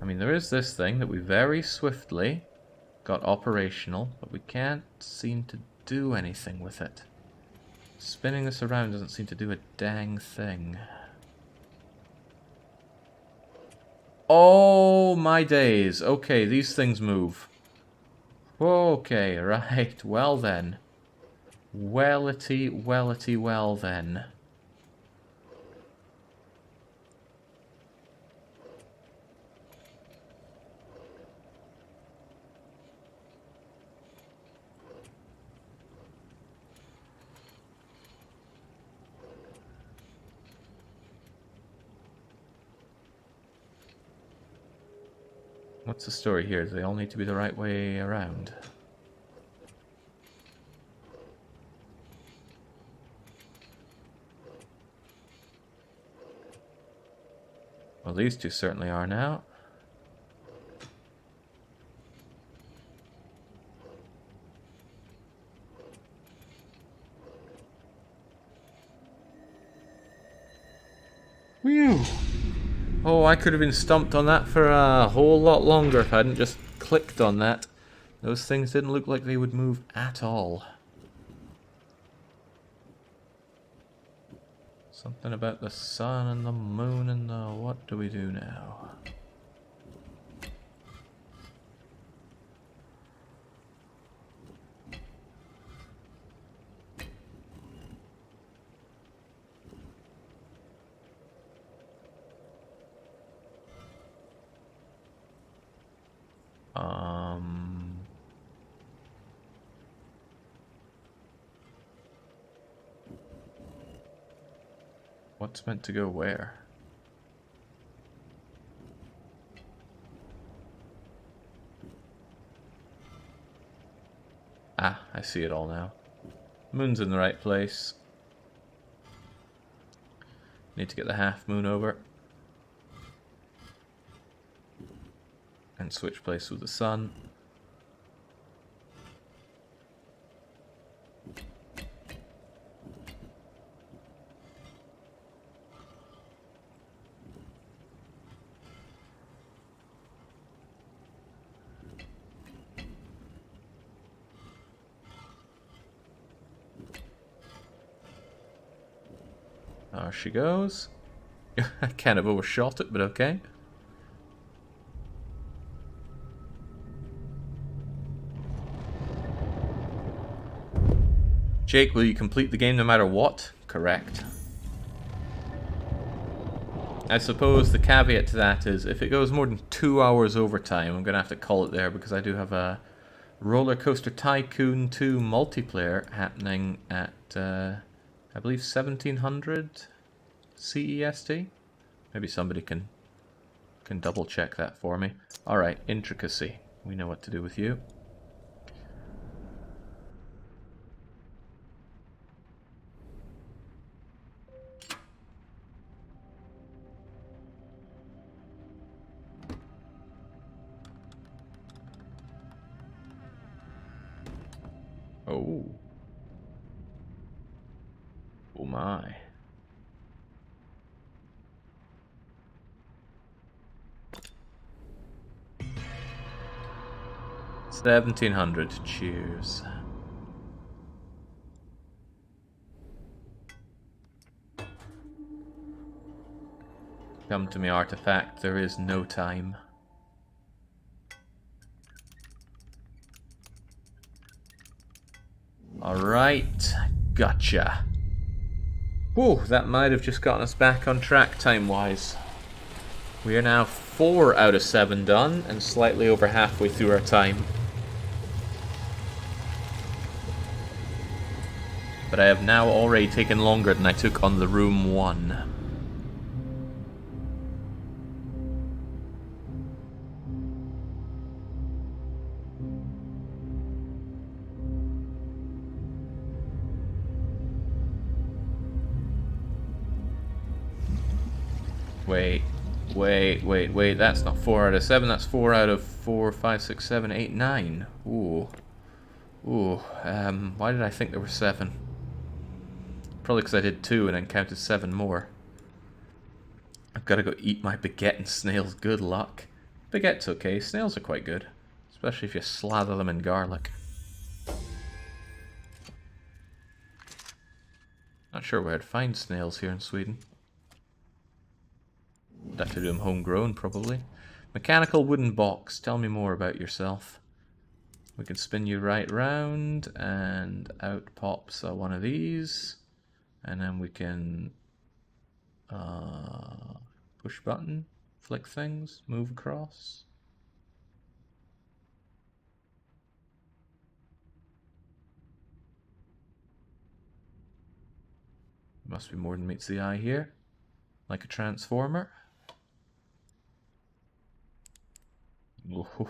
I mean, there is this thing that we very swiftly got operational, but we can't seem to do anything with it. Spinning this around doesn't seem to do a dang thing. Oh my days. Okay, these things move. Okay, right. Well then. Wellity, wellity, well then. What's the story here? Do they all need to be the right way around? Well, these two certainly are now. Whew! Oh, I could have been stumped on that for a whole lot longer if I hadn't just clicked on that. Those things didn't look like they would move at all. Something about the sun and the moon and the... What do we do now? What's meant to go where? Ah, I see it all now. Moon's in the right place. Need to get the half moon over. And switch place with the sun. There she goes. I kind of overshot it, but okay. Jake, will you complete the game no matter what? Correct. I suppose the caveat to that is if it goes more than 2 hours overtime, I'm going to have to call it there because I do have a Roller Coaster Tycoon 2 multiplayer happening at, I believe, 1700 CEST. Maybe somebody can double check that for me. Alright, intricacy. We know what to do with you. Oh. Oh my. $1,700. Cheers. Come to me, artifact. There is no time. Alright. Gotcha. Whoa, that might have just gotten us back on track time-wise. We are now 4 out of 7 done, and slightly over halfway through our time. But I have now already taken longer than I took on the room 1. Wait, that's not 4 out of 7, that's 4 out of 4, 5, 6, 7, 8, 9. Ooh. Why did I think there were 7? Probably because I did 2 and then counted 7 more. I've got to go eat my baguette and snails, good luck. Baguette's okay, snails are quite good. Especially if you slather them in garlic. Not sure where I'd find snails here in Sweden. I'd have to do them homegrown, probably. Mechanical wooden box. Tell me more about yourself. We can spin you right round, and out pops one of these. And then we can push button, flick things, move across. Must be more than meets the eye here. Like a transformer.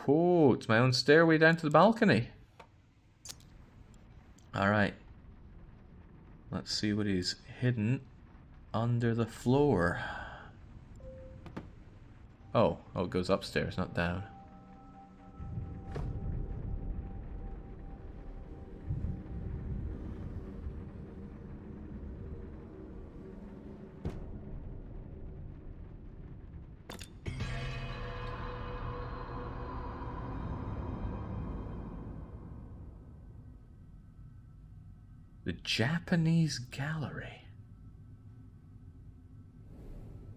Oh, it's my own stairway down to the balcony. Alright. Let's see what he's hidden under the floor. Oh, it goes upstairs, not down. The Japanese Gallery.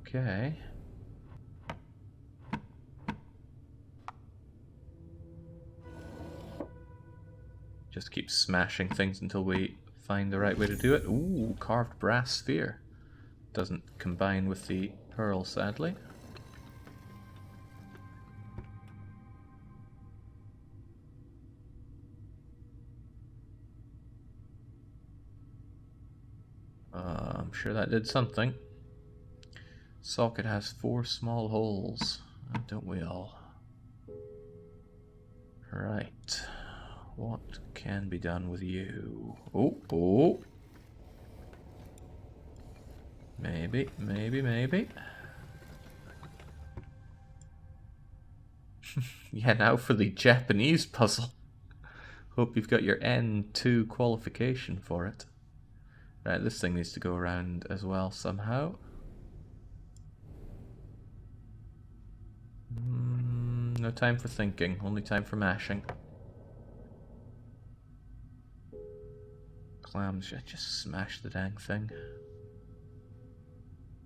Okay. Just keep smashing things until we find the right way to do it. Ooh, carved brass sphere. Doesn't combine with the pearl, sadly. I'm sure that did something. Socket has 4 small holes, don't we all? Right. What can be done with you? Oh. Maybe. Yeah, now for the Japanese puzzle. Hope you've got your N2 qualification for it. Right, this thing needs to go around as well somehow. No time for thinking, only time for mashing. Clams, I just smash the dang thing.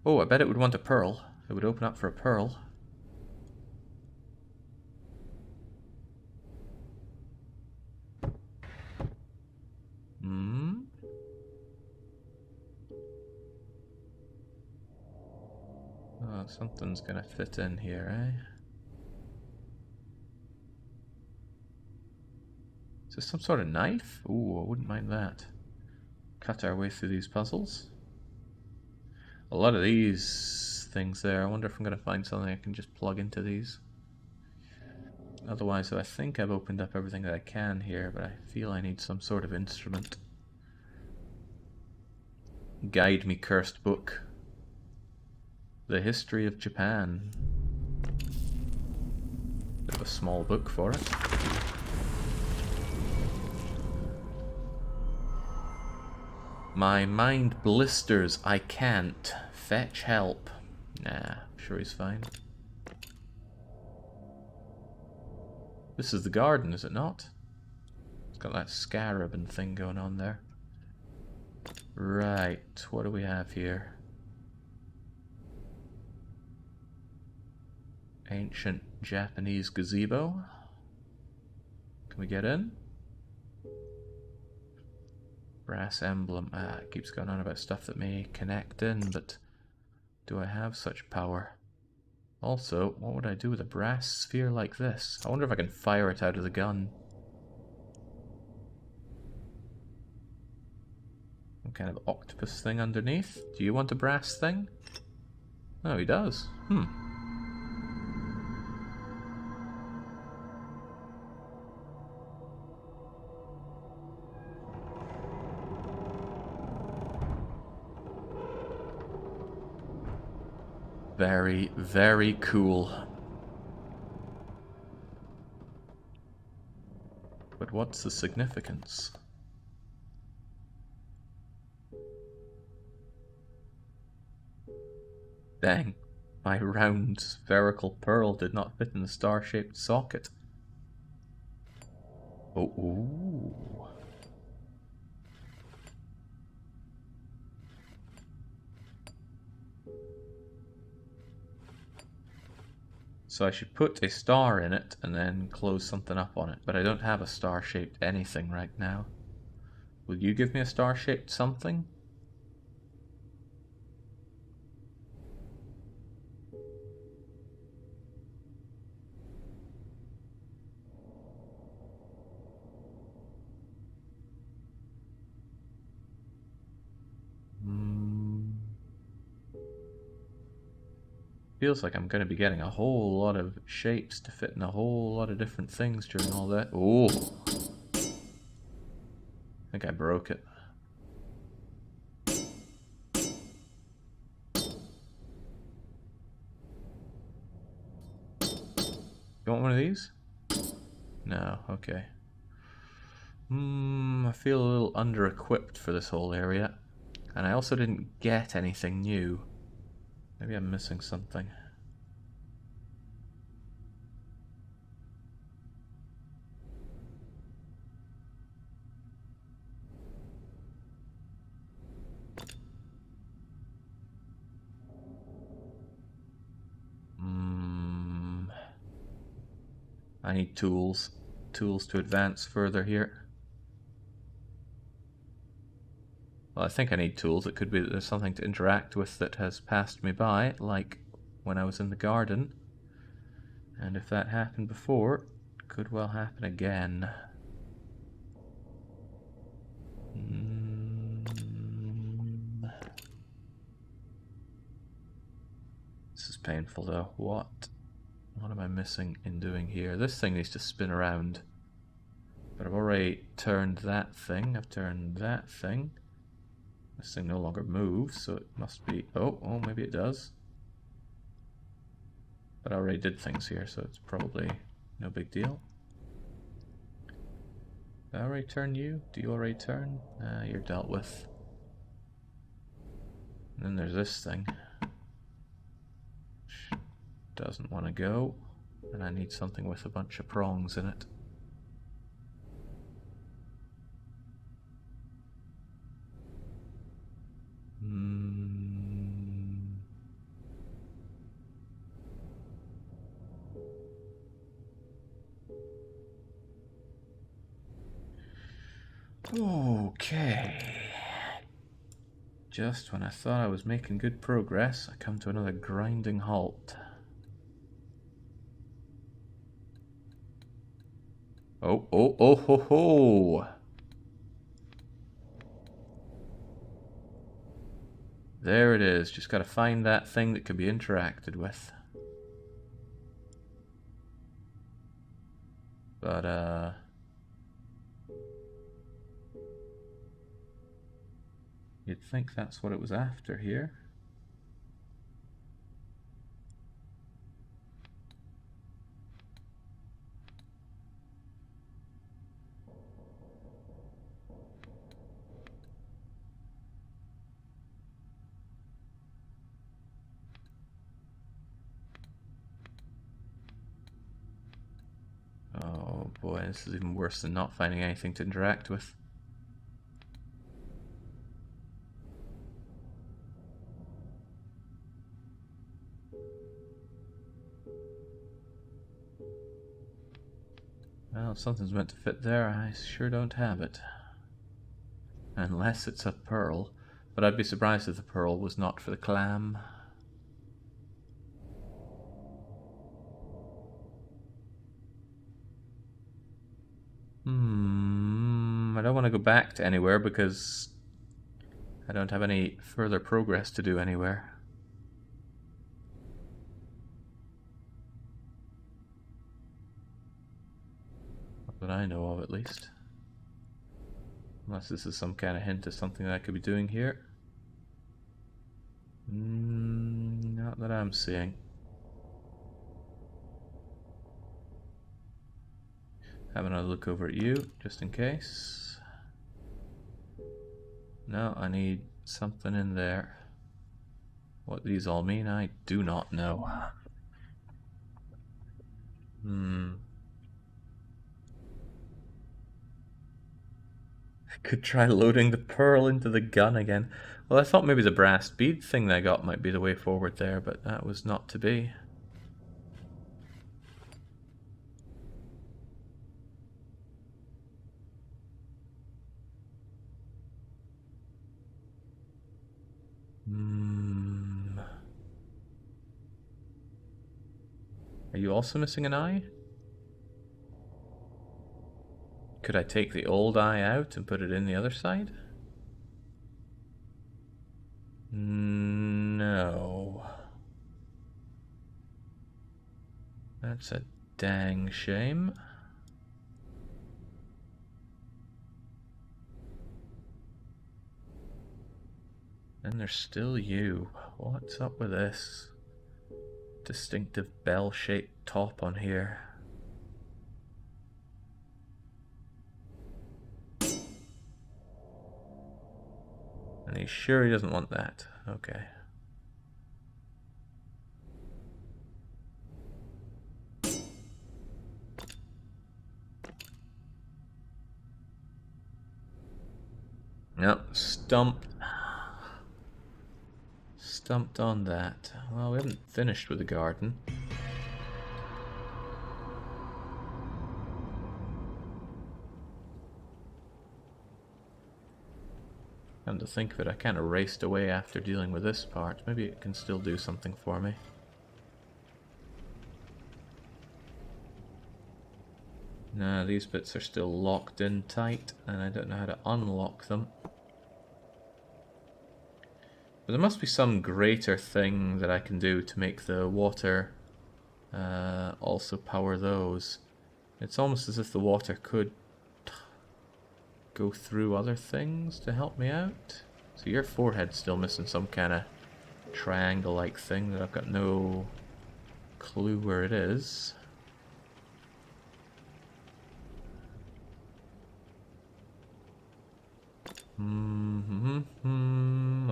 Oh, I bet it would want a pearl. It would open up for a pearl. Oh, something's gonna fit in here, eh? Is this some sort of knife? Ooh, I wouldn't mind that. Cut our way through these puzzles. A lot of these things there. I wonder if I'm gonna find something I can just plug into these. Otherwise, I think I've opened up everything that I can here, but I feel I need some sort of instrument. Guide me, cursed book. The History of Japan. Bit of a small book for it. My mind blisters, I can't. Fetch help. Nah, sure he's fine. This is the garden, is it not? It's got that scarab and thing going on there. Right, what do we have here? Ancient Japanese gazebo. Can we get in? Brass emblem. Ah, it keeps going on about stuff that may connect in, but do I have such power? Also, what would I do with a brass sphere like this? I wonder if I can fire it out of the gun. Some kind of octopus thing underneath. Do you want a brass thing? Oh, he does. Very, very cool. But what's the significance? Dang, my round spherical pearl did not fit in the star-shaped socket. Oh, ooh. So I should put a star in it and then close something up on it, but I don't have a star-shaped anything right now. Will you give me a star-shaped something? Feels like I'm going to be getting a whole lot of shapes to fit in a whole lot of different things during all that. Oh! I think I broke it. You want one of these? No, okay. I feel a little under-equipped for this whole area. And I also didn't get anything new. Maybe I'm missing something. I need tools. Tools to advance further here. Well, I think I need tools. It could be that there's something to interact with that has passed me by, like when I was in the garden. And if that happened before, it could well happen again. painful though. What am I missing in doing here? This thing needs to spin around. But I've already turned that thing. I've turned that thing. This thing no longer moves, so it must be... Oh, maybe it does. But I already did things here, so it's probably no big deal. Did I already turn you? Do you already turn? You're dealt with. And then there's this thing. Which doesn't want to go. And I need something with a bunch of prongs in it. Okay. Just when I thought I was making good progress, I come to another grinding halt. Oh, ho, ho! There it is. Just gotta find that thing that can be interacted with. But, you'd think that's what it was after here. Oh boy, this is even worse than not finding anything to interact with. Well, if something's meant to fit there, I sure don't have it. Unless it's a pearl. But I'd be surprised if the pearl was not for the clam. I don't want to go back to anywhere because I don't have any further progress to do anywhere. Not that I know of, at least. Unless this is some kind of hint of something that I could be doing here. Not that I'm seeing. Have another look over at you, just in case. No, I need something in there. What these all mean, I do not know. I could try loading the pearl into the gun again. Well, I thought maybe the brass bead thing that I got might be the way forward there, but that was not to be. Are you also missing an eye? Could I take the old eye out and put it in the other side? No. That's a dang shame. And there's still you. What's up with this distinctive bell-shaped top on here? And he's sure he doesn't want that. Okay. Yep, stumped. Stumped on that. Well, we haven't finished with the garden. Come to think of it, I kind of raced away after dealing with this part. Maybe it can still do something for me. No, these bits are still locked in tight, and I don't know how to unlock them. But there must be some greater thing that I can do to make the water also power those. It's almost as if the water could go through other things to help me out. So your forehead's still missing some kind of triangle-like thing that I've got no clue where it is.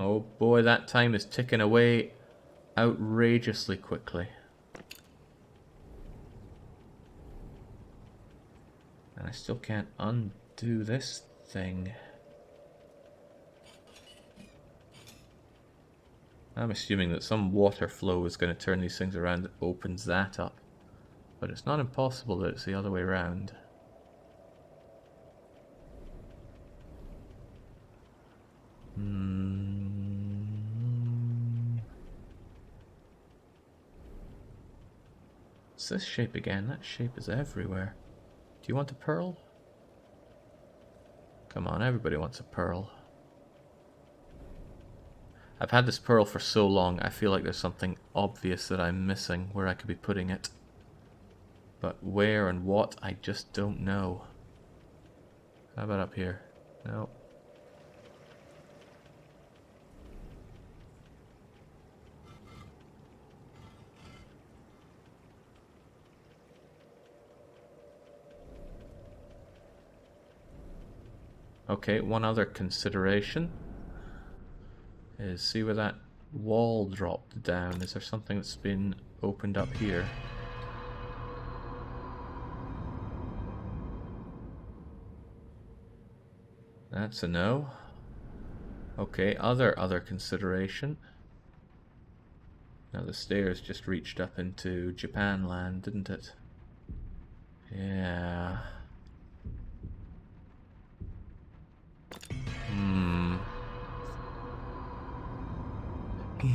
Oh boy, that time is ticking away outrageously quickly. And I still can't undo this thing. I'm assuming that some water flow is going to turn these things around that opens that up. But it's not impossible that it's the other way around. It's this shape again. That shape is everywhere. Do you want a pearl? Come on, everybody wants a pearl. I've had this pearl for so long, I feel like there's something obvious that I'm missing where I could be putting it. But where and what, I just don't know. How about up here? No. Okay, one other consideration is see where that wall dropped down. Is there something that's been opened up here? That's a no. Okay, other consideration. Now the stairs just reached up into Japan land, didn't it? Yeah.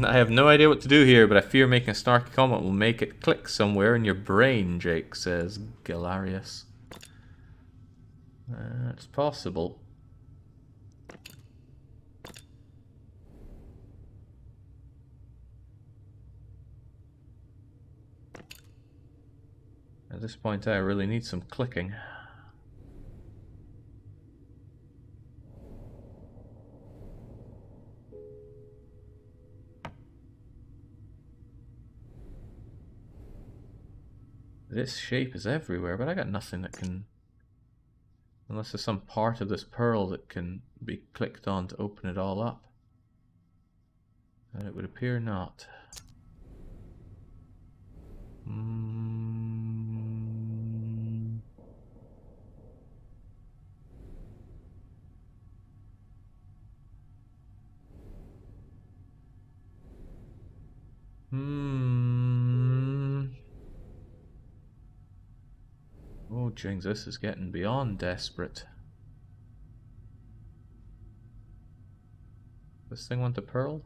I have no idea what to do here, but I fear making a snarky comment will make it click somewhere in your brain, Jake, says Galarius. It's possible. At this point, I really need some clicking. This shape is everywhere, but I got nothing that can... Unless there's some part of this pearl that can be clicked on to open it all up. And it would appear not. Oh, Jinx, this is getting beyond desperate. This thing want a pearl?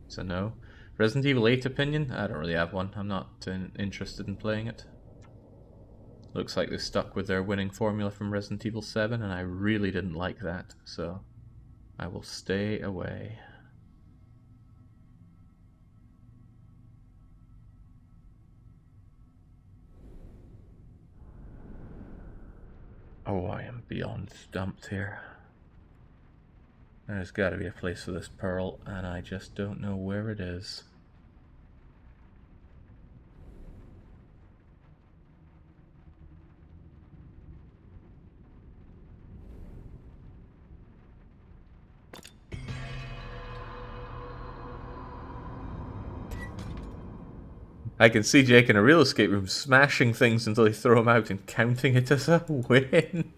So no. Resident Evil 8 opinion? I don't really have one. I'm not interested in playing it. Looks like they stuck with their winning formula from Resident Evil 7, and I really didn't like that, so I will stay away. Oh, I am beyond stumped here. There's got to be a place for this pearl, and I just don't know where it is. I can see Jake in a real escape room smashing things until they throw him out and counting it as a win.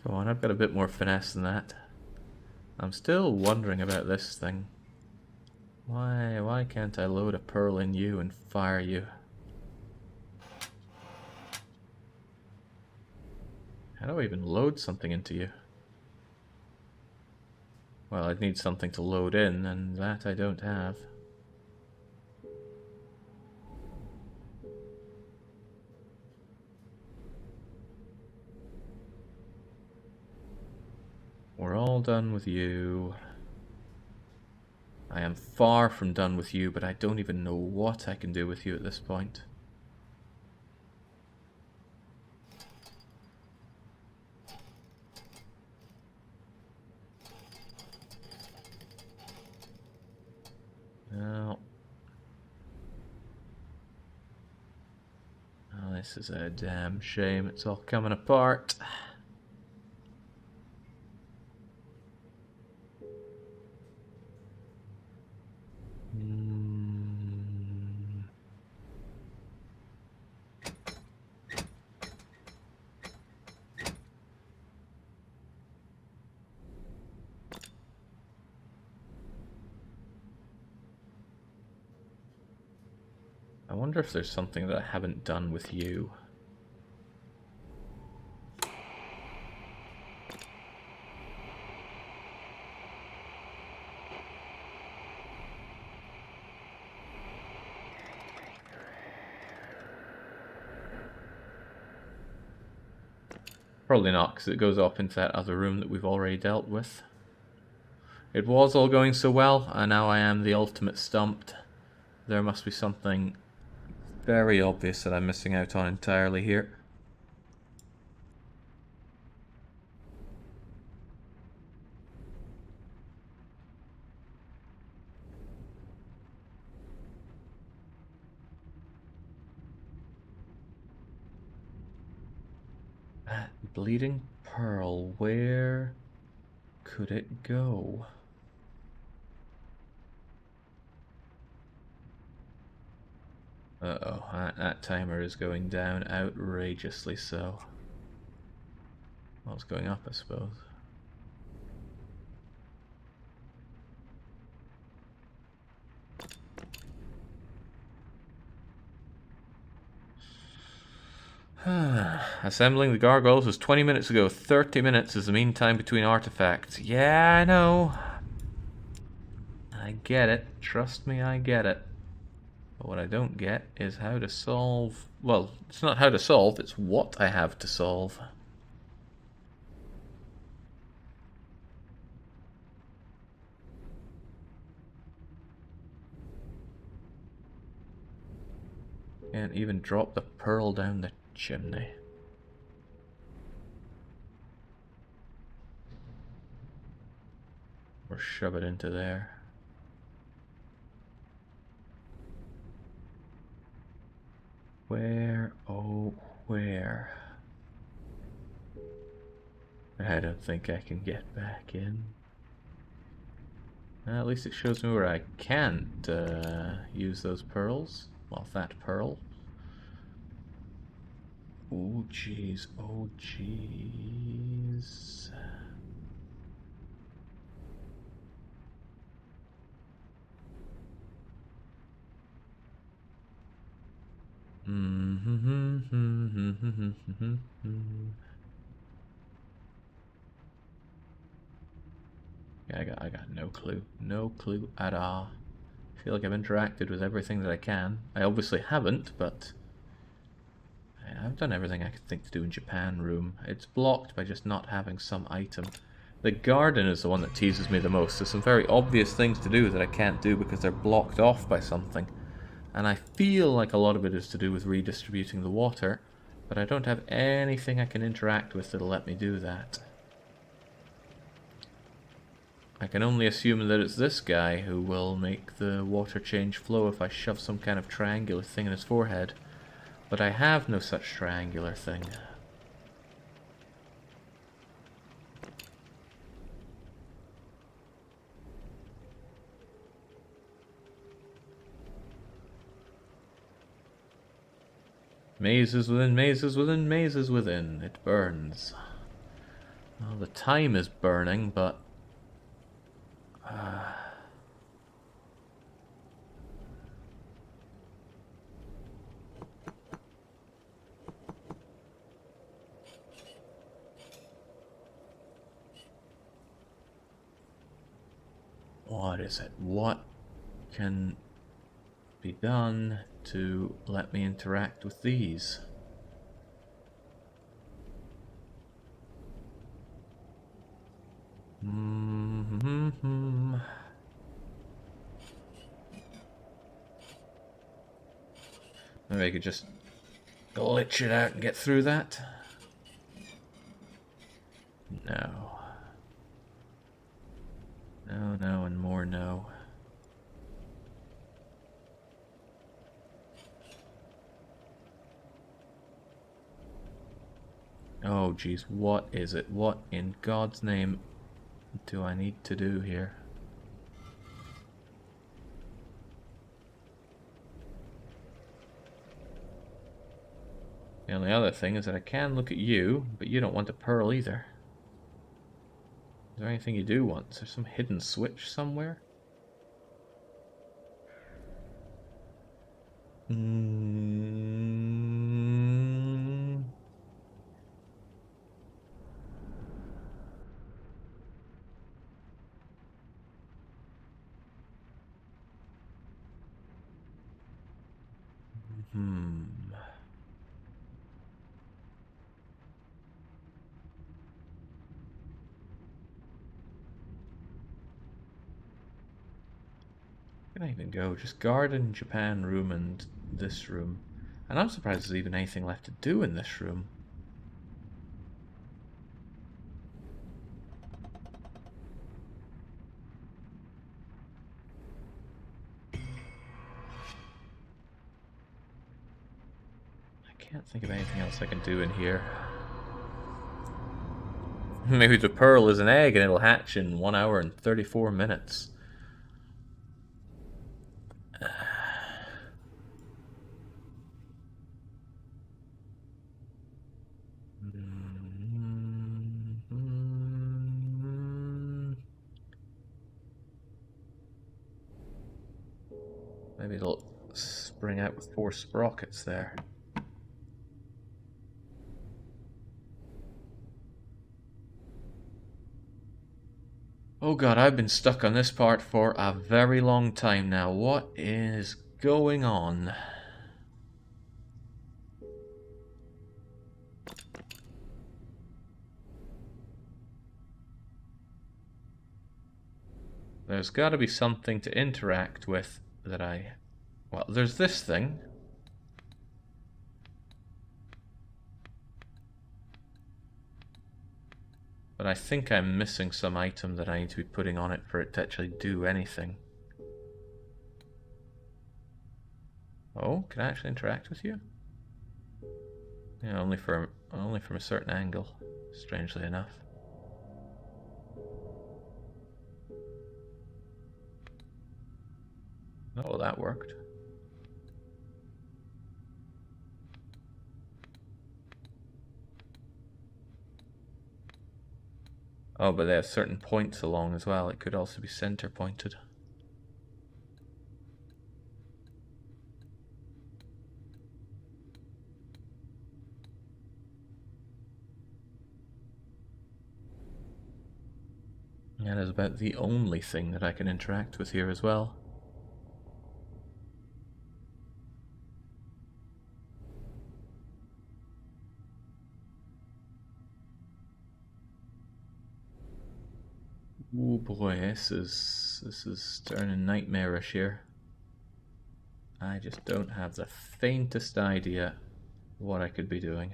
Come on, I've got a bit more finesse than that. I'm still wondering about this thing. Why can't I load a pearl in you and fire you? How do I even load something into you? Well, I'd need something to load in, and that I don't have. We're all done with you. I am far from done with you, but I don't even know what I can do with you at this point. No. Oh, this is a damn shame. It's all coming apart. I wonder if there's something that I haven't done with you. Probably not, because it goes up into that other room that we've already dealt with. It was all going so well, and now I am the ultimate stumped. There must be something very obvious that I'm missing out on entirely here. That bleeding pearl, where could it go? Uh-oh, that timer is going down outrageously so. Well, it's going up, I suppose. Assembling the gargoyles was 20 minutes ago. 30 minutes is the mean time between artifacts. Yeah, I know. I get it. Trust me, I get it. But what I don't get is how to solve... Well, it's not how to solve, it's what I have to solve. Can't even drop the pearl down the chimney. Or shove it into there. Where, oh, where? I don't think I can get back in. At least it shows me where I can't use those pearls. Well, that pearl. Oh, jeez. Oh, jeez. Yeah, I got no clue. No clue at all. I feel like I've interacted with everything that I can. I obviously haven't, but I've done everything I could think to do in Japan room. It's blocked by just not having some item. The garden is the one that teases me the most. There's some very obvious things to do that I can't do because they're blocked off by something. And I feel like a lot of it is to do with redistributing the water, but I don't have anything I can interact with that'll let me do that. I can only assume that it's this guy who will make the water change flow if I shove some kind of triangular thing in his forehead. But I have no such triangular thing. Mazes within mazes within mazes within. It burns. Well, the time is burning, but... What is it? What can be done to let me interact with these? Maybe I could just glitch it out and get through that. No. No, no, and more no. Oh, geez, what is it? What in God's name do I need to do here? The only other thing is that I can look at you, but you don't want a pearl either. Is there anything you do want? Is there some hidden switch somewhere? Can I even go? Just garden, Japan room, and this room. And I'm surprised there's even anything left to do in this room. I can't think of anything else I can do in here. Maybe the pearl is an egg and it'll hatch in 1 hour and 34 minutes. Maybe it'll spring out with 4 sprockets there. Oh god, I've been stuck on this part for a very long time now. What is going on? There's got to be something to interact with that I... Well, there's this thing. But I think I'm missing some item that I need to be putting on it for it to actually do anything. Oh, can I actually interact with you? Yeah, only from a certain angle, strangely enough. Oh, well, that worked. Oh, but they have certain points along as well. It could also be center pointed. And it's about the only thing that I can interact with here as well. Oh boy, this is turning nightmarish here. I just don't have the faintest idea what I could be doing.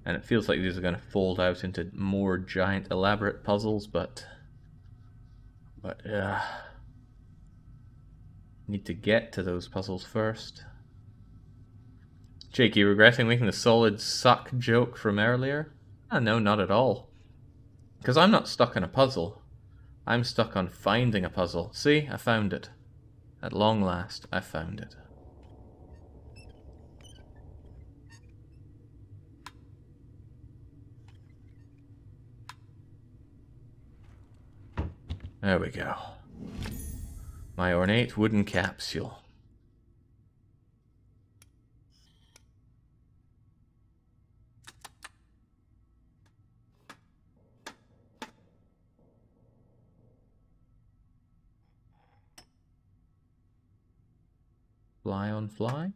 And it feels like these are going to fold out into more giant, elaborate puzzles, but need to get to those puzzles first. Jake, you regretting making the solid suck joke from earlier? No, not at all. Because I'm not stuck on a puzzle. I'm stuck on finding a puzzle. See, I found it. At long last, I found it. There we go. My ornate wooden capsule. Fly on fly?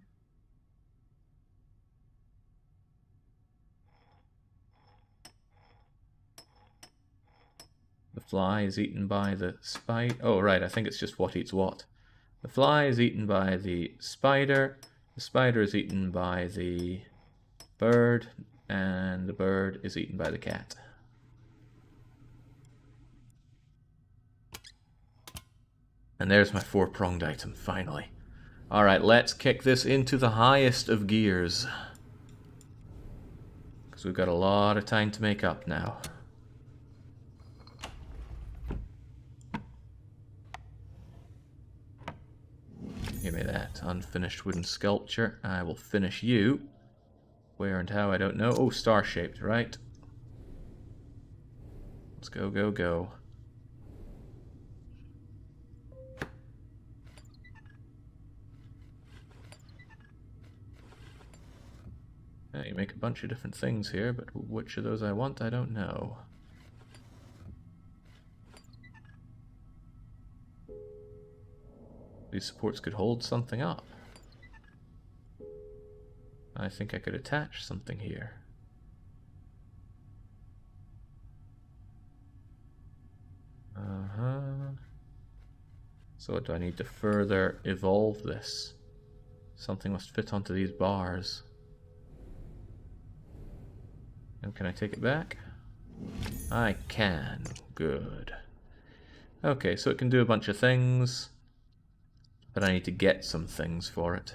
The fly is eaten by the spider. Oh, right, I think it's just what eats what. The fly is eaten by the spider is eaten by the bird, and the bird is eaten by the cat. And there's my four-pronged item, finally. Alright, let's kick this into the highest of gears. Because we've got a lot of time to make up now. Give me that unfinished wooden sculpture. I will finish you. Where and how, I don't know. Oh, star-shaped, right. Let's go, go, go. Now, you make a bunch of different things here, but which of those I want, I don't know. These supports could hold something up. I think I could attach something here. So do I need to further evolve this? Something must fit onto these bars. And can I take it back? I can. Good. Okay, so it can do a bunch of things, but I need to get some things for it.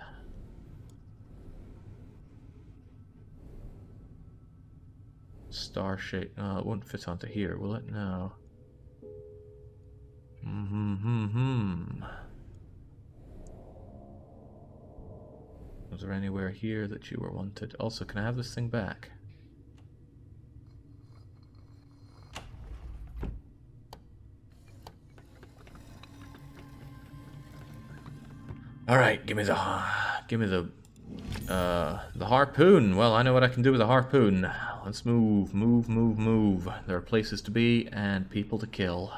Star shape. Oh, it won't fit onto here, will it? No. Was there anywhere here that you were wanted? Also, can I have this thing back? Alright, give me the harpoon. Well, I know what I can do with a harpoon. Let's move, move, move, move. There are places to be and people to kill.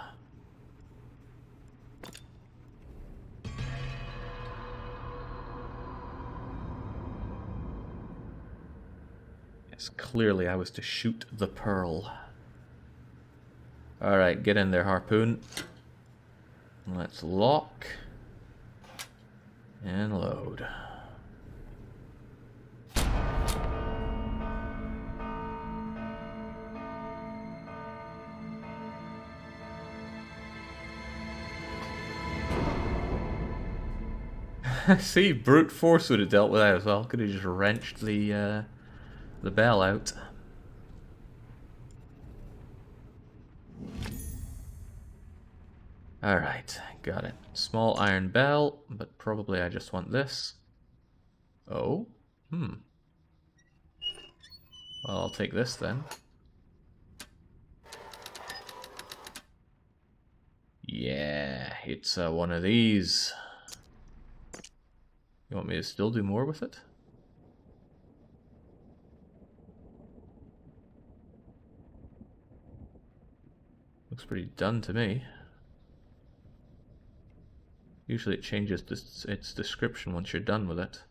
Yes, clearly I was to shoot the pearl. Alright, get in there, harpoon. Let's lock and load. See, brute force would have dealt with that as well. Could have just wrenched the bell out. Alright, got it. Small iron bell, but probably I just want this. Oh? Well, I'll take this then. Yeah, it's one of these. You want me to still do more with it? Looks pretty done to me. Usually it changes its description once you're done with it.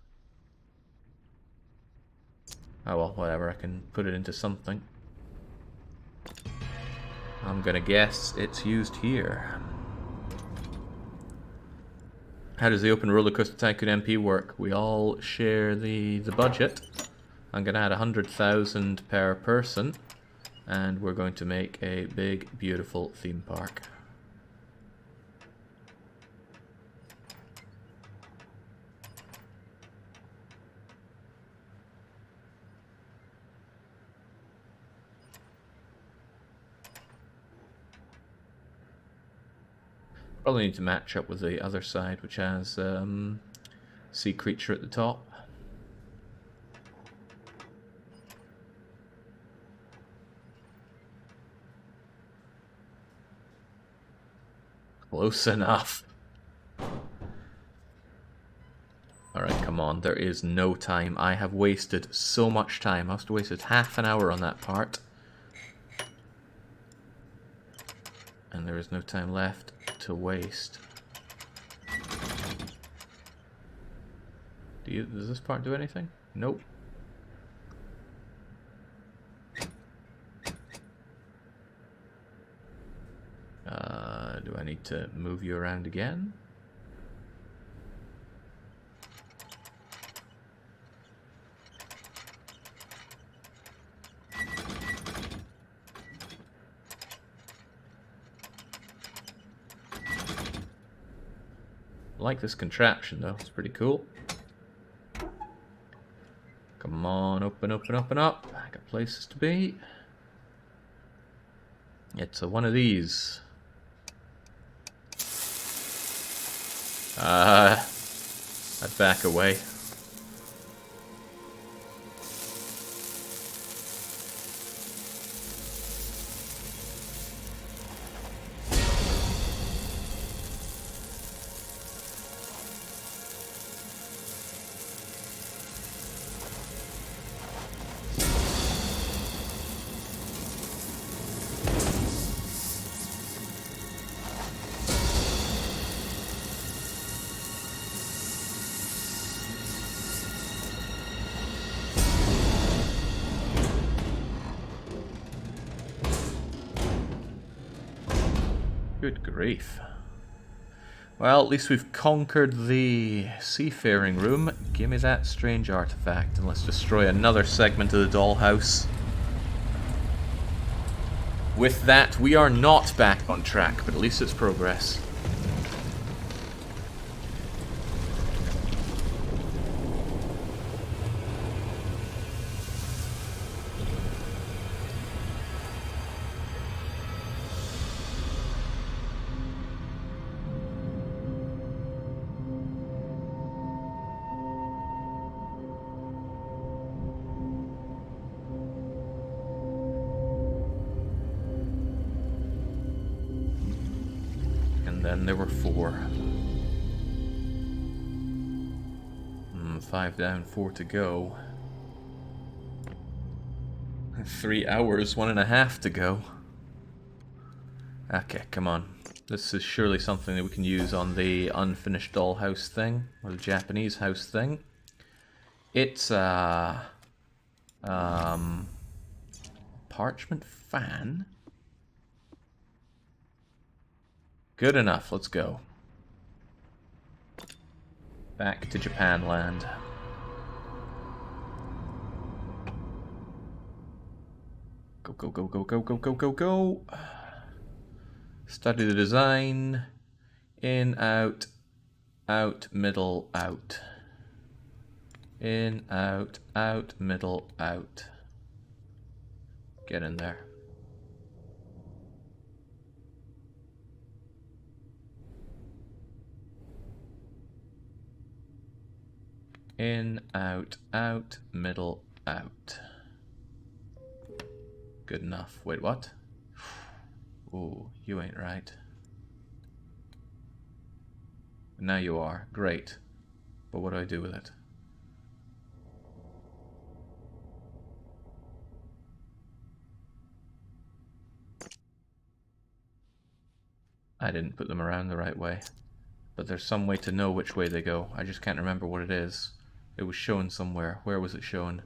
Oh well, whatever, I can put it into something. I'm gonna guess it's used here. How does the Open Roller Coaster Tycoon MP work? We all share the budget. I'm gonna add 100,000 per person, and we're going to make a big, beautiful theme park. Probably need to match up with the other side, which has sea creature at the top. Close enough. on, there is no time. I have wasted so much time. I must have wasted half an hour on that part. And there is no time left to waste. Does this part do anything? Nope. Do I need to move you around again? I like this contraption though, it's pretty cool. Come on, open, open, open up. I got places to be. It's one of these. I'd back away. Good grief. Well, at least we've conquered the seafaring room. Give me that strange artifact and let's destroy another segment of the dollhouse. With that, we are not back on track, but at least it's progress. Then there were 4. 5 down, 4 to go. 3 hours, 1.5 to go. Okay, come on. This is surely something that we can use on the unfinished dollhouse thing, or the Japanese house thing. It's a parchment fan. Good enough, let's go. Back to Japan land. Go, go, go, go, go, go, go, go, go. Study the design. In, out, out, middle, out. In, out, middle, out. Get in there. In, out, middle, out. Good enough. Wait, what? Ooh, you ain't right. Now you are. Great. But what do I do with it? I didn't put them around the right way. But there's some way to know which way they go. I just can't remember what it is. It was shown somewhere. Where was it shown?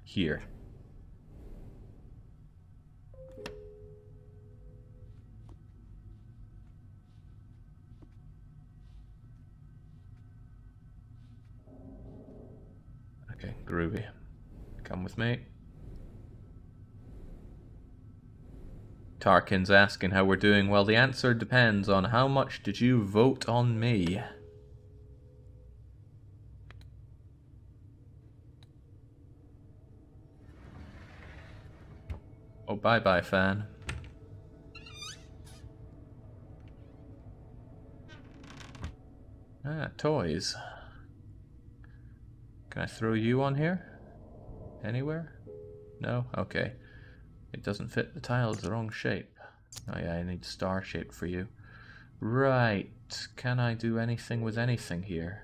Here. Okay, groovy. Come with me. Tarkin's asking how we're doing. Well, the answer depends on how much did you vote on me. Oh, bye-bye, fan. Ah, toys. Can I throw you on here? Anywhere? No? Okay. It doesn't fit the tile, it's the wrong shape. Oh yeah, I need star shape for you. Right. Can I do anything with anything here?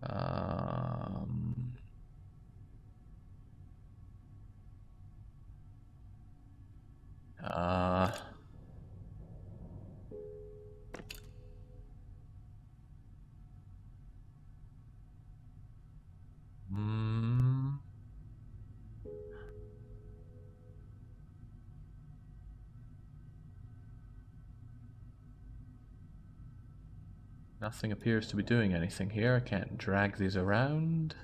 Um... Uh... Mm, nothing appears to be doing anything here. I can't drag these around.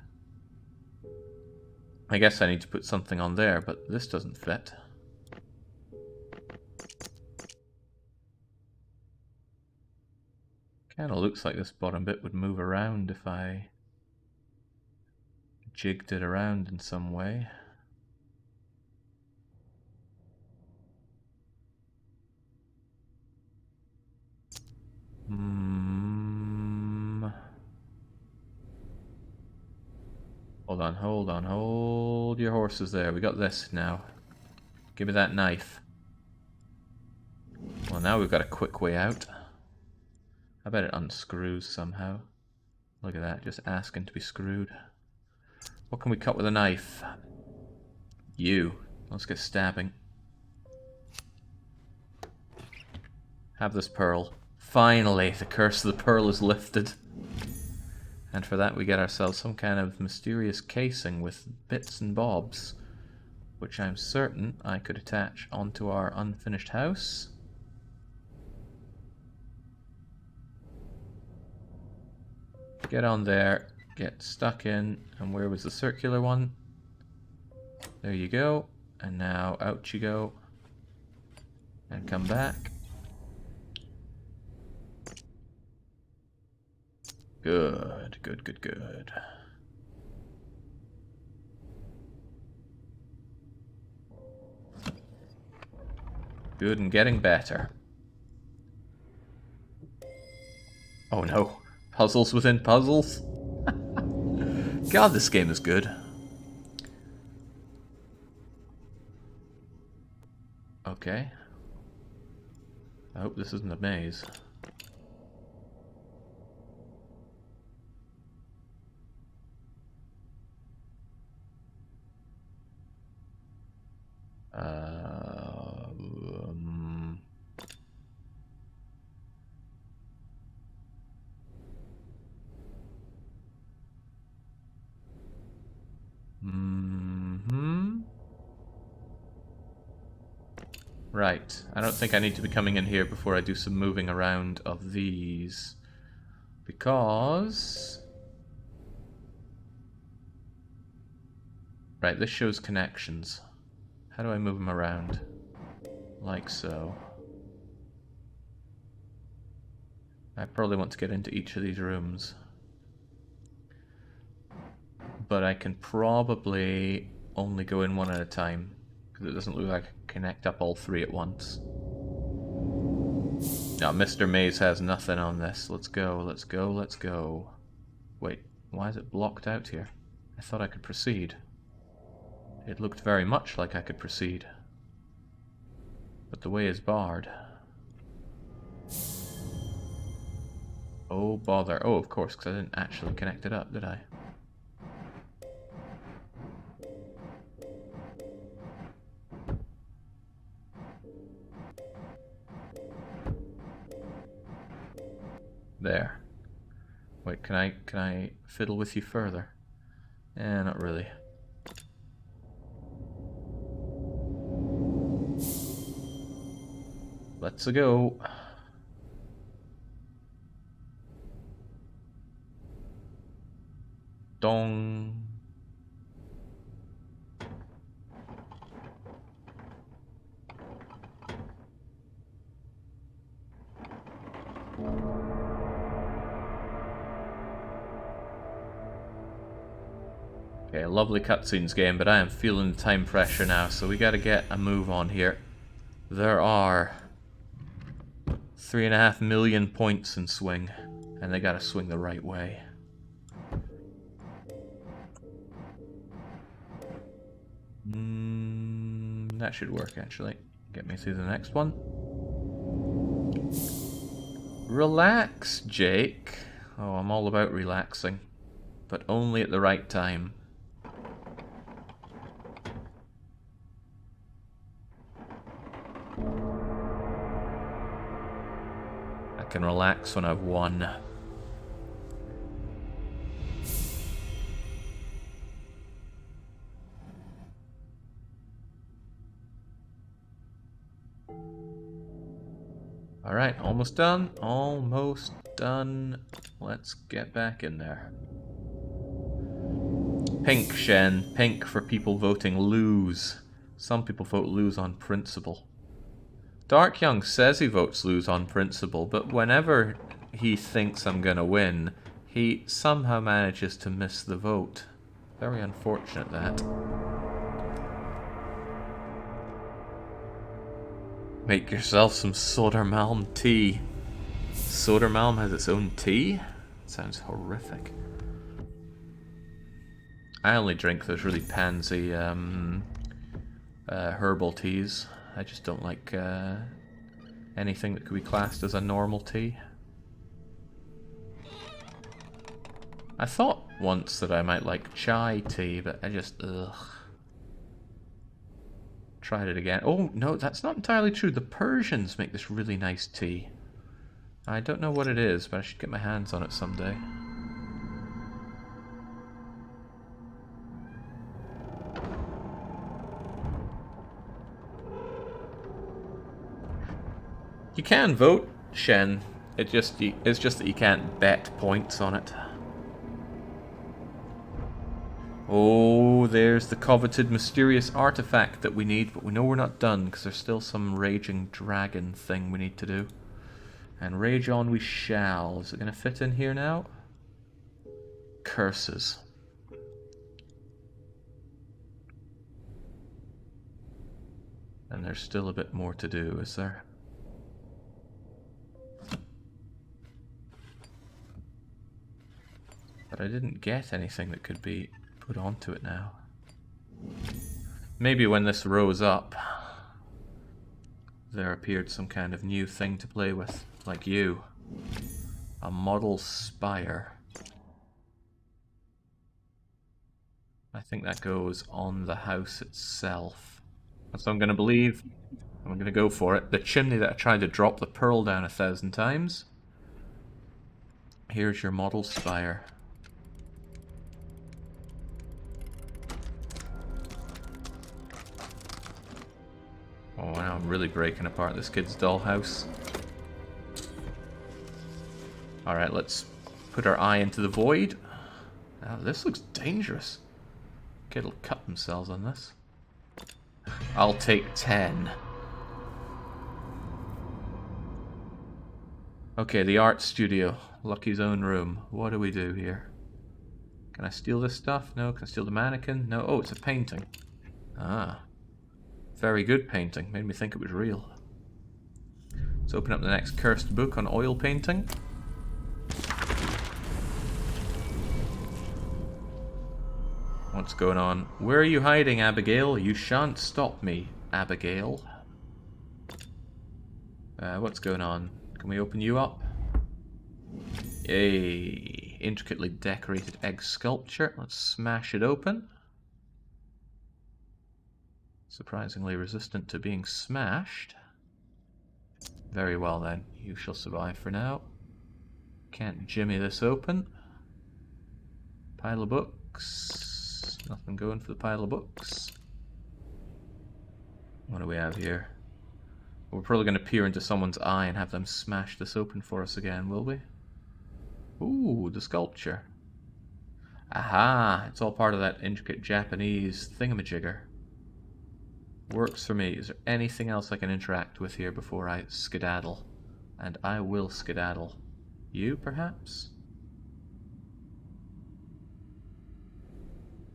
I guess I need to put something on there, but this doesn't fit. Kinda looks like this bottom bit would move around if I jigged it around in some way. Hold on, hold on, hold your horses there. We got this now. Give me that knife. Well, now we've got a quick way out. I bet it unscrews somehow. Look at that, just asking to be screwed. What can we cut with a knife? You. Let's get stabbing. Have this pearl. Finally, the curse of the pearl is lifted. And for that we get ourselves some kind of mysterious casing with bits and bobs, which I'm certain I could attach onto our unfinished house. Get on there, get stuck in, and where was the circular one? There you go, and now out you go, and come back. Good, good, good, good. Good and getting better. Oh no, puzzles within puzzles? God, this game is good. Okay. I hope this isn't a maze. Right. I don't think I need to be coming in here before I do some moving around of these. Because... Right, this shows connections. How do I move them around? Like so. I probably want to get into each of these rooms. But I can probably only go in one at a time, because it doesn't look like I can connect up all three at once. Now, Mr. Maze has nothing on this. Let's go, let's go, let's go. Wait, why is it blocked out here? I thought I could proceed. It looked very much like I could proceed. But the way is barred. Oh, bother. Oh, of course, because I didn't actually connect it up, did I? There. Wait, can I fiddle with you further? Eh, not really. Let's go. Dong. Okay, lovely cutscenes game, but I am feeling the time pressure now, so we gotta get a move on here. There are 3.5 million points in swing, and they gotta swing the right way. That should work, actually. Get me through the next one. Relax, Jake. Oh, I'm all about relaxing. But only at the right time. I can relax when I've won. Alright, almost done. Almost done. Let's get back in there. Pink, Shen. Pink for people voting lose. Some people vote lose on principle. Dark Young says he votes lose on principle, but whenever he thinks I'm gonna win, he somehow manages to miss the vote. Very unfortunate, that. Make yourself some Sodermalm tea. Sodermalm has its own tea? Sounds horrific. I only drink those really pansy herbal teas. I just don't like anything that could be classed as a normal tea. I thought once that I might like chai tea, but I just, ugh. Tried it again. Oh, no, that's not entirely true. The Persians make this really nice tea. I don't know what it is, but I should get my hands on it someday. You can vote, Shen. It's just that you can't bet points on it. Oh, there's the coveted mysterious artifact that we need, but we know we're not done because there's still some raging dragon thing we need to do. And rage on we shall. Is it going to fit in here now? Curses. And there's still a bit more to do, is there? But I didn't get anything that could be put onto it now. Maybe when this rose up, there appeared some kind of new thing to play with, like you. A model spire. I think that goes on the house itself. So I'm going to believe. I'm going to go for it. The chimney that I tried to drop the pearl down 1,000 times. Here's your model spire. Oh, now I'm really breaking apart this kid's dollhouse. Alright, let's put our eye into the void. Now, this looks dangerous. Kid will cut themselves on this. I'll take 10. Okay, the art studio. Lucky's own room. What do we do here? Can I steal this stuff? No. Can I steal the mannequin? No. Oh, it's a painting. Ah. Very good painting. Made me think it was real. Let's open up the next cursed book on oil painting. What's going on? Where are you hiding, Abigail? You shan't stop me, Abigail. What's going on? Can we open you up? Yay. Intricately decorated egg sculpture. Let's smash it open. Surprisingly resistant to being smashed. Very well then. You shall survive for now. Can't jimmy this open. Pile of books. Nothing going for the pile of books. What do we have here? We're probably going to peer into someone's eye and have them smash this open for us again, will we? Ooh, the sculpture. Aha! It's all part of that intricate Japanese thingamajigger. Works for me. Is there anything else I can interact with here before I skedaddle? And I will skedaddle. You, perhaps?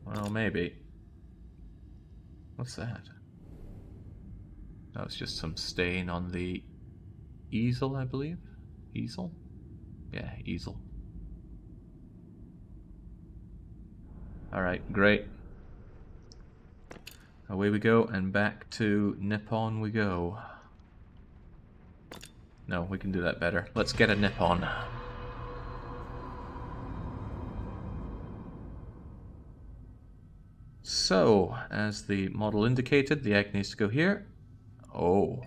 Well, maybe. What's that? No, it's just some stain on the easel, I believe. Easel? Yeah, easel. Alright, great. Away we go, and back to Nippon we go. No, we can do that better. Let's get a Nippon. So, as the model indicated, the egg needs to go here. Oh.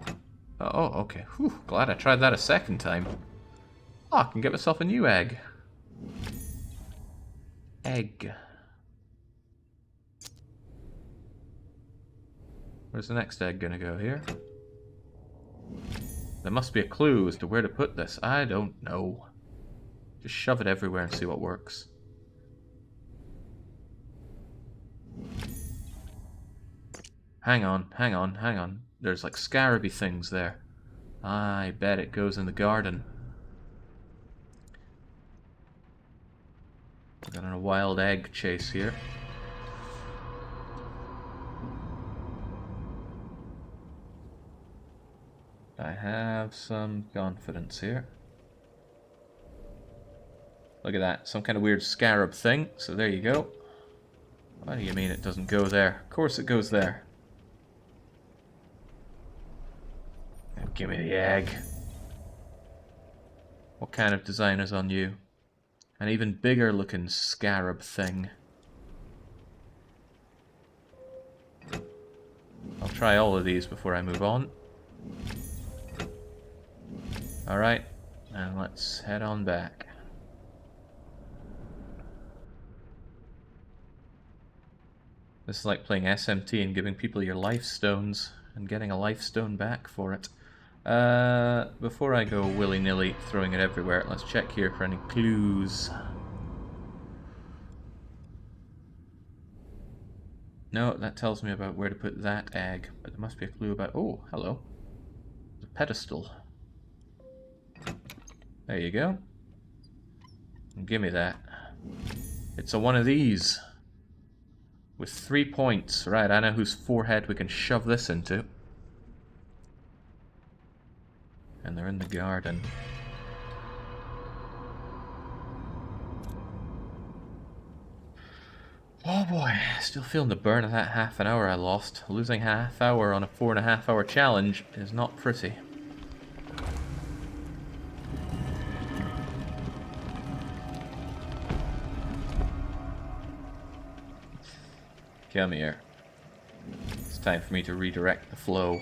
Oh, okay. Whew, glad I tried that a second time. Oh, I can get myself a new egg. Egg. Where's the next egg gonna go? Here? There must be a clue as to where to put this. I don't know. Just shove it everywhere and see what works. Hang on, hang on, hang on. There's like scaraby things there. I bet it goes in the garden. We're on a wild egg chase here. I have some confidence here. Look at that, some kind of weird scarab thing. So there you go. What do you mean it doesn't go there? Of course it goes there. And give me the egg. What kind of design is on you? An even bigger looking scarab thing. I'll try all of these before I move on. Alright, and let's head on back. This is like playing SMT and giving people your life stones and getting a life stone back for it. Before I go willy-nilly throwing it everywhere, let's check here for any clues. No, that tells me about where to put that egg, but there must be a clue about... Oh, hello. There's a pedestal. There you go. Give me that. It's a one of these. With 3 points. Right, I know whose forehead we can shove this into. And they're in the garden. Oh boy, still feeling the burn of that half an hour I lost. Losing half hour on a 4.5 hour challenge is not pretty. Come here. It's time for me to redirect the flow.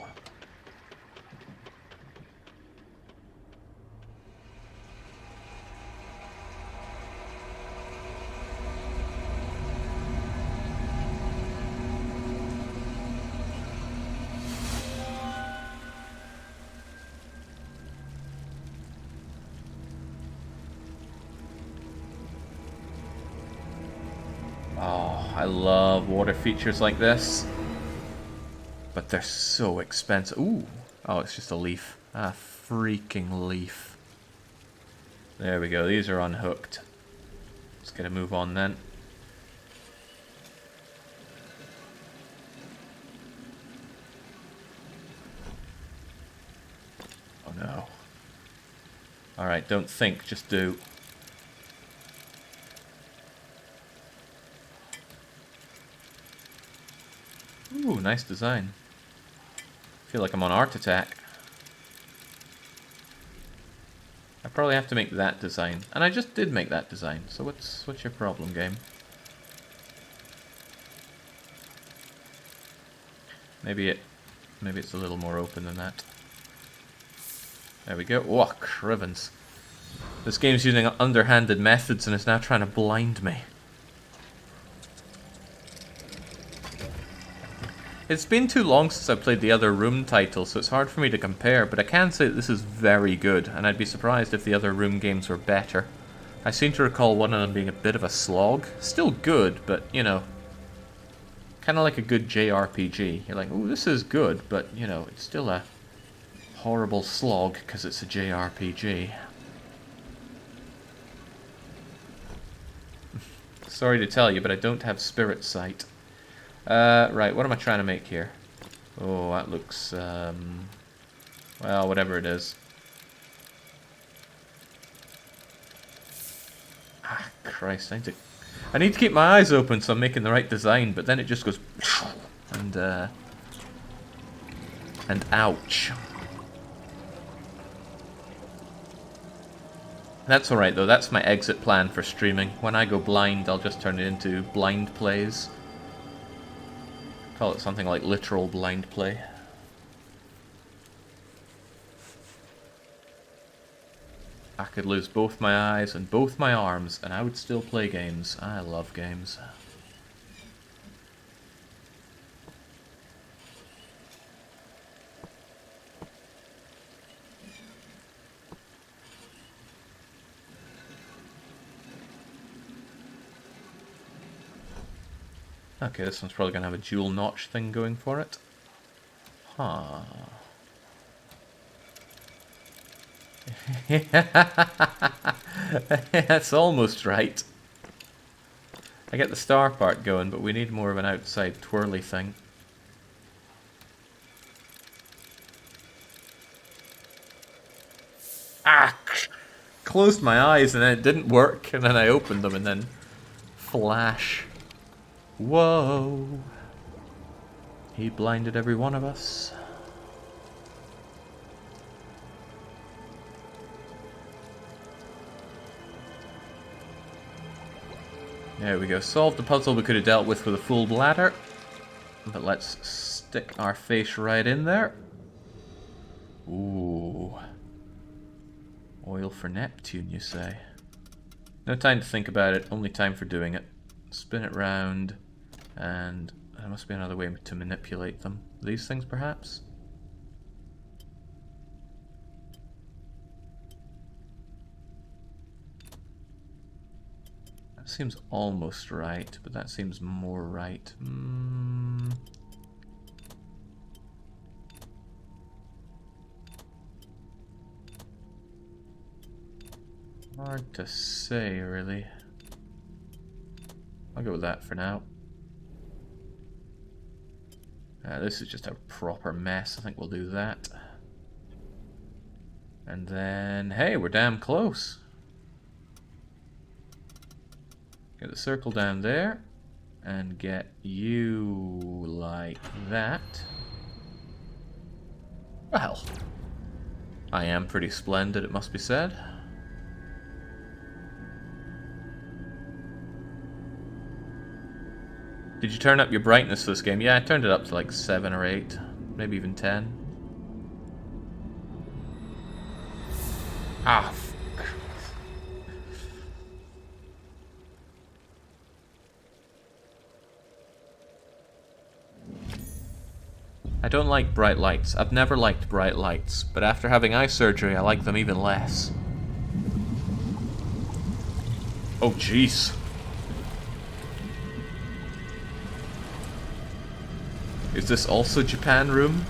I love water features like this, but they're so expensive. Ooh, oh, it's just a leaf. A freaking leaf. There we go, these are unhooked. Let's get a move on then. Oh no. Alright, don't think, just do. Ooh, nice design. Feel like I'm on Art Attack. I probably have to make that design. And I just did make that design, so what's your problem, game? Maybe it's a little more open than that. There we go. Oh, crivens. This game's using underhanded methods and is now trying to blind me. It's been too long since I played the other Room title, so it's hard for me to compare, but I can say that this is very good, and I'd be surprised if the other Room games were better. I seem to recall one of them being a bit of a slog. Still good, but, you know, kind of like a good JRPG. You're like, ooh, this is good, but, you know, it's still a horrible slog because it's a JRPG. Sorry to tell you, but I don't have Spirit Sight. Right, what am I trying to make here? Oh, that looks, well, whatever it is. Ah, Christ, I need to keep my eyes open so I'm making the right design, but then it just goes, and, ouch. That's alright though, that's my exit plan for streaming. When I go blind, I'll just turn it into blind plays. Call it something like literal blind play. I could lose both my eyes and both my arms, and I would still play games. I love games. Okay, this one's probably going to have a dual notch thing going for it. Huh. That's almost right. I get the star part going, but we need more of an outside twirly thing. Ah! Closed my eyes and then it didn't work, and then I opened them and then... Flash. Whoa. He blinded every one of us. There we go. Solved the puzzle we could have dealt with a full bladder. But let's stick our face right in there. Ooh. Oil for Neptune, you say? No time to think about it, only time for doing it. Spin it round, and there must be another way to manipulate them. These things, perhaps? That seems almost right, but that seems more right. Hard to say, really. I'll go with that for now. This is just a proper mess. I think we'll do that. And then, hey, we're damn close. Get the circle down there. And get you like that. Well, I am pretty splendid, it must be said. Did you turn up your brightness for this game? Yeah, I turned it up to like 7 or 8. Maybe even 10. Ah, fuck. I don't like bright lights. I've never liked bright lights, but after having eye surgery, I like them even less. Oh, jeez. Is this also Japan room?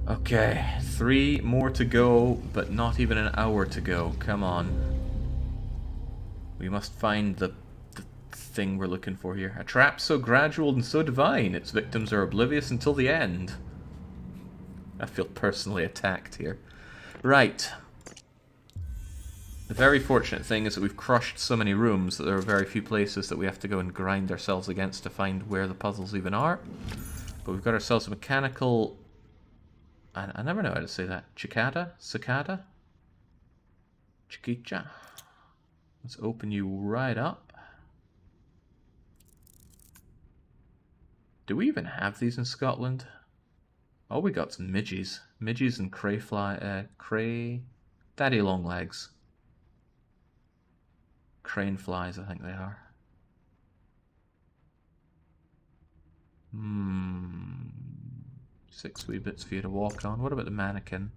Okay, 3 more to go, but not even an hour to go. Come on. We must find the thing we're looking for here. A trap so gradual and so divine, its victims are oblivious until the end. I feel personally attacked here. Right. The very fortunate thing is that we've crushed so many rooms that there are very few places that we have to go and grind ourselves against to find where the puzzles even are. But we've got ourselves a mechanical... I never know how to say that. Cicada? Cicada? Chiquicha. Let's open you right up. Do we even have these in Scotland? Oh, we got some midgies. Midgies and daddy long legs. Crane flies, I think they are. 6 wee bits for you to walk on. What about the mannequin?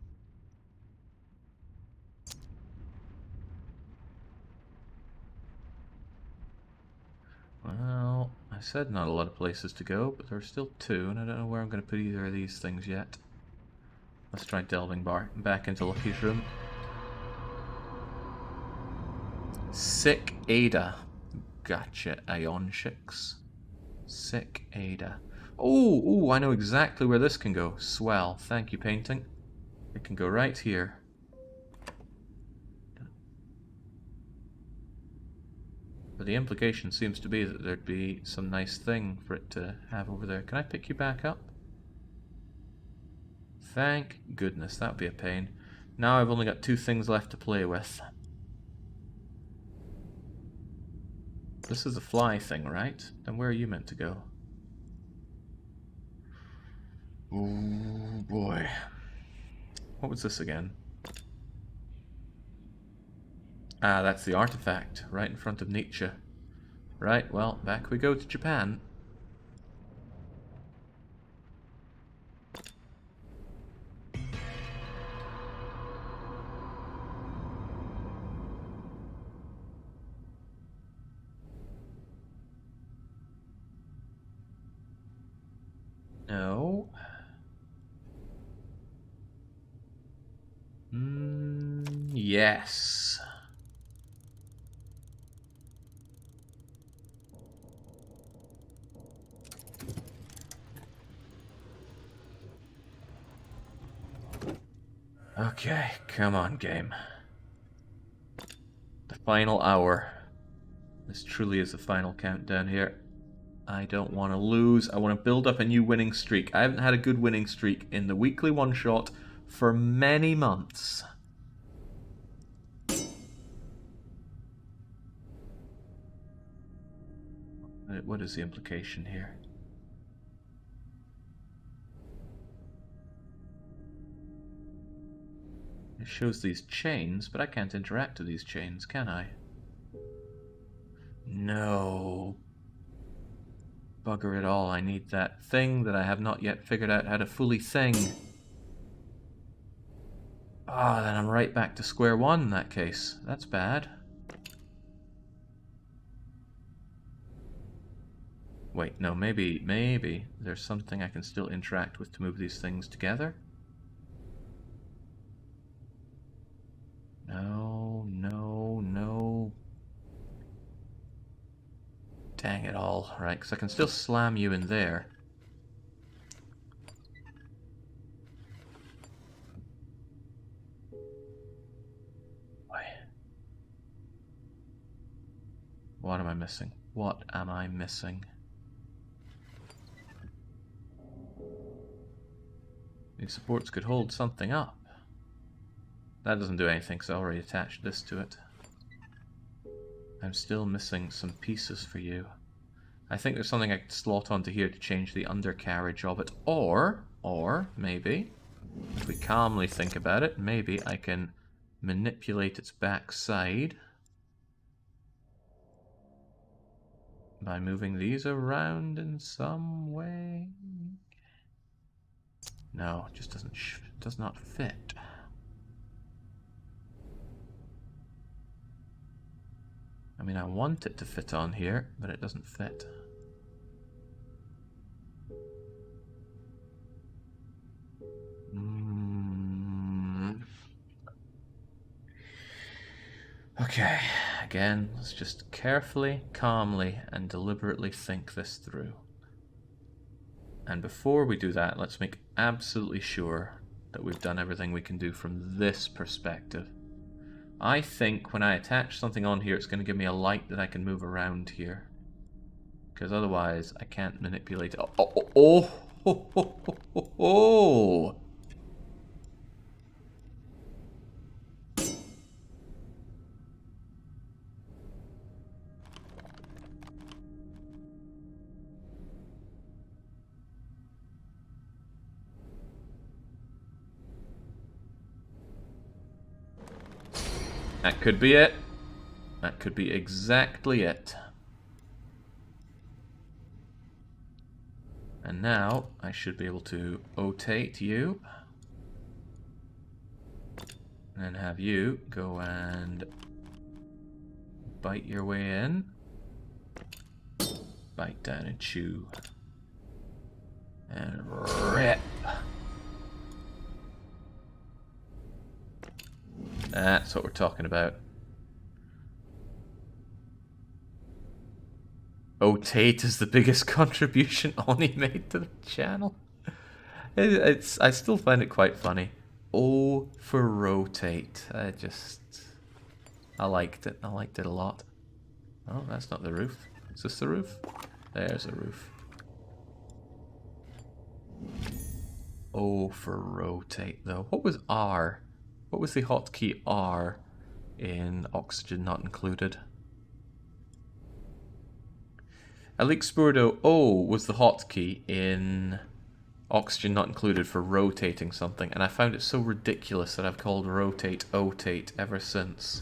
Well, I said not a lot of places to go, but there are still 2, and I don't know where I'm going to put either of these things yet. Let's try delving back into Lucky's room. Sick Ada. Gotcha, Ion Chicks. Sick Ada. Oh, I know exactly where this can go. Swell. Thank you, painting. It can go right here. But the implication seems to be that there'd be some nice thing for it to have over there. Can I pick you back up? Thank goodness, that would be a pain. Now I've only got 2 things left to play with. This is the fly thing, right? Then where are you meant to go? Oh boy. What was this again? Ah, that's the artifact, right in front of Nietzsche. Right, well, back we go to Japan. No. Yes. Okay, come on, game. The final hour. This truly is the final countdown here. I don't want to lose. I want to build up a new winning streak. I haven't had a good winning streak in the weekly one-shot for many months. What is the implication here? It shows these chains, but I can't interact with these chains, can I? No. Bugger it all, I need that thing that I have not yet figured out how to fully thing. Ah, then I'm right back to square one in that case. That's bad. Wait, no, maybe there's something I can still interact with to move these things together? No. Dang it all. Right, because I can still slam you in there. What am I missing? What am I missing? These supports could hold something up. That doesn't do anything because I already attached this to it. I'm still missing some pieces for you. I think there's something I could slot onto here to change the undercarriage of it. Or maybe, if we calmly think about it, maybe I can manipulate its backside by moving these around in some way. No, it just does not fit. I mean, I want it to fit on here, but it doesn't fit. Okay, again, let's just carefully, calmly, and deliberately think this through. And before we do that, let's make absolutely sure that we've done everything we can do from this perspective. I think when I attach something on here, it's going to give me a light that I can move around here. Because otherwise, I can't manipulate it. Oh. That could be it. That could be exactly it. And now I should be able to rotate you. And have you go and bite your way in. Bite down and chew. And rip. That's what we're talking about. Oh, Tate is the biggest contribution Oni made to the channel. I still find it quite funny. O for rotate. I liked it. I liked it a lot. Oh, that's not the roof. Is this the roof? There's a roof. O for rotate, though. What was R? What was the hotkey R in Oxygen Not Included? Elixburdo O was the hotkey in Oxygen Not Included for rotating something, and I found it so ridiculous that I've called rotate O-tate ever since.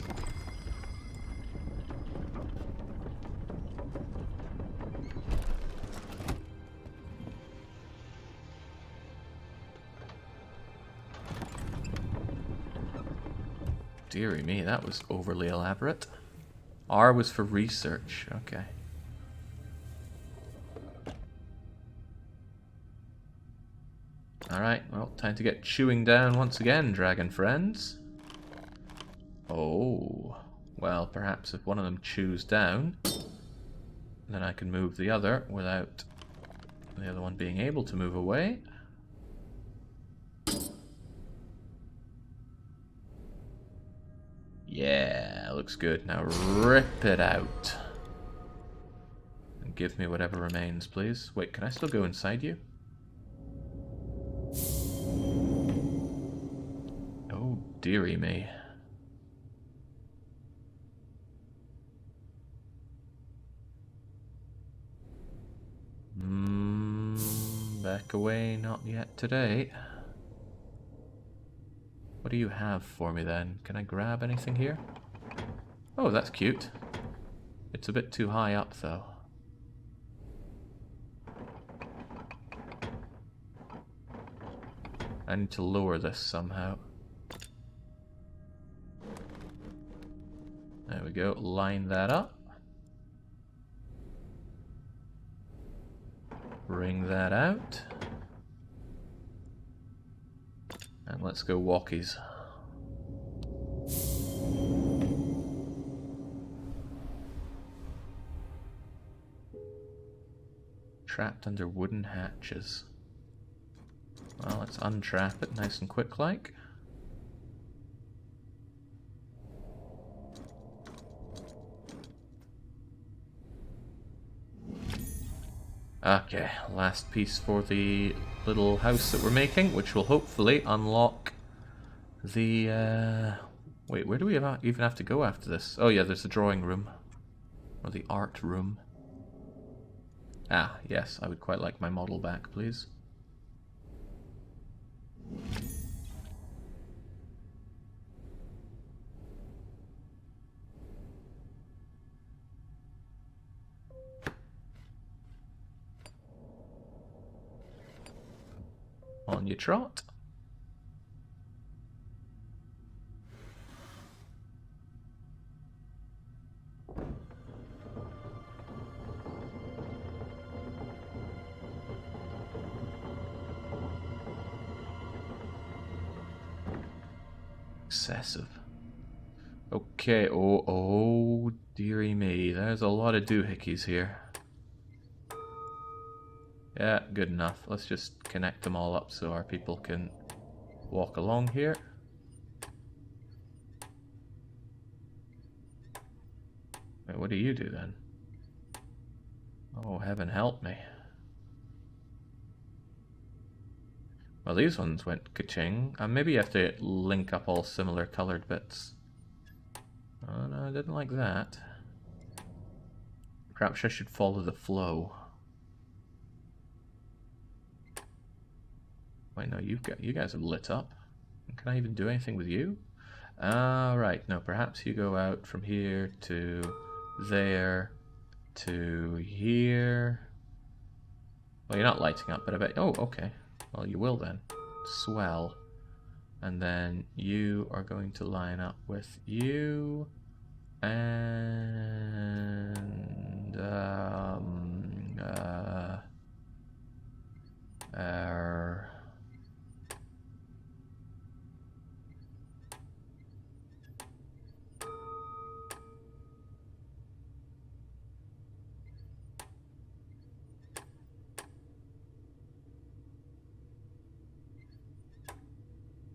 Deary me, that was overly elaborate. R was for research, okay. Alright, well, time to get chewing down once again, dragon friends. Oh, well, perhaps if one of them chews down, then I can move the other without the other one being able to move away. Yeah, looks good. Now rip it out. And give me whatever remains, please. Wait, can I still go inside you? Oh, dearie me. Back away, not yet today. What do you have for me then? Can I grab anything here? Oh, that's cute. It's a bit too high up though. I need to lower this somehow. There we go, line that up. Bring that out. And let's go walkies. Trapped under wooden hatches. Well, let's untrap it nice and quick like. Okay, last piece for the little house that we're making, which will hopefully unlock the, wait, where do we even have to go after this? Oh yeah, there's the drawing room. Or the art room. Ah, yes, I would quite like my model back, please. On you trot. Excessive. Okay, oh dearie me, there's a lot of doohickeys here. Yeah, good enough. Let's just connect them all up so our people can walk along here. Wait, what do you do then? Oh, heaven help me. Well, these ones went ka-ching. Maybe you have to link up all similar colored bits. Oh no, I didn't like that. Perhaps I should follow the flow. Wait, no, you guys have lit up. Can I even do anything with you? Right, no, perhaps you go out from here to there to here. Well, you're not lighting up, but I bet... Oh, okay. Well, you will then. Swell. And then you are going to line up with you. And...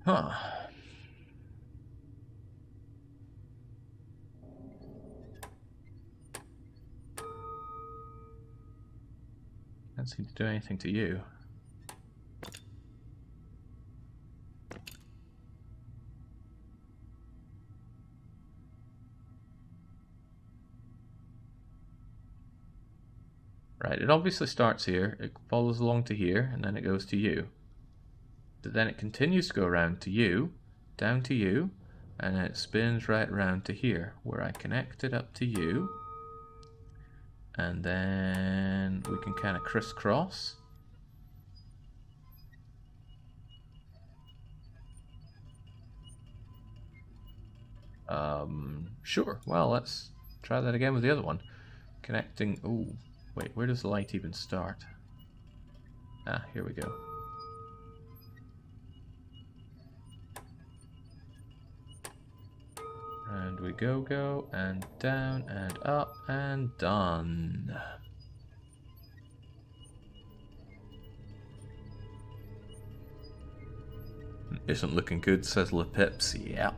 Huh. Can't seem to do anything to you. Right, it obviously starts here, it follows along to here, and then it goes to you. But then it continues to go around to you, down to you, and then it spins right around to here, where I connect it up to you. And then we can kind of crisscross. Sure. Well, let's try that again with the other one. Connecting. Ooh, wait, where does the light even start? Ah, here we go. And we go, and down, and up, and done. Isn't looking good, says Lepips. Yep.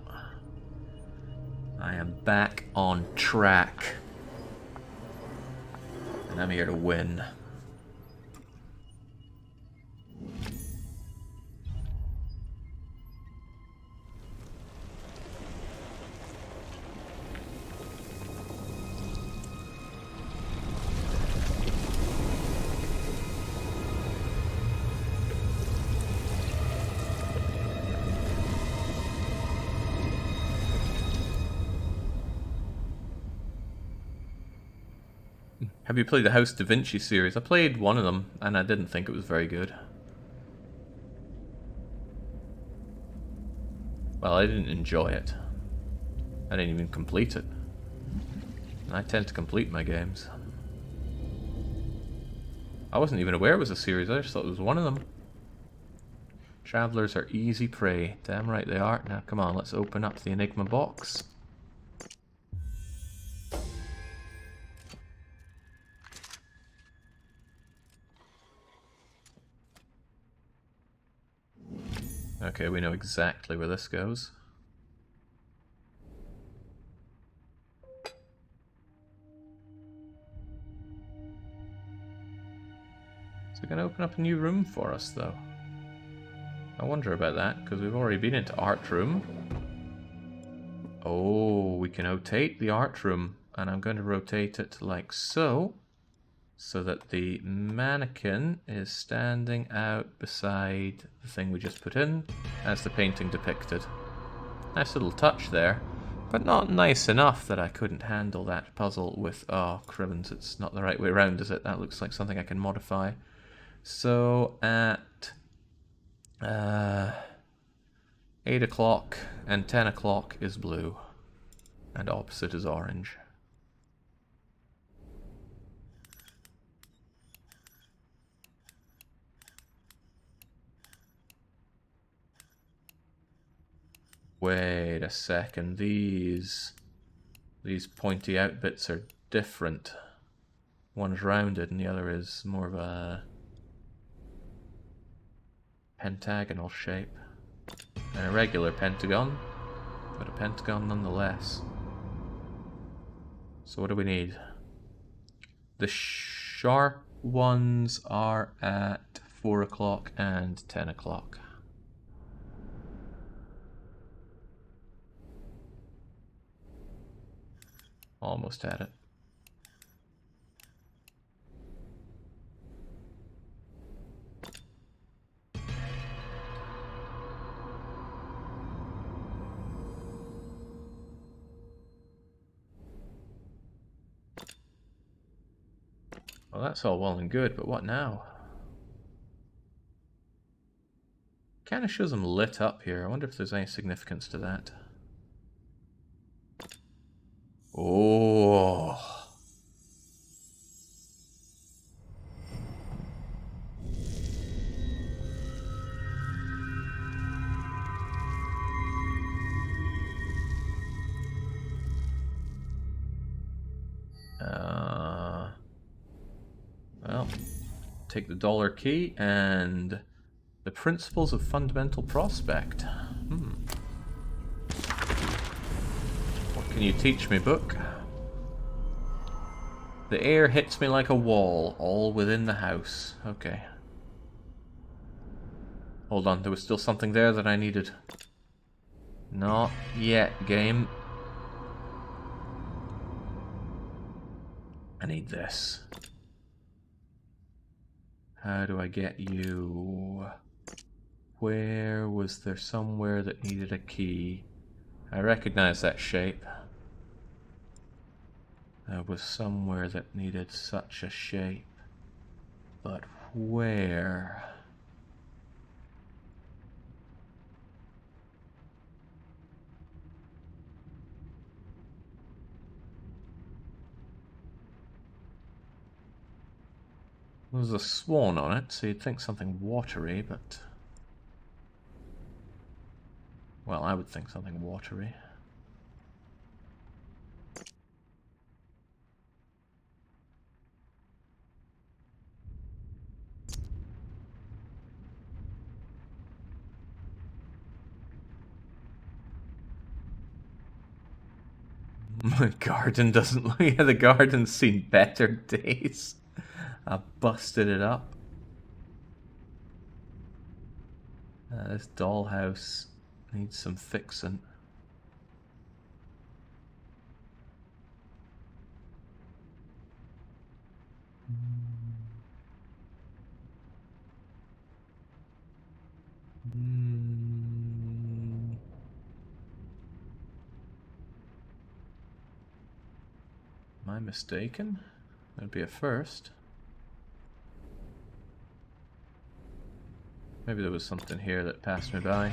I am back on track. And I'm here to win. Have you played the House Da Vinci series? I played one of them, and I didn't think it was very good. Well, I didn't enjoy it. I didn't even complete it. And I tend to complete my games. I wasn't even aware it was a series, I just thought it was one of them. Travelers are easy prey. Damn right they are. Now come on, let's open up the Enigma box. Okay, we know exactly where this goes. Is it going to open up a new room for us, though? I wonder about that, because we've already been into art room. Oh, we can rotate the art room, and I'm going to rotate it like so. So that the mannequin is standing out beside the thing we just put in, as the painting depicted. Nice little touch there, but not nice enough that I couldn't handle that puzzle with... Oh, cribbins, it's not the right way around, is it? That looks like something I can modify. So at 8 o'clock and 10 o'clock is blue, and opposite is orange. Wait a second, these pointy out bits are different. One's rounded and the other is more of a pentagonal shape. An irregular pentagon, but a pentagon nonetheless. So what do we need? The sharp ones are at 4 o'clock and 10 o'clock. Almost had it. Well, that's all well and good, but what now? Kind of shows them lit up here. I wonder if there's any significance to that. Oh. Well, take the dollar key and the principles of fundamental prospect. Can you teach me, book? The air hits me like a wall, all within the house. Okay. Hold on, there was still something there that I needed. Not yet, game. I need this. How do I get you? Where was there somewhere that needed a key? I recognize that shape. There was somewhere that needed such a shape. But where? There's a swan on it, so you'd think something watery, but... well, I would think something watery. My garden doesn't look... yeah, the garden's seen better days. I busted it up. This dollhouse needs some fixing. Am I mistaken? That'd be a first. Maybe there was something here that passed me by.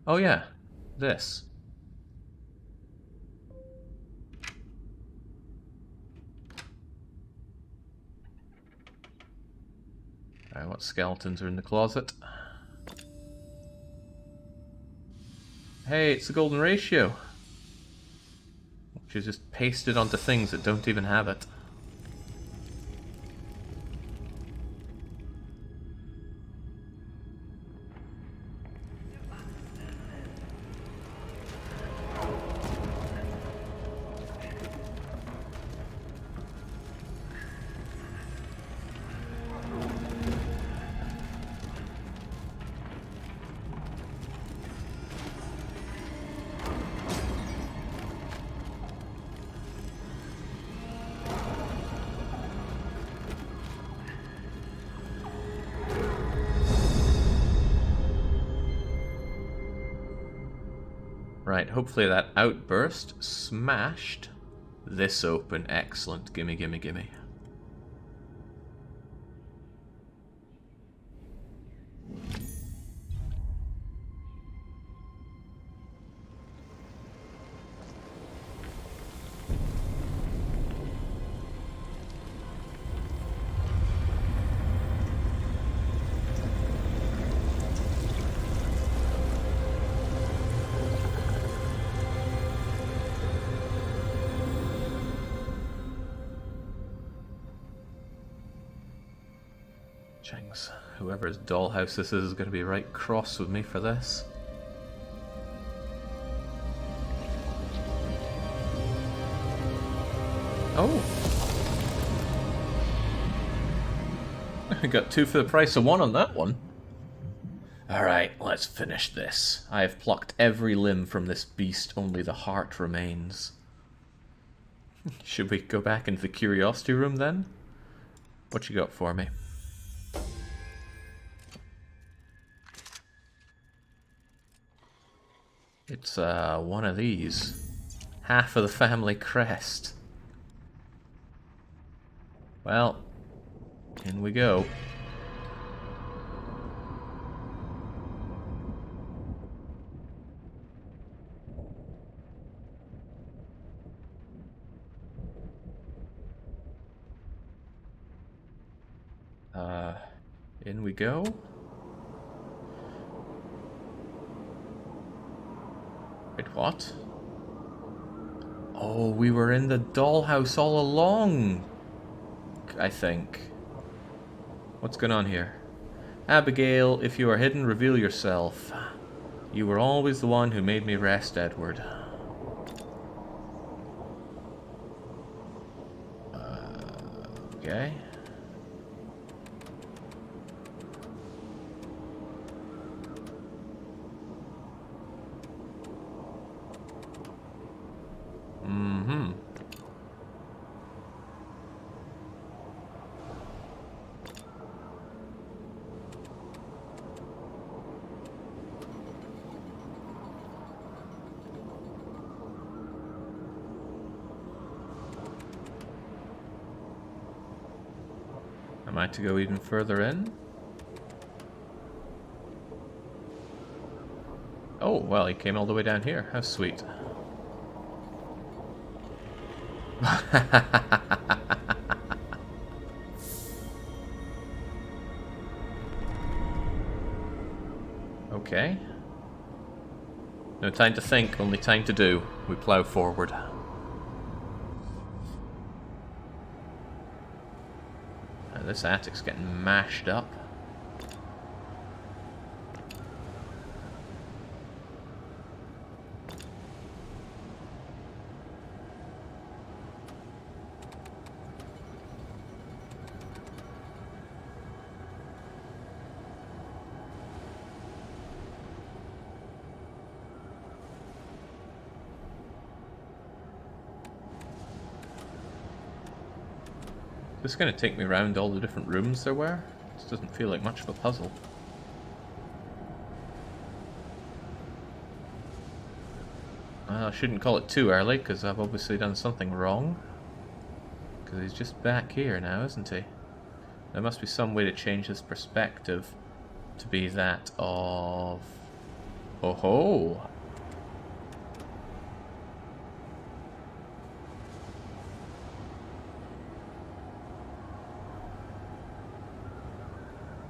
Oh yeah, this. Alright, what skeletons are in the closet? Hey, it's the golden ratio! Which is just pasted onto things that don't even have it. Right, hopefully that outburst smashed this open. Excellent. Gimme, gimme, gimme. Jinx. Whoever's dollhouse this is going to be right cross with me for this. Oh! I got 2 for the price of 1 on that one. Alright, let's finish this. I have plucked every limb from this beast, only the heart remains. Should we go back into the curiosity room then? What you got for me? It's one of these. Half of the family crest. Well, in we go. In we go. Wait, what? Oh, we were in the dollhouse all along, I think. What's going on here? Abigail, if you are hidden, reveal yourself. You were always the one who made me rest, Edward. Okay. Mm-hmm. Am I to go even further in? Oh, well, he came all the way down here. How sweet. Okay. No time to think, only time to do. We plough forward. This attic's getting mashed up. This is going to take me around all the different rooms there were. This doesn't feel like much of a puzzle. I shouldn't call it too early, because I've obviously done something wrong. Because he's just back here now, isn't he? There must be some way to change his perspective to be that of... Oh ho!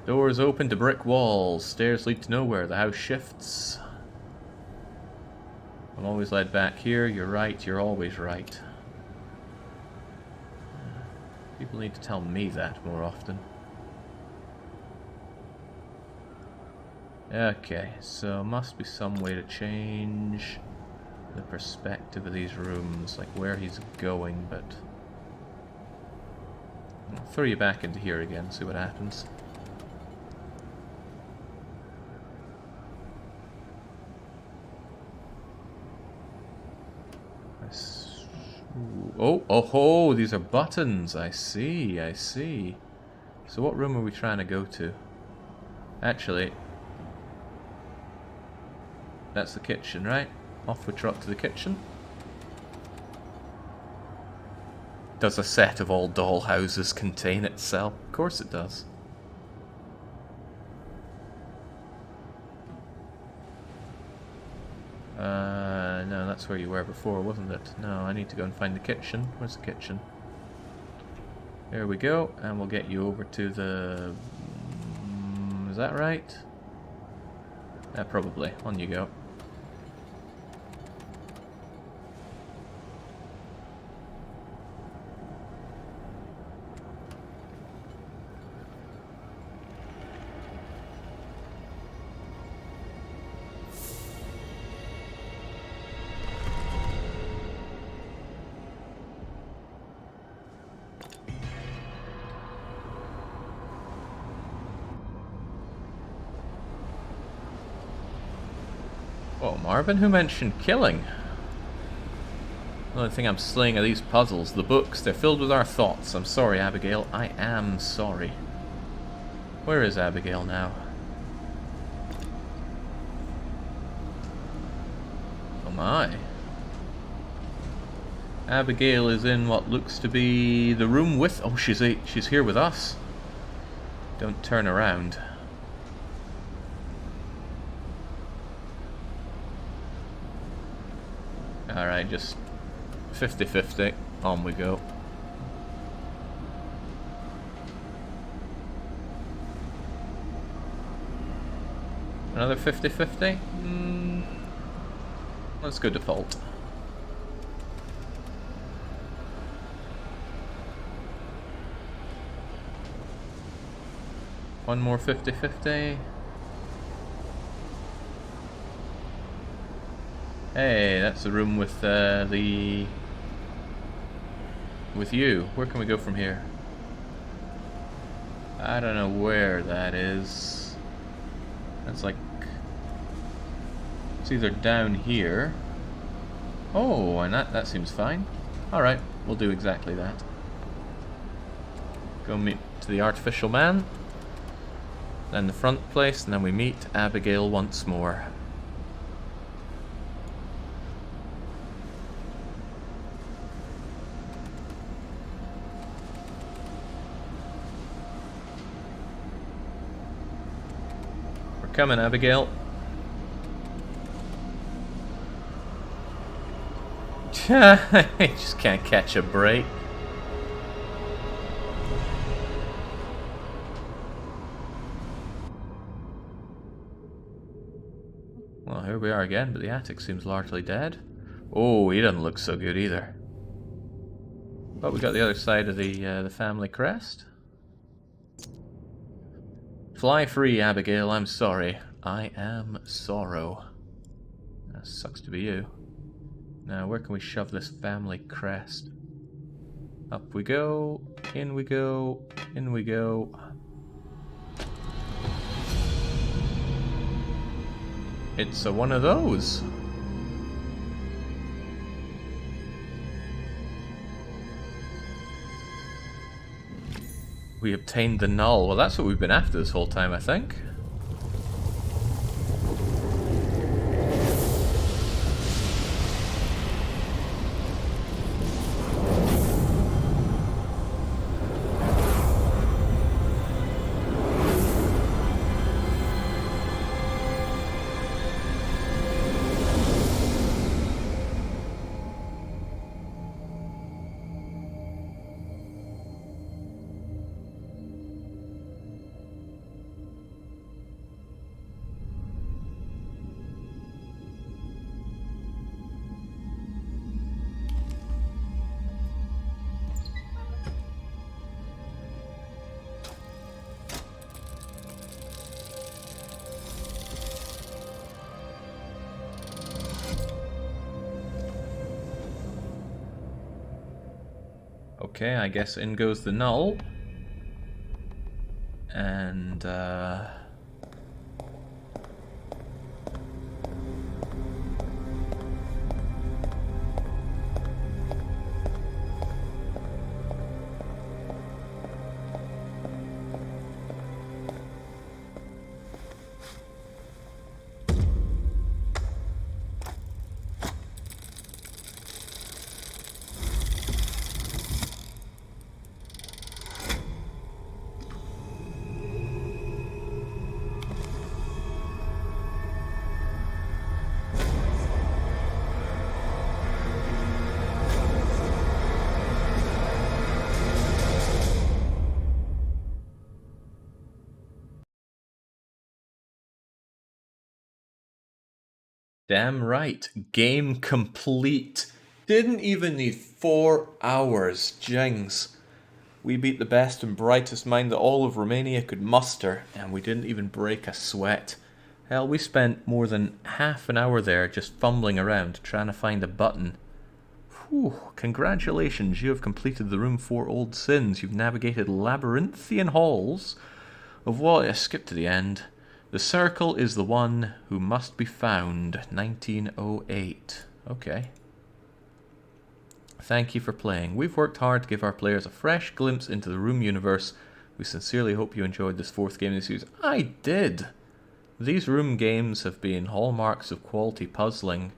Doors open to brick walls. Stairs lead to nowhere. The house shifts. I'm always led back here. You're right. You're always right. People need to tell me that more often. Okay, so must be some way to change the perspective of these rooms, like where he's going, but... I'll throw you back into here again, see what happens. Oh, oh ho, these are buttons. I see, I see. So what room are we trying to go to? Actually, that's the kitchen, right? Off we trot to the kitchen. Does a set of all doll houses contain itself? Of course it does. No, that's where you were before, wasn't it? No, I need to go and find the kitchen. Where's the kitchen? There we go, and we'll get you over to the... is that right? Probably. On you go. Oh, Marvin, who mentioned killing? The only thing I'm slaying are these puzzles. The books, they're filled with our thoughts. I'm sorry, Abigail. I am sorry. Where is Abigail now? Oh my. Abigail is in what looks to be the room with... Oh, she's here with us. Don't turn around. Alright, just 50-50. On we go. Another 50-50? Let's go default. One more 50-50. Hey, that's the room with with you. Where can we go from here? I don't know where that is. That's like... it's either down here. Oh, and that seems fine. Alright, we'll do exactly that. Go meet to the artificial man. Then the front place, and then we meet Abigail once more. We're coming, Abigail. I just can't catch a break. Well, here we are again, but the attic seems largely dead. Oh, he doesn't look so good either. But we got the other side of the family crest. Fly free, Abigail. I'm sorry. I am sorrow. That sucks to be you. Now, where can we shove this family crest? Up we go. In we go. In we go. It's one of those. We obtained the null. Well, that's what we've been after this whole time, I think. Okay, I guess in goes the null. And, damn right. Game complete. Didn't even need 4 hours. Jings. We beat the best and brightest mind that all of Romania could muster, and we didn't even break a sweat. Hell, we spent more than half an hour there just fumbling around, trying to find a button. Whew, congratulations, you have completed the Room 4 Old Sins. You've navigated labyrinthian halls of what... I skipped to the end. The circle is the one who must be found. 1908. Okay. Thank you for playing. We've worked hard to give our players a fresh glimpse into the Room universe. We sincerely hope you enjoyed this 4th game in the series. I did! These Room games have been hallmarks of quality puzzling,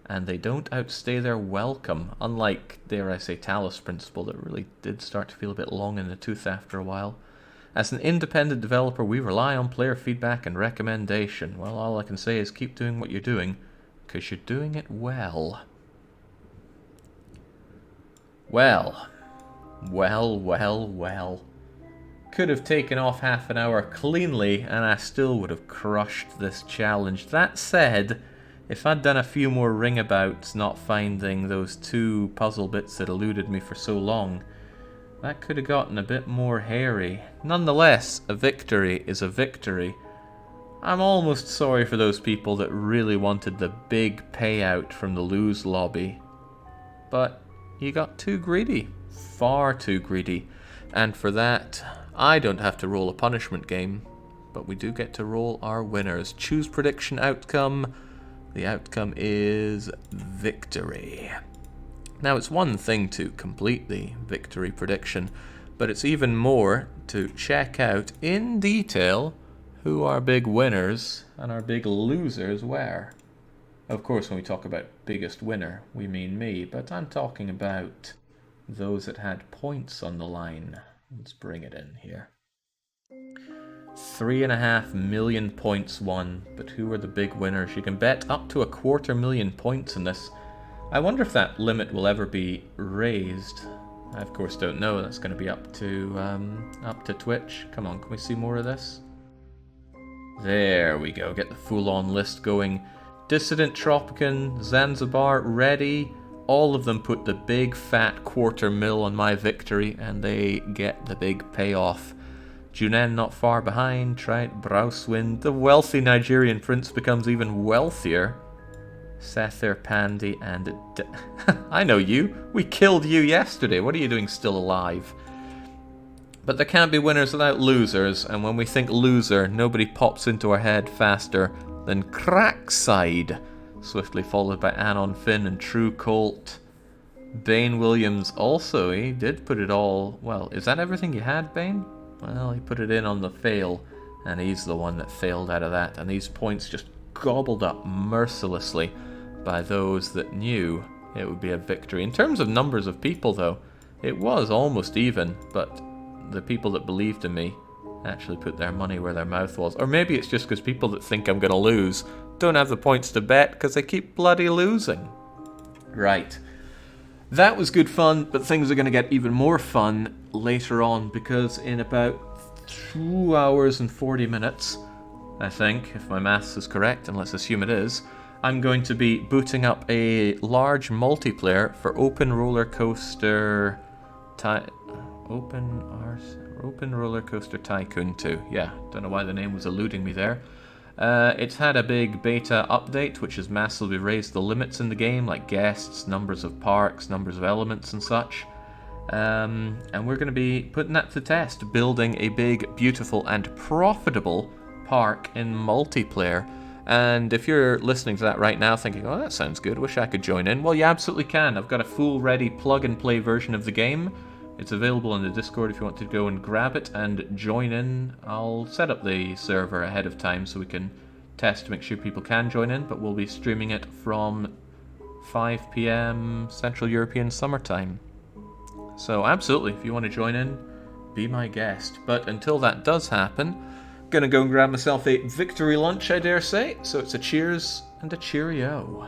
and they don't outstay their welcome, unlike, dare I say, Talos Principle, that really did start to feel a bit long in the tooth after a while. As an independent developer, we rely on player feedback and recommendation. Well, all I can say is keep doing what you're doing, because you're doing it well. Well. Could have taken off half an hour cleanly, and I still would have crushed this challenge. That said, if I'd done a few more ringabouts not finding those 2 puzzle bits that eluded me for so long, That could have gotten a bit more hairy. Nonetheless, a victory is a victory. I'm almost sorry for those people that really wanted the big payout from the lose lobby. But you got too greedy. Far too greedy. And for that, I don't have to roll a punishment game, but we do get to roll our winners. Choose prediction outcome. The outcome is victory. Now, it's one thing to complete the victory prediction, but it's even more to check out in detail who our big winners and our big losers were. Of course, when we talk about biggest winner, we mean me, but I'm talking about those that had points on the line. Let's bring it in here. 3.5 million points won, but who are the big winners? You can bet up to 250,000 points in this. I wonder if that limit will ever be raised. I of course don't know. That's going to be up to Twitch. Come on, can we see more of this? There we go. Get the full-on list going. Dissident Tropican, Zanzibar, Ready. All of them put the big fat 250,000 on my victory, and they get the big payoff. Junen not far behind. Trite, Brauswind. The wealthy Nigerian prince becomes even wealthier. Sether, Pandy, and... I know you. We killed you yesterday. What are you doing still alive? But there can't be winners without losers, and when we think loser, nobody pops into our head faster than Crackside, swiftly followed by Anon Finn and True Colt. Bane Williams also, he did put it all... Well, is that everything you had, Bane? Well, he put it in on the fail, and he's the one that failed out of that, and these points just gobbled up mercilessly by those that knew it would be a victory. In terms of numbers of people, though, it was almost even, but the people that believed in me actually put their money where their mouth was. Or maybe it's just because people that think I'm going to lose don't have the points to bet because they keep bloody losing. Right. That was good fun, but things are going to get even more fun later on, because in about 2 hours and 40 minutes, I think, if my maths is correct, and let's assume it is, I'm going to be booting up a large multiplayer for Open Roller Coaster Open Roller Coaster Tycoon 2. Yeah, don't know why the name was eluding me there. It's had a big beta update, which has massively raised the limits in the game, like guests, numbers of parks, numbers of elements and such. And we're going to be putting that to test, building a big, beautiful and profitable park in multiplayer. And if you're listening to that right now thinking, oh, that sounds good, wish I could join in, well, you absolutely can. I've got a full ready plug-and-play version of the game. It's available in the Discord if you want to go and grab it and join in. I'll set up the server ahead of time so we can test to make sure people can join in, but we'll be streaming it from 5 PM Central European Summertime. So absolutely, if you want to join in, be my guest. But until that does happen, I'm gonna go and grab myself a victory lunch, I dare say. So it's a cheers and a cheerio.